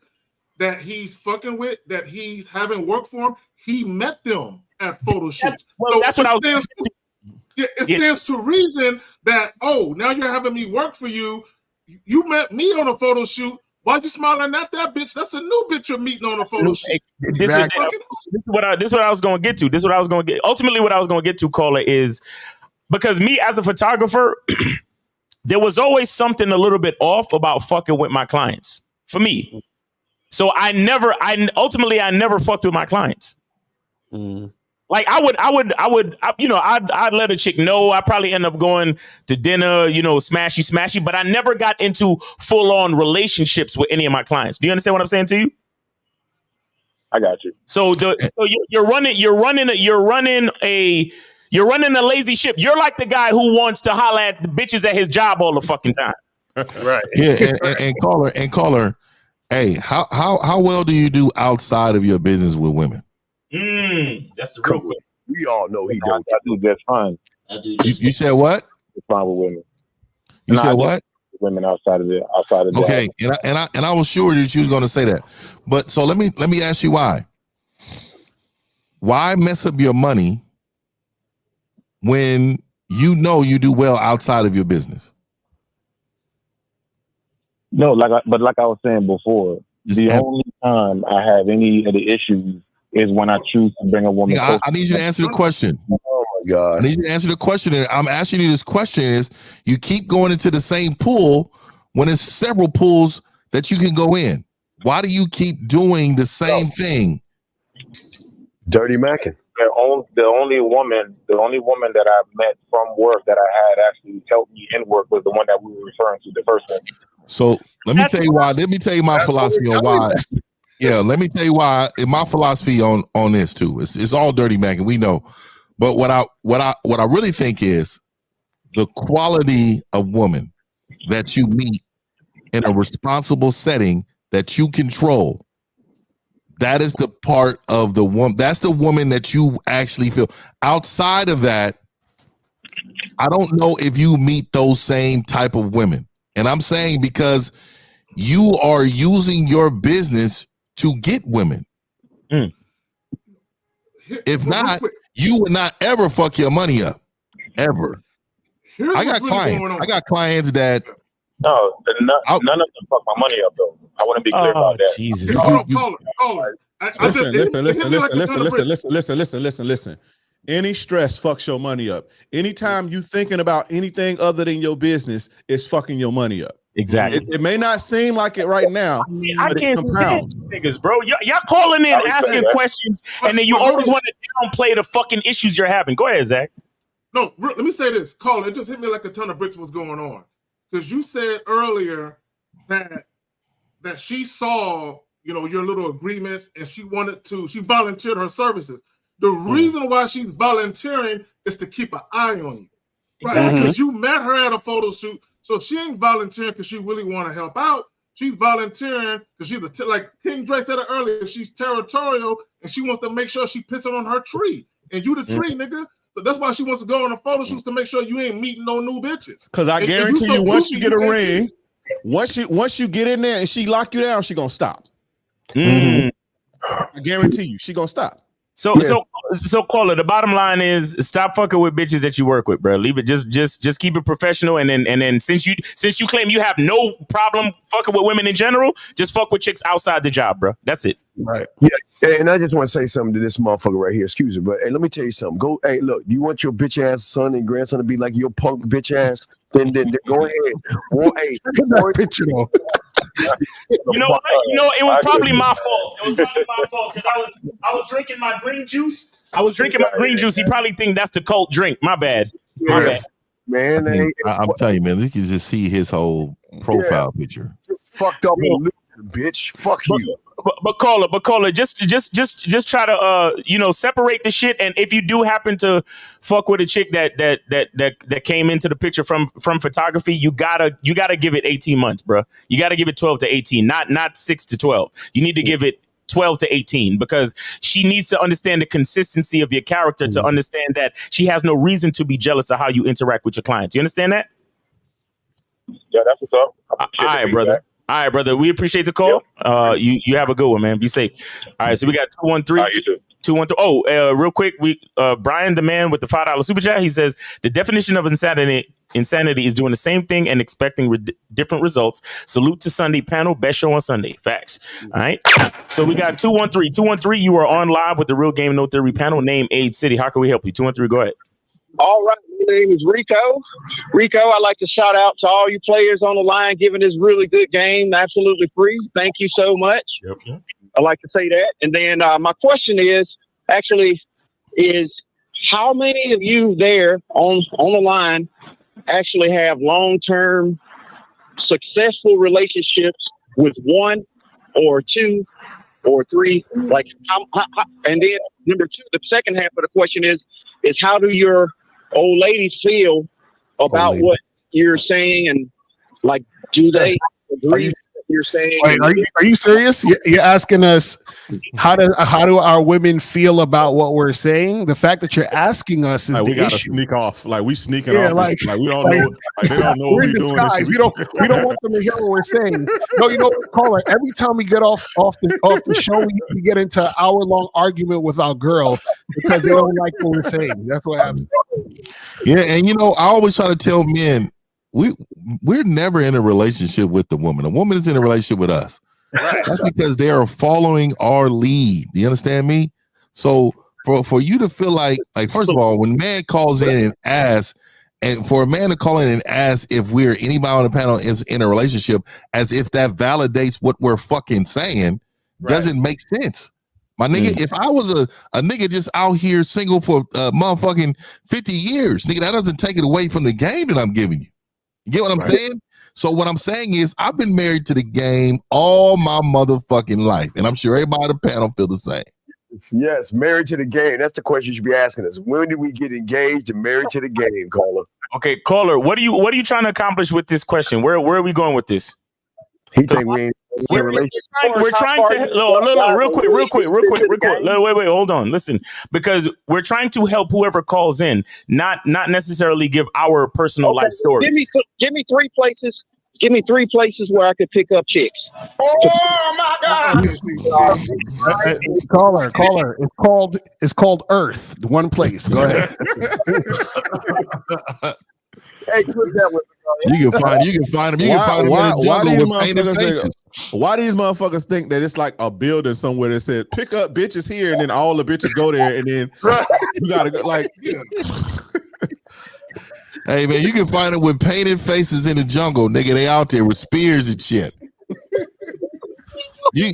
that he's fucking with, that he's having work for him, he met them at photo shoots. That's what I was. It stands to reason that, now you're having me work for you. You met me on a photo shoot. Why you smiling at that bitch? That's a new bitch you're meeting on a photo shoot. This is what I was going to get to. Ultimately, what I was going to get to, caller, is because me as a photographer, there was always something a little bit off about fucking with my clients for me. So I never fucked with my clients. Like I'd let a chick know. I probably end up going to dinner, smashy, but I never got into full on relationships with any of my clients. Do you understand what I'm saying to you? I got you. So you're running a lazy ship. You're like the guy who wants to holler at the bitches at his job all the fucking time. Right. Yeah, and caller. Hey, how well do you do outside of your business with women? That's the real question. We all know he don't. I do just fine. You said what? It's fine with women. You said what? Women outside of the okay, and I was sure that you was going to say that, but so let me ask you why. Why mess up your money when you know you do well outside of your business? No, like I was saying before, the only time I have any of the issues is when I choose to bring a woman. I need you to answer the question. Oh my God! I need you to answer the question. And I'm asking you this question: is you keep going into the same pool when there's several pools that you can go in? Why do you keep doing the same thing? Dirty Mackin. The only woman that I've met from work that I had actually helped me in work was the one that we were referring to, the first one. So let me tell you why. Let me tell you my philosophy on why. Yeah, let me tell you why. My philosophy on this too. It's all Dirty Mac, and we know. But what I really think is the quality of woman that you meet in a responsible setting that you control. That is the part of the woman. That's the woman that you actually feel. Outside of that, I don't know if you meet those same type of women. And I'm saying because you are using your business to get women. If not, you would not ever fuck your money up. Ever. I got clients that none of them fuck my money up though. I want to be clear about that. Jesus. Listen. Any stress fucks your money up. Anytime you thinking about anything other than your business, it's fucking your money up. Exactly. It may not seem like it right now. I can't stand niggas, bro. Y'all calling in, asking questions, and then you always want to downplay the fucking issues you're having. Go ahead, Zach. No, let me say this. Colin, it just hit me like a ton of bricks what's going on. Because you said earlier that she saw, your little agreements, and she volunteered her services. The reason why she's volunteering is to keep an eye on you. Right? Because you met her at a photo shoot, so she ain't volunteering because she really want to help out. She's volunteering because she's like King Dre said it earlier, she's territorial, and she wants to make sure she pissing on her tree. And you the tree, nigga. So that's why she wants to go on a photo shoot to make sure you ain't meeting no new bitches. Because I guarantee you, once you get a ring, once you get in there and she lock you down, she gonna stop. I guarantee you, she gonna stop. So caller, the bottom line is stop fucking with bitches that you work with, bro. Leave it. Just keep it professional. And then since you claim you have no problem fucking with women in general, just fuck with chicks outside the job, bro. That's it. Right. Yeah. And I just want to say something to this motherfucker right here. Excuse me, but hey, let me tell you something. Hey, look, you want your bitch ass son and grandson to be like your punk bitch ass? Then go ahead. Well, hey, You know what? It was probably my fault. It was probably my fault because I was drinking my green juice. He probably think that's the cult drink. My bad. My bad. Man, I'm telling you, man, you can just see his whole profile picture. Just fucked up illusion, bitch. Fuck you. But caller, just try to separate the shit. And if you do happen to fuck with a chick that came into the picture from photography, you gotta give it 18 months, bro. You gotta give it 12 to 18, not 6 to 12. You need to give it 12 to 18 because she needs to understand the consistency of your character to understand that she has no reason to be jealous of how you interact with your clients. You understand that? Yeah, that's what's up. All right, brother. All right, brother. We appreciate the call. You have a good one, man. Be safe. All right, so we got 213. 213. Oh, real quick, Brian, the man with the $5 super chat, he says the definition of insanity is doing the same thing and expecting different results. Salute to Sunday panel. Best show on Sunday. Facts. All right. So we got 213. 213. You are on live with the Real Game No Theory panel. Name, age, city. How can we help you? 213. Go ahead. All right, my name is Rico. I'd like to shout out to all you players on the line giving this really good game absolutely free. Thank you so much. Yep. I'd like to say that. And then my question is how many of you there on the line actually have long-term successful relationships with one or two or three? Like, and then number two, the second half of the question is how do your old ladies feel about what you're saying, and like, do they agree with what you're saying? Wait, are you serious? You're asking us how do our women feel about what we're saying? The fact that you're asking us is like the we gotta issue. sneak off, like we sneaking off, like we don't know. Like, they don't know we're what in we're doing. disguise. We don't want them to hear what we're saying. No, you know what, caller? Every time we get off the show, we get into an hour-long argument with our girl because they don't like what we're saying. That's what happens. Yeah, and I always try to tell men we're never in a relationship with the woman. A woman is in a relationship with us. That's because they are following our lead. Do you understand me? So for you to feel like first of all, when a man calls in and asks, and for a man to call in and ask if anybody on the panel is in a relationship, as if that validates what we're fucking saying, doesn't make sense. My nigga, if I was a nigga just out here single for motherfucking 50 years, nigga, that doesn't take it away from the game that I'm giving you. You get what I'm saying? So what I'm saying is I've been married to the game all my motherfucking life, and I'm sure everybody on the panel feel the same. Yes, married to the game. That's the question you should be asking us. When did we get engaged and married to the game, caller? Okay, caller, what are you trying to accomplish with this question? Where are we going with this? He think we ain't in a relationship. We're trying to real quick. Wait, hold on. Listen, because we're trying to help whoever calls in, not necessarily give our personal life stories. Give me three places. Give me three places where I could pick up chicks. Oh my God! Caller. It's called Earth. One place. Go ahead. Hey, put that one. You can find them. You can find them in the jungle with painted faces. Why these motherfuckers think that it's like a building somewhere that said pick up bitches here, and then all the bitches go there, and then you gotta go like. Hey man, you can find it with painted faces in the jungle, nigga. They out there with spears and shit. Do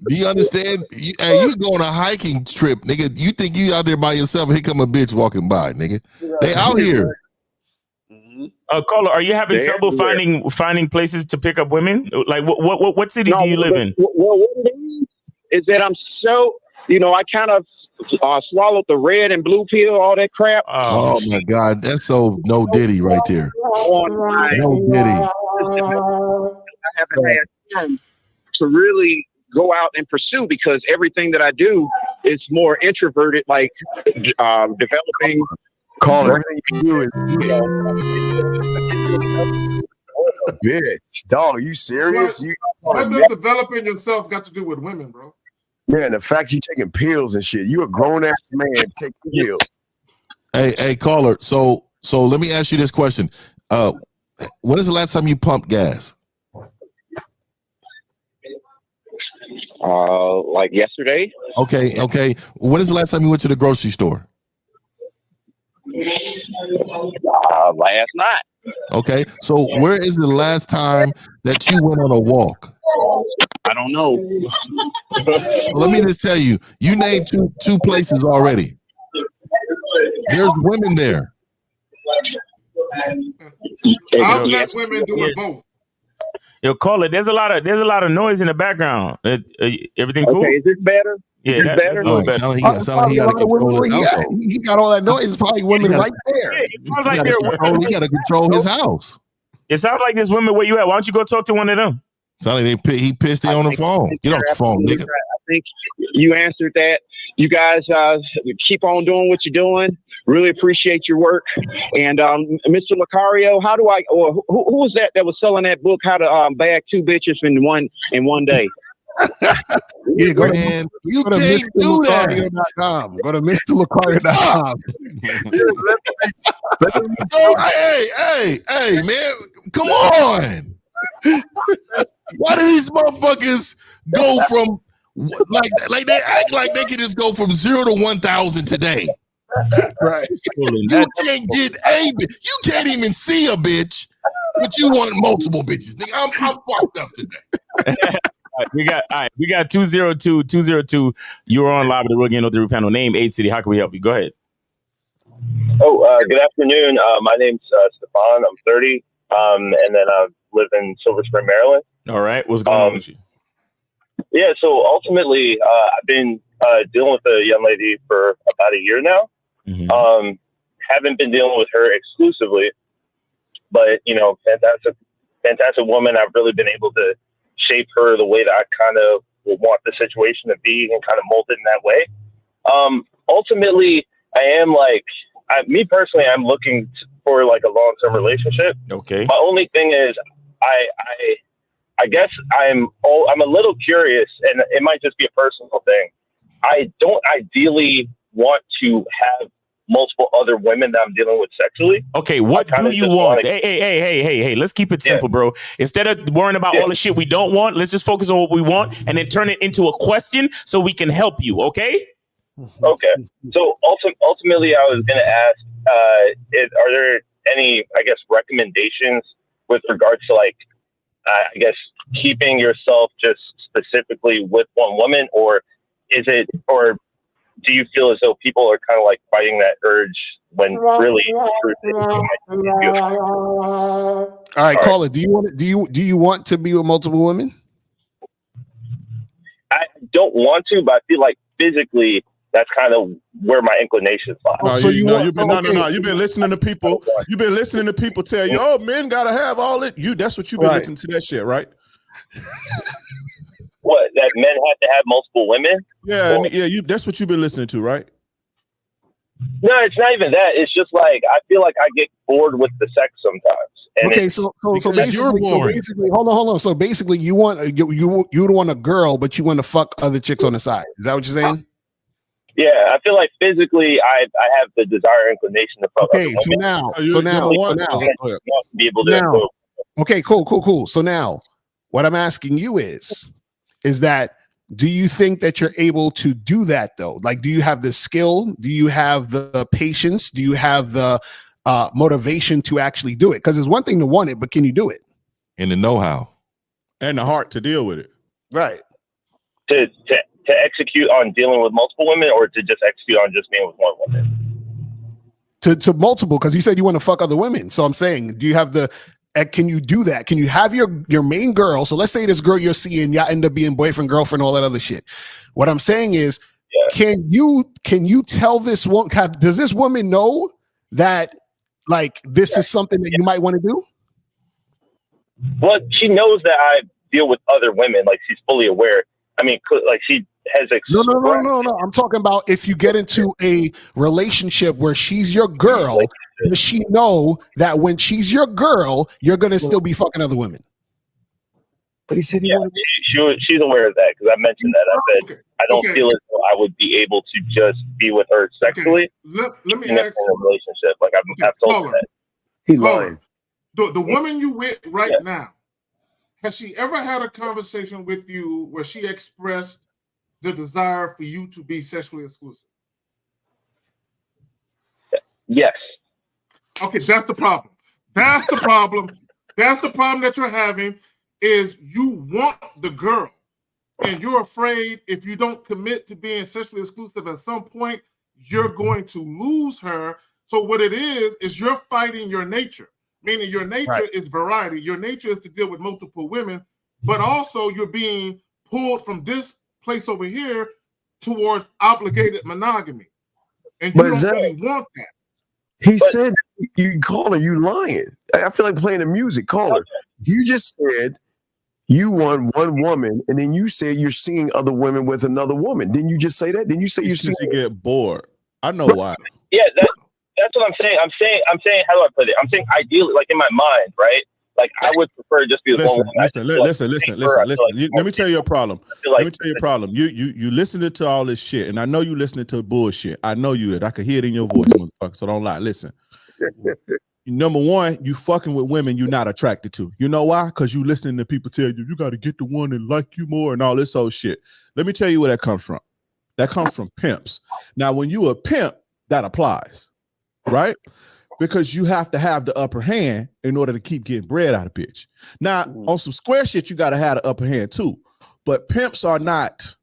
you understand? You go on a hiking trip, nigga. You think you out there by yourself, and here come a bitch walking by, nigga. They out here. Caller, are you having trouble finding places to pick up women? Like what city do you live in? Well, what it is that I'm so, I kind of swallowed the red and blue pill, all that crap. Oh my God, that's so no Diddy right there. No Diddy. I haven't had time to really go out and pursue because everything that I do is more introverted, like developing. Call everything you do is bitch. Dog, you serious? What does developing yourself got to do with women, bro? Man, the fact you taking pills and shit. You a grown ass man taking pills. Hey, caller. So let me ask you this question. When is the last time you pumped gas? Like yesterday. Okay. When is the last time you went to the grocery store? Last night. Okay, so where is the last time that you went on a walk? I don't know. Let me just tell you, you named two places already. There's women there. I've met women doing both. Yo, call it. There's a lot of noise in the background. Everything cool? Okay, is this better? Yeah, Is this better? that's a little better. He got all that noise. It's probably women right there. It sounds like there are women. He got to control his house. It sounds like there's women where you at. Why don't you go talk to one of them? Sounds like he pissed. They on the phone. Get off the phone, nigga. I think you answered that. You guys keep on doing what you're doing. Really appreciate your work. And Mr. Lucario, how do I? Or who was that was selling that book? How to bag two bitches in one day? Yeah, go to, Man, you can't do that. Go to MrLucario.com. Hey, man, come on. Why do these motherfuckers go from like they act like they can just go from 0 to 1,000 today? Right. You can't get a bitch. You can't even see a bitch, but you want multiple bitches. I'm fucked up today. We got 202. You're on live with the Real Game No Theory panel. Name, age, city. How can we help you? Go ahead. Good afternoon. My name's Stefan. I'm 30, and then I live in Silver Spring, Maryland. All right. What's going on with you? Yeah, so ultimately, I've been dealing with a young lady for about a year now. Mm-hmm. Haven't been dealing with her exclusively, but, fantastic woman. I've really been able to shape her the way that I kind of want the situation to be and kind of mold it in that way. Ultimately, I am me personally, I'm looking for like a long-term relationship. Okay. My only thing is I guess I'm a little curious, and it might just be a personal thing. I don't ideally want to have multiple other women that I'm dealing with sexually. Okay, what do you want? Hey, let's keep it simple, bro. Instead of worrying about all the shit we don't want, let's just focus on what we want and then turn it into a question so we can help you, okay? Okay. So ultimately, I was going to ask, are there any, recommendations with regards to keeping yourself just specifically with one woman, or do you feel as though people are kind of like fighting that urge when really the truth is you might All right, caller. Do you want to be with multiple women? I don't want to, but I feel like physically that's kind of where my inclinations lie. You've been listening to people. You've been listening to people tell you, "Oh, men gotta have all it." That's what you've been listening to that shit, right? What, that men have to have multiple women? Yeah, that's what you've been listening to, right? No, it's not even that. It's just like I feel like I get bored with the sex sometimes. And so basically, hold on. So basically, you want a girl, but you want to fuck other chicks on the side. Is that what you're saying? Yeah, I feel like physically, I have the desire, inclination to fuck. Okay, so now, be able to. Okay, cool. So now, what I'm asking you is that, do you think that you're able to do that though? Like, do you have the skill? Do you have the patience? Do you have the motivation to actually do it? Because it's one thing to want it, but can you do it? And the know-how. And the heart to deal with it. Right. To execute on dealing with multiple women, or to just execute on just being with one woman? To multiple, because you said you want to fuck other women. So I'm saying, do you have can you do that? Can you have your main girl? So let's say this girl you're seeing, y'all end up being boyfriend, girlfriend, all that other shit. What I'm saying is, can you tell this woman, does this woman know that this is something that you might want to do? Well, she knows that I deal with other women. Like, she's fully aware. I mean, like, she has No. I'm talking about if you get into a relationship where she's your girl, does she know that when she's your girl, you're gonna still be fucking other women? But he said she's aware of that, because I mentioned that. I said I don't feel as though I would be able to just be with her sexually. Let me in a ask relationship. Like, I've told her that. He lying. The woman you with right now, has she ever had a conversation with you where she expressed the desire for you to be sexually exclusive? Yes. Okay, that's the problem. That's the problem. That's the problem that you're having, is you want the girl, and you're afraid if you don't commit to being sexually exclusive at some point, you're going to lose her. So what it is you're fighting your nature, meaning your nature is variety. Your nature is to deal with multiple women, but also you're being pulled from this place over here towards obligated monogamy. And you don't really want that. He said, you caller, you lying. I feel like playing the music. Caller, you just said you want one woman, and then you said you're seeing other women with another woman. Didn't you just say that? Didn't you say you see? Get bored. I know why. Yeah, that's what I'm saying. I'm saying. How do I put it? I'm saying ideally, like in my mind, right? Like I would prefer just be with one woman. Listen. Let me tell you a problem. Let me tell you a problem. You listening to all this shit, and I know you listening to bullshit. I know you. I could hear it in your voice, motherfucker. So don't lie. Listen. Number one, you fucking with women you're not attracted to. You know why? Because you listening to people tell you got to get the one that like you more and all this old shit. Let me tell you where that comes from. That comes from pimps. Now, when you a pimp, that applies, right? Because you have to have the upper hand in order to keep getting bread out of bitch. Now, on some square shit, you got to have the upper hand too. But pimps are not.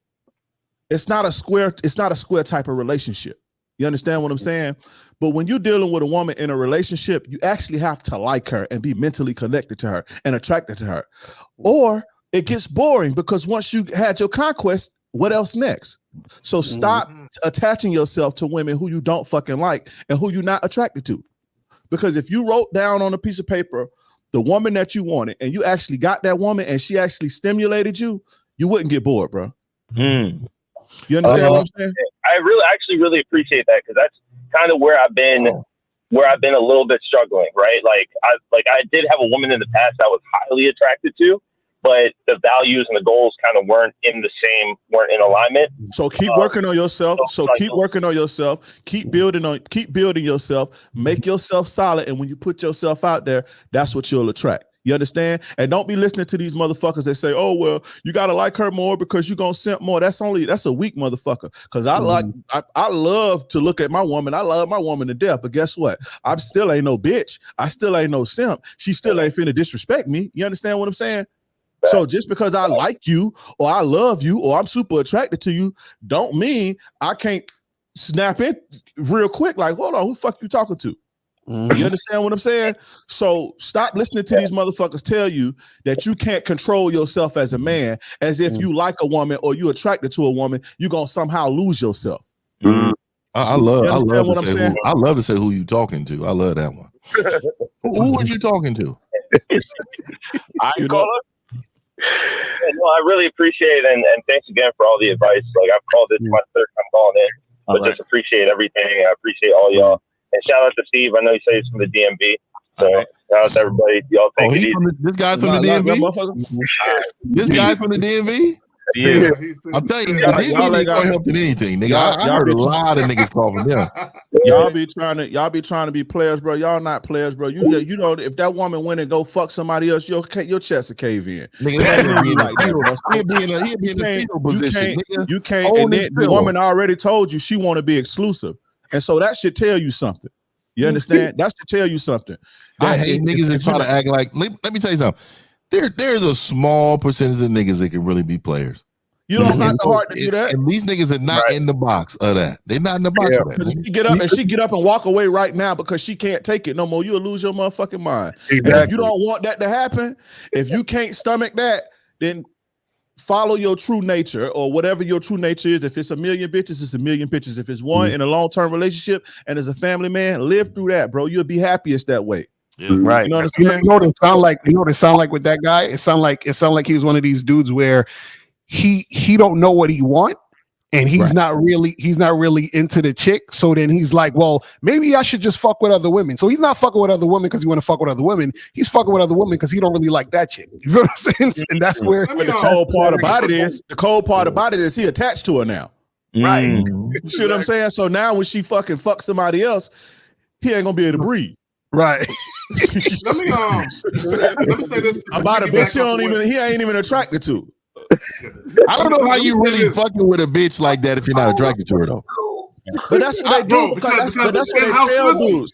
It's not a square type of relationship. You understand what I'm saying? But when you're dealing with a woman in a relationship, you actually have to like her and be mentally connected to her and attracted to her. Or it gets boring because once you had your conquest, what else next? So stop attaching yourself to women who you don't fucking like and who you're not attracted to. Because if you wrote down on a piece of paper the woman that you wanted and you actually got that woman and she actually stimulated you, you wouldn't get bored, bro. You understand what I'm saying? I really appreciate that because that's kind of where I've been a little bit struggling, right? Like I did have a woman in the past I was highly attracted to, but the values and the goals kind of weren't in alignment. So keep working on yourself. Keep working on yourself. Keep building yourself. Make yourself solid. And when you put yourself out there, that's what you'll attract. You understand? And don't be listening to these motherfuckers that say, oh, well, you got to like her more because you're going to simp more. That's a weak motherfucker. Because I love to look at my woman. I love my woman to death. But guess what? I still ain't no bitch. I still ain't no simp. She still ain't finna disrespect me. You understand what I'm saying? So just because I like you or I love you or I'm super attracted to you, don't mean I can't snap in real quick. Like, hold on, who the fuck you talking to? You understand what I'm saying? So stop listening to these motherfuckers tell you that you can't control yourself as a man, as if you like a woman or you attracted to a woman, you're gonna somehow lose yourself. I love to say who you talking to. I love that one. Who was you talking to? I really appreciate it, and thanks again for all the advice. Like I've called this my third time calling in, but just appreciate everything. I appreciate all y'all. And shout out to Steve. I know you say he's from the DMV. So shout out to everybody. Y'all take it easy. This guy from the DMV? This guy from the DMV? Yeah. I'm telling you, DMV ain't gonna help in anything. Nigga, I heard a lot of niggas call from them. Y'all be trying to be players, bro. Y'all not players, bro. You know, if that woman went and go fuck somebody else, your chest will cave in. Nigga, he'd be in a fetal position. You can't. And then the woman already told you she want to be exclusive, and so that should tell you something. You understand? That should tell you something. I hate niggas that try to act like. Let me tell you something. There's a small percentage of niggas that can really be players. You don't have the heart to do that. And these niggas are not in the box of that. They're not in the box of that. She get up and walk away right now because she can't take it no more. You'll lose your motherfucking mind. Exactly. And if you don't want that to happen, if you can't stomach that, then follow your true nature or whatever your true nature is. If it's a million bitches, it's a million bitches. If it's one in a long-term relationship and as a family man, live through that, bro. You'll be happiest that way. Yeah. Right. You know what it sound like? You know what it sound like with that guy? It sound like he was one of these dudes where he don't know what he want, and he's not really into the chick. So then he's like, well, maybe I should just fuck with other women. So he's not fucking with other women because he want to fuck with other women. He's fucking with other women because he don't really like that chick. You know what I'm saying? And that's where the cold part about it is he attached to her now. Right. You see what I'm saying? So now when she fucking fuck somebody else, he ain't gonna be able to breathe. Right. Let me say this about a bitch he ain't even attracted to. I don't know how you really fucking with a bitch like that if you're not attracted to her though. But that's what they do. But that's what they tell dudes.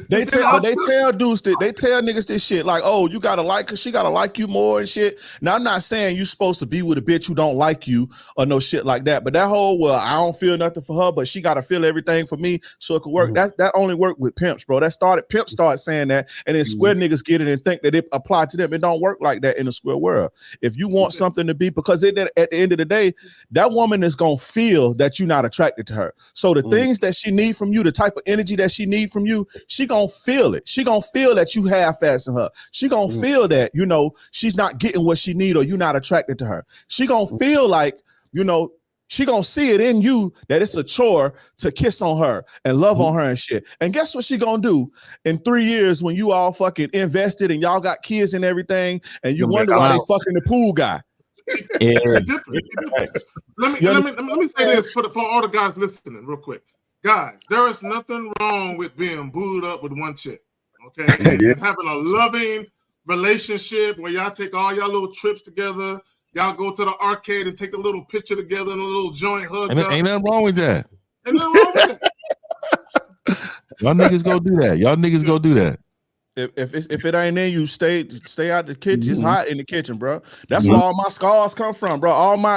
They tell niggas this shit like, oh, you gotta like her, she gotta like you more and shit. Now I'm not saying you supposed to be with a bitch who don't like you or no shit like that, but that whole I don't feel nothing for her, but she gotta feel everything for me so it could work. That only worked with pimps, bro. Pimps started saying that, and then square niggas get it and think that it applied to them. It don't work like that in the square world. If you want something to be, because at the end of the day, that woman is gonna feel that you're not attracted to her. So the things that she need from you, the type of energy that she need from you, she gonna feel it. She gonna feel that you half-assing her. She gonna feel that, she's not getting what she need or you're not attracted to her. She gonna feel like, she gonna see it in you that it's a chore to kiss on her and love on her and shit. And guess what she gonna do in 3 years when you all fucking invested and y'all got kids and everything, and you wonder why they fucking the pool guy. Yeah. Let me say this for all the guys listening real quick. Guys, there is nothing wrong with being booed up with one chick, okay? And having a loving relationship where y'all take all y'all little trips together. Y'all go to the arcade and take a little picture together and a little joint hug. Ain't nothing wrong with that. Ain't nothing wrong with that. Y'all niggas go do that. Y'all niggas go do that. If it ain't in you, stay out the kitchen. It's hot in the kitchen, bro. That's where all my scars come from, bro.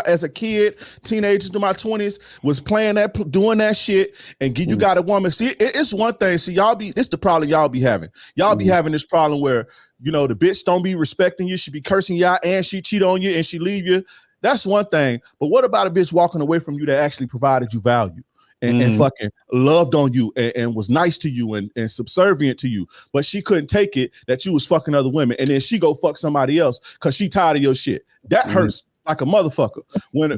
As a kid, teenagers to my 20s was doing that shit, and you got a woman. See, it's one thing. See, it's the problem y'all be having. Y'all be having this problem where, the bitch don't be respecting you. She be cursing y'all and she cheat on you and she leave you. That's one thing. But what about a bitch walking away from you that actually provided you value? And fucking loved on you and was nice to you and subservient to you, but she couldn't take it that you was fucking other women, and then she go fuck somebody else because she tired of your shit. That hurts like a motherfucker when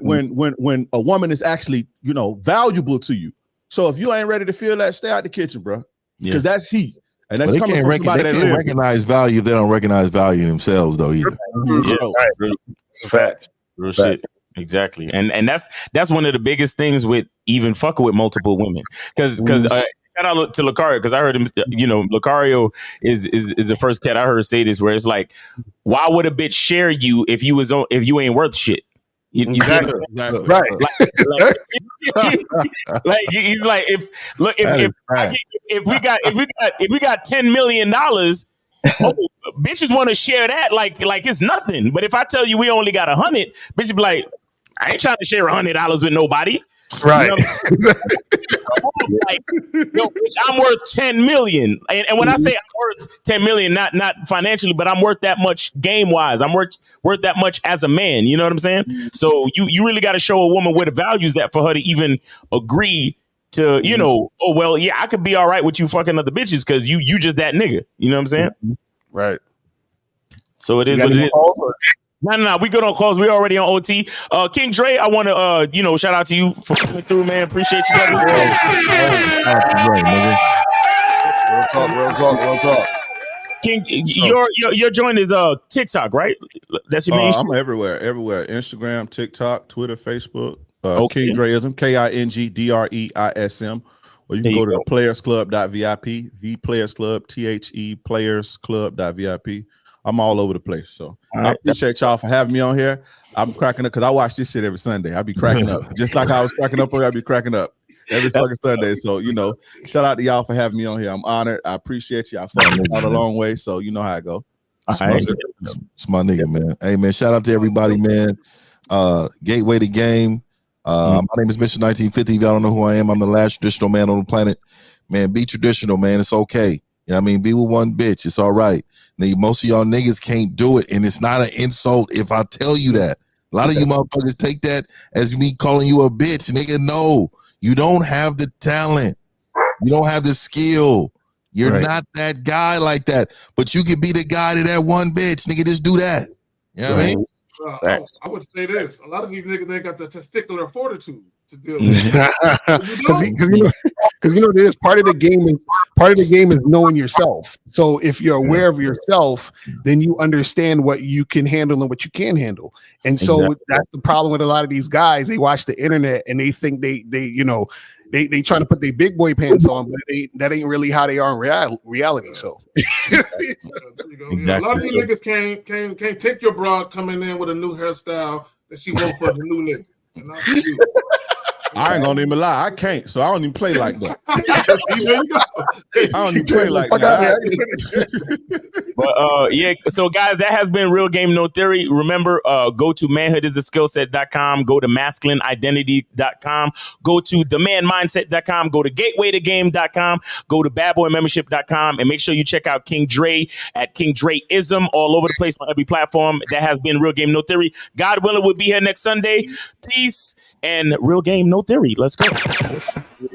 a woman is actually valuable to you. So if you ain't ready to feel that, stay out the kitchen, bro, because that's heat. And that's coming from somebody that can't recognize value if they don't recognize value in themselves, though. Either. It's a fact. Real shit. Exactly, and that's one of the biggest things with even fucking with multiple women, because shout out to Lucario, because I heard him. Lucario is the first cat I heard say this, where it's like, why would a bitch share you if you ain't worth shit? Exactly. Right. Like he's like, if we got $10 million. Bitches want to share that like it's nothing. But if I tell you we only got 100, bitches be like, I ain't trying to share $100 with nobody. Right. Like, bitch, I'm worth 10 million. And when I say I'm worth 10 million, not financially, but I'm worth that much game wise. I'm worth that much as a man. You know what I'm saying? So you really got to show a woman where the value's at for her to even agree to, oh, well, yeah, I could be all right with you fucking other bitches because you just that nigga. You know what I'm saying? Right. So it is what it is. No, we good on calls. We already on OT. King Dre, I want to, shout out to you for coming through, man. Appreciate you, brother. Real talk. King, your joint is TikTok, right? That's your main. I'm everywhere. Instagram, TikTok, Twitter, Facebook. King Dreism, KINGDREISM. Or you can go to the playersclub.vip, the Players Club, THE playersclub.vip. I'm all over the place. So I appreciate y'all for having me on here. I'm cracking up because I watch this shit every Sunday. I be cracking up. Just like I was cracking up, I be cracking up every fucking Sunday. So, shout out to y'all for having me on here. I'm honored. I appreciate you. I fucking out a long way. So you know how I go. It's my nigga, man. Hey, man, shout out to everybody, man. Gateway to Game. My name is Mr. 1950. If y'all don't know who I am, I'm the last traditional man on the planet. Man, be traditional, man. It's okay. You know what I mean? Be with one bitch. It's all right. Most of y'all niggas can't do it, and it's not an insult if I tell you that. A lot of you motherfuckers take that as me calling you a bitch. Nigga, no. You don't have the talent. You don't have the skill. You're not that guy like that. But you could be the guy to that one bitch. Nigga, just do that. You know what I mean? I would say this: a lot of these niggas ain't got the testicular fortitude to deal with. Because there's part of the game is knowing yourself. So if you're aware of yourself, then you understand what you can handle and what you can't handle. And so that's the problem with a lot of these guys. They watch the internet and they think they trying to put their big boy pants on, but that ain't really how they are in reality. So exactly. A lot of these niggas can't take your broad coming in with a new hairstyle that she wants for the new nigga. I ain't gonna even lie. I can't, so I don't even play like that. I don't even play like that. But yeah, so guys, that has been Real Game No Theory. Remember, go to manhoodisaskillset.com, go to masculineidentity.com, go to demandmindset.com, go to gatewaytogame.com, go to badboymembership.com, and make sure you check out King Dre at King Dreism all over the place on every platform. That has been Real Game No Theory. God willing, we'll be here next Sunday. Peace and Real Game No Theory. Let's go.